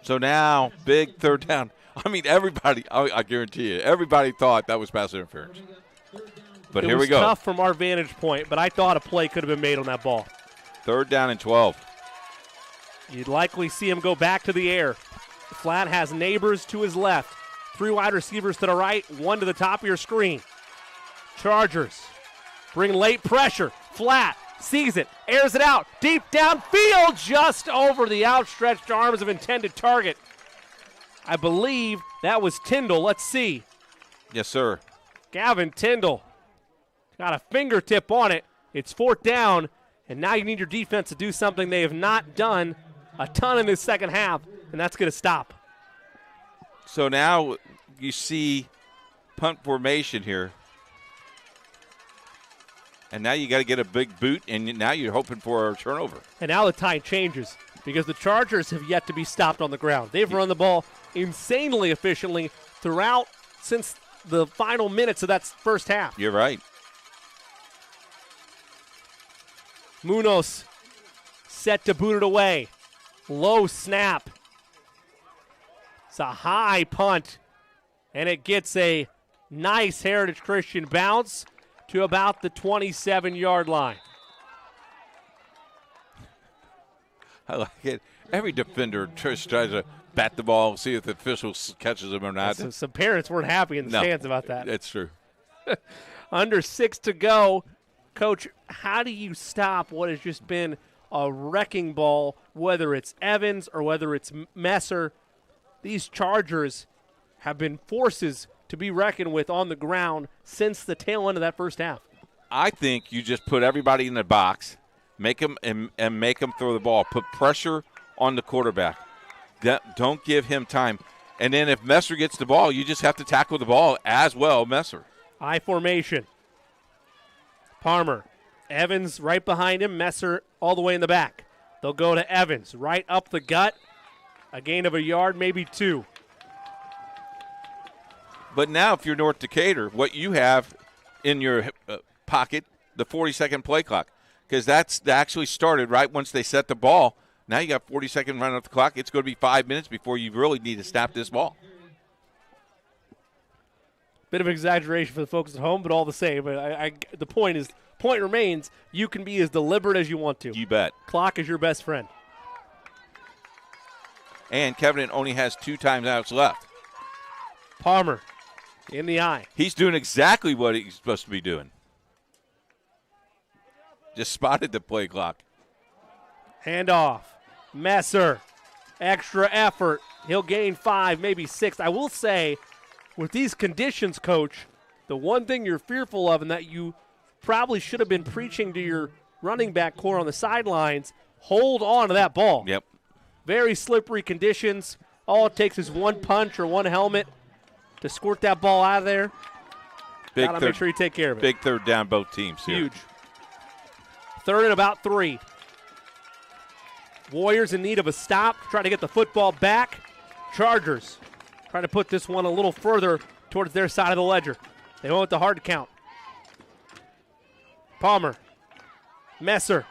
So now, big third down. I mean, everybody, I guarantee you, everybody thought that was pass interference. But here we go. It was tough from our vantage point, but I thought a play could have been made on that ball. 3rd down and 12. You'd likely see him go back to the air. Flat has Neighbors to his left. 3 wide receivers to the right, 1 to the top of your screen. Chargers bring late pressure. Flat sees it, airs it out, deep downfield, just over the outstretched arms of intended target. I believe that was Tyndall. Let's see. Yes, sir. Gavin Tyndall got a fingertip on it. It's 4th down, and now you need your defense to do something they have not done a ton in this second half, and that's going to stop. So now you see punt formation here. And now you got to get a big boot, and now you're hoping for a turnover. And now the tide changes because the Chargers have yet to be stopped on the ground. They've run the ball insanely efficiently throughout since the final minutes of that first half. You're right. Munoz set to boot it away. Low snap. It's a high punt, and it gets a nice Heritage Christian bounce to about the 27-yard line. I like it. Every defender tries to bat the ball, see if the official catches him or not. Some parents weren't happy in the stands about that. That's true. Under 6 to go. Coach, how do you stop what has just been a wrecking ball, whether it's Evans or whether it's Messer? These Chargers have been forces to be reckoned with on the ground since the tail end of that first half. I think you just put everybody in the box, make them and make them throw the ball. Put pressure on the quarterback. Don't give him time. And then if Messer gets the ball, you just have to tackle the ball as well, Messer. I formation. Palmer. Evans right behind him. Messer all the way in the back. They'll go to Evans. Right up the gut. A gain of a yard, maybe 2. But now if you're North Decatur, what you have in your pocket, the 40-second play clock, because that actually started right once they set the ball. Now you got 40 seconds running off the clock. It's going to be 5 minutes before you really need to snap this ball. Bit of exaggeration for the folks at home, but all the same. The point remains, you can be as deliberate as you want to. You bet. Clock is your best friend. And Kevin only has 2 timeouts left. Palmer in the eye. He's doing exactly what he's supposed to be doing. Just spotted the play clock. Hand off. Messer. Extra effort. He'll gain 5, maybe 6. I will say, with these conditions, Coach, the one thing you're fearful of and that you probably should have been preaching to your running back core on the sidelines, hold on to that ball. Yep. Very slippery conditions. All it takes is one punch or one helmet to squirt that ball out of there. Gotta make sure you take care of it. Big third down, both teams here. Huge. 3rd and about 3. Warriors in need of a stop, trying to get the football back. Chargers trying to put this one a little further towards their side of the ledger. They went with the hard count. Palmer. Messer.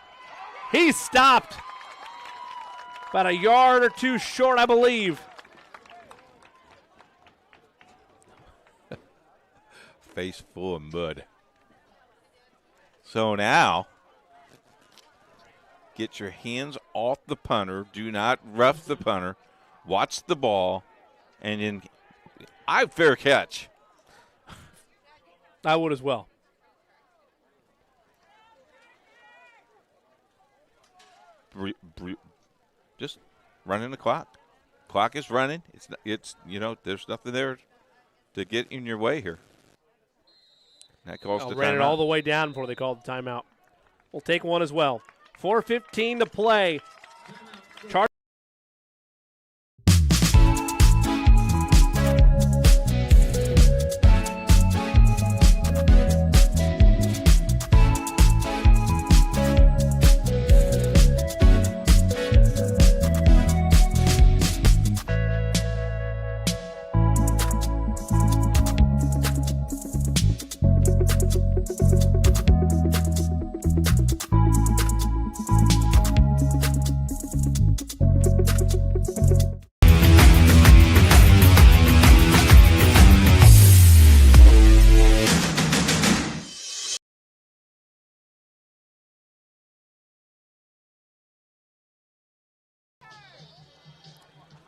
He's stopped. About a yard or 2 short, I believe. Face full of mud. So now, get your hands off the punter. Do not rough the punter. Watch the ball. And then, fair catch. I would as well. Just running the clock. Clock is running. It's there's nothing there to get in your way here. That calls the timeout. Ran it all the way down before they called the timeout. We'll take one as well. 4:15 to play. Chargers.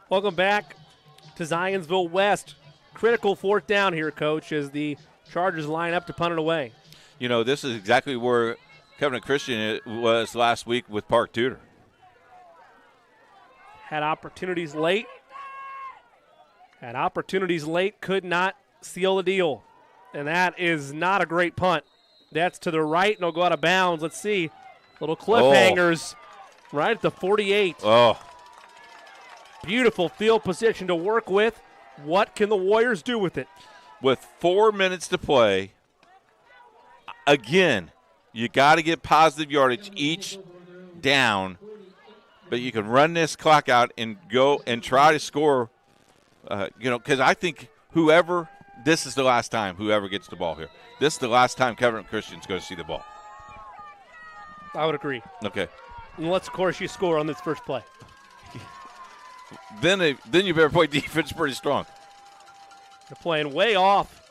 Welcome back to Zionsville West. Critical 4th down here, Coach, as the Chargers line up to punt it away. You know, this is exactly where Covenant Christian was last week with Park Tudor. Had opportunities late. Could not seal the deal. And that is not a great punt. That's to the right, and it'll go out of bounds. Let's see. Little cliffhangers right at the 48. Oh. Beautiful field position to work with. What can the Warriors do with it? With 4 minutes to play, again, you got to get positive yardage each down, but you can run this clock out and go and try to score, because I think this is the last time whoever gets the ball here. This is the last time Covenant Christian's going to see the ball. I would agree. Okay. Unless, of course, you score on this first play. Then you better play defense pretty strong. They're playing way off.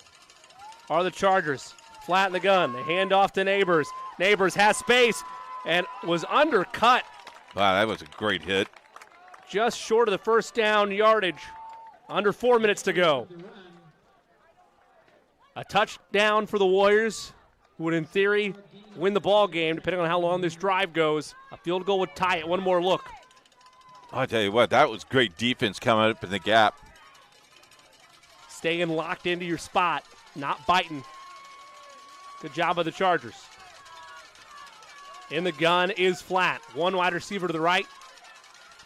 Are the Chargers. Flat in the gun. They hand off to Neighbors. Neighbors has space and was undercut. Wow, that was a great hit. Just short of the first down yardage. Under 4 minutes to go. A touchdown for the Warriors, who would, in theory, win the ball game, depending on how long this drive goes. A field goal would tie it. One more look. I'll tell you what, that was great defense coming up in the gap. Staying locked into your spot, not biting. Good job of the Chargers. In the gun is Flat. One wide receiver to the right.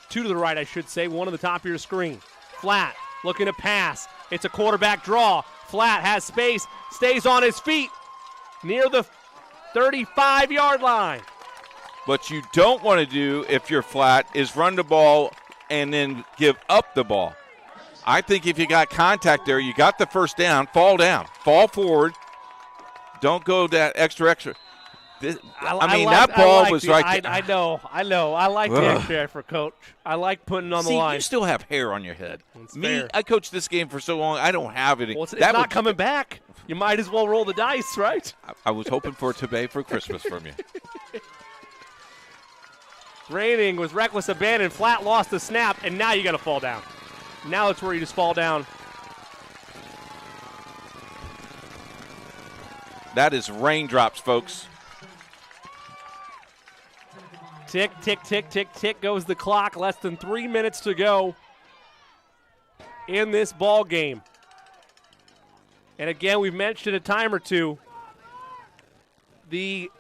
2 to the right, I should say. 1 on the top of your screen. Flat looking to pass. It's a quarterback draw. Flat has space, stays on his feet near the 35-yard line. What you don't want to do if you're Flat is run the ball and then give up the ball. I think if you got contact there, you got the first down, fall forward. Don't go that extra. That ball was right there. I know. I like the extra effort, Coach. I like putting on the line. You still have hair on your head. It's Me, fair. I coached this game for so long, I don't have any. Well, it's not coming back. You might as well roll the dice, right? I was hoping for a toupee for Christmas from you. Raining was reckless abandon. Flat lost the snap, and now you got to fall down. Now it's where you just fall down. That is raindrops, folks. Tick, tick, tick, tick, tick goes the clock. Less than 3 minutes to go in this ball game. And again, we've mentioned a time or two, the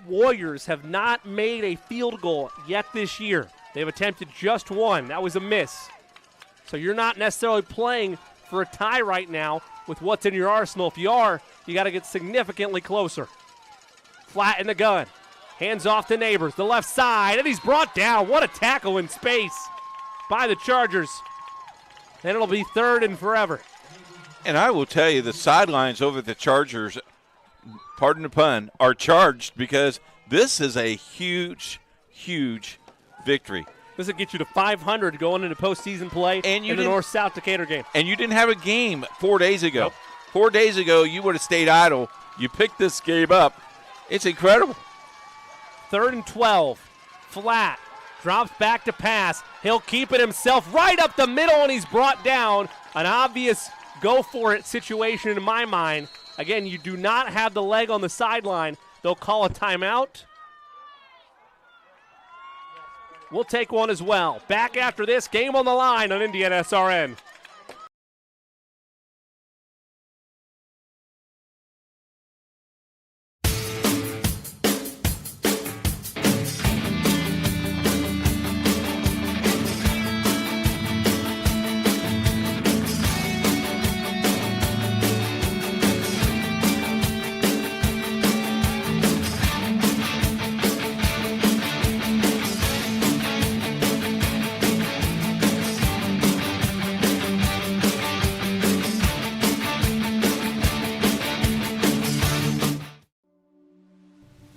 Warriors have not made a field goal yet this year. They've attempted just one. That was a miss. So you're not necessarily playing for a tie right now with what's in your arsenal. If you are, you got to get significantly closer. Flat in the gun. Hands off to Neighbors, the left side, and he's brought down. What a tackle in space by the Chargers. And it'll be 3rd and forever. And I will tell you, the sidelines over at the Chargers, pardon the pun, are charged because this is a huge, huge victory. This will get you to 500 going into postseason play in the North-South Decatur game. And you didn't have a game 4 days ago. Nope. 4 days ago, you would have stayed idle. You picked this game up. It's incredible. 3rd and 12. Flat. Drops back to pass. He'll keep it himself right up the middle, and he's brought down. An obvious go-for-it situation in my mind. Again, you do not have the leg on the sideline. They'll call a timeout. We'll take one as well. Back after this, game on the line on IndianaSRN.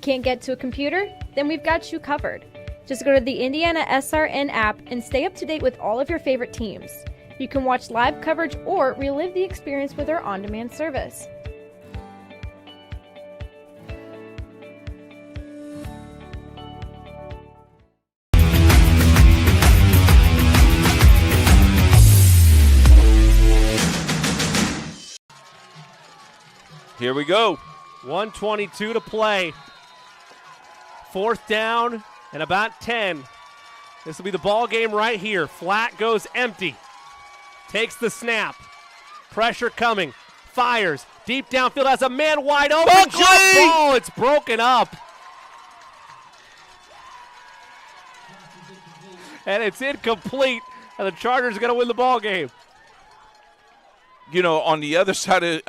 Can't get to a computer? Then we've got you covered. Just go to the IndianaSRN app and stay up to date with all of your favorite teams. You can watch live coverage or relive the experience with our on-demand service. Here we go. 1:22 to play. 4th down and about 10. This will be the ball game right here. Flat goes empty. Takes the snap. Pressure coming. Fires. Deep downfield has a man wide open. Jump ball. It's broken up. And it's incomplete. And the Chargers are going to win the ball game. You know, on the other side of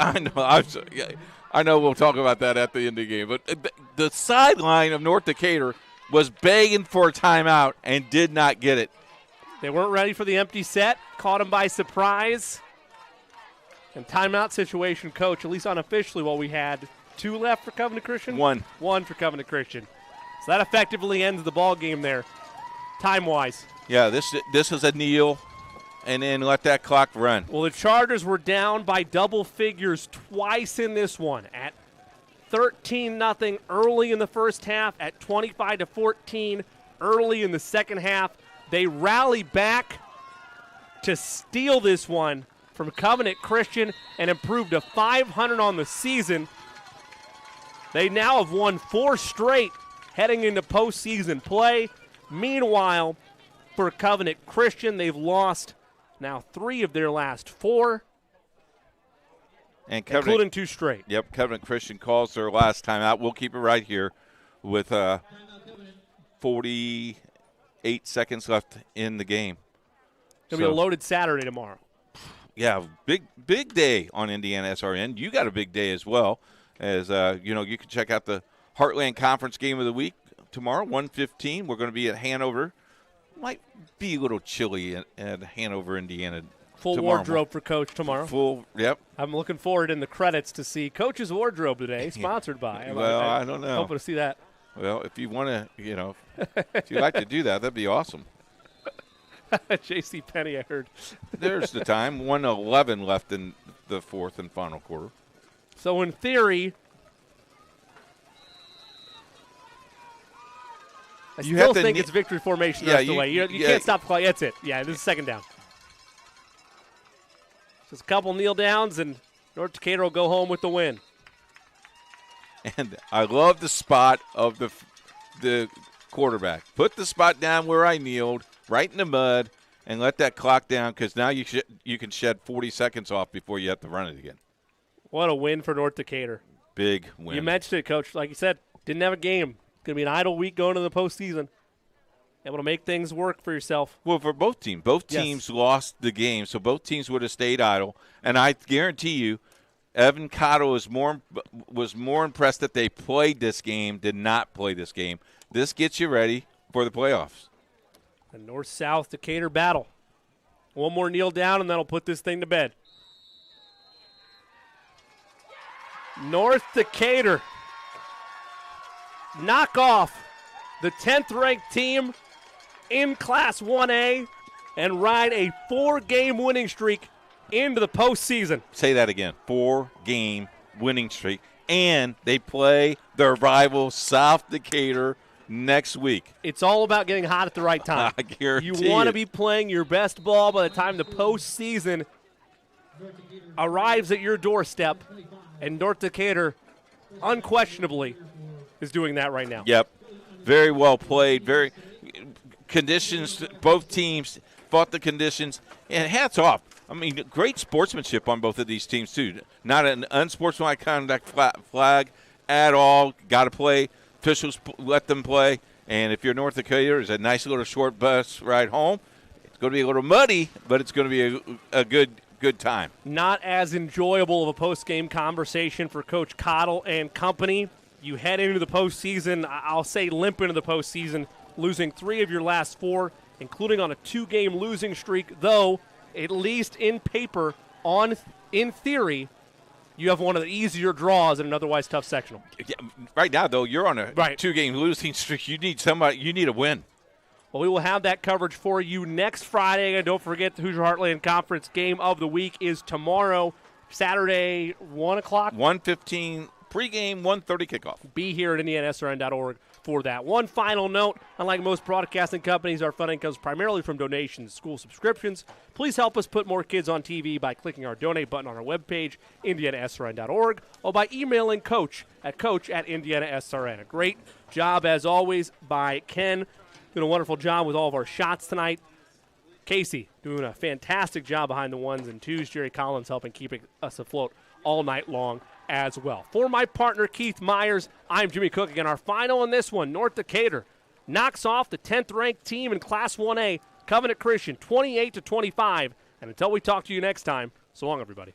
I know we'll talk about that at the end of the game, but the sideline of North Decatur was begging for a timeout and did not get it. They weren't ready for the empty set, caught them by surprise. And timeout situation, Coach, at least unofficially, what we had 2 left for Covenant Christian? 1. 1 for Covenant Christian. So that effectively ends the ball game there, time-wise. Yeah, this is a kneel, and then let that clock run. Well, the Chargers were down by double figures twice in this one, at 13-0 early in the first half, at 25-14 early in the second half. They rally back to steal this one from Covenant Christian and improve to 500 on the season. They now have won 4 straight heading into postseason play. Meanwhile, for Covenant Christian, they've lost now 3 of their last 4, and including 2 straight. Yep, Covenant Christian calls their last time out. We'll keep it right here with 48 seconds left in the game. It'll be a loaded Saturday tomorrow. Yeah, big day on IndianaSRN. You got a big day as well. As you can check out the Heartland Conference Game of the Week tomorrow, 1:15. We're going to be at Hanover. Might be a little chilly at Hanover, Indiana. Full tomorrow. wardrobe for Coach tomorrow. Yep. I'm looking forward in the credits to see Coach's wardrobe today, sponsored by. I don't know. Hoping to see that. Well, if you want to, if you like to do that, that'd be awesome. J.C. Penney, I heard. There's the time. 1:11 left in the fourth and final quarter. So in theory, I still think it's victory formation the rest of the way. You can't stop the clock. That's it. Yeah, this is second down. Just a couple kneel downs, and North Decatur will go home with the win. And I love the spot of the quarterback. Put the spot down where I kneeled, right in the mud, and let that clock down, because now you can shed 40 seconds off before you have to run it again. What a win for North Decatur. Big win. You mentioned it, Coach. Like you said, didn't have a game. It's going to be an idle week going to the postseason. Able to make things work for yourself. Well, for both teams. Both teams lost the game, so both teams would have stayed idle. And I guarantee you, Evan Cottle was more impressed that they played this game, did not play this game. This gets you ready for the playoffs. A north-south Decatur battle. One more kneel down, and that'll put this thing to bed. North Decatur knock off the 10th-ranked team in Class 1A and ride a 4-game winning streak into the postseason. Say that again. 4-game winning streak. And they play their rival South Decatur next week. It's all about getting hot at the right time. I guarantee you want to be playing your best ball by the time the postseason arrives at your doorstep, and North Decatur unquestionably is doing that right now. Yep. Very well played. Very conditions. Both teams fought the conditions. And hats off. I mean, great sportsmanship on both of these teams, too. Not an unsportsmanlike conduct flag at all. Got to play. Officials let them play. And if you're North Decatur, it's a nice little short bus ride home. It's going to be a little muddy, but it's going to be a good time. Not as enjoyable of a post-game conversation for Coach Cottle and company. You head into the postseason, I'll say limp into the postseason, losing 3 of your last 4, including on a 2-game losing streak, though at least in paper, in theory, you have one of the easier draws in an otherwise tough sectional. Yeah, right now, though, you're on a 2-game losing streak. You need a win. Well, we will have that coverage for you next Friday. And don't forget, the Hoosier Heartland Conference Game of the Week is tomorrow, Saturday, 1 o'clock. 1:15 pregame, 1:30 kickoff. Be here at IndianaSRN.org for that. One final note, unlike most broadcasting companies, our funding comes primarily from donations, school subscriptions. Please help us put more kids on TV by clicking our donate button on our webpage, IndianaSRN.org, or by emailing coach at IndianaSRN. A great job, as always, by Ken. Doing a wonderful job with all of our shots tonight. Casey doing a fantastic job behind the 1s and 2s. Jerry Collins helping keep us afloat all night long as well. For my partner, Keith Myers, I'm Jimmy Cook. Again, our final in this one, North Decatur knocks off the 10th-ranked team in Class 1A, Covenant Christian, 28-25. And until we talk to you next time, so long, everybody.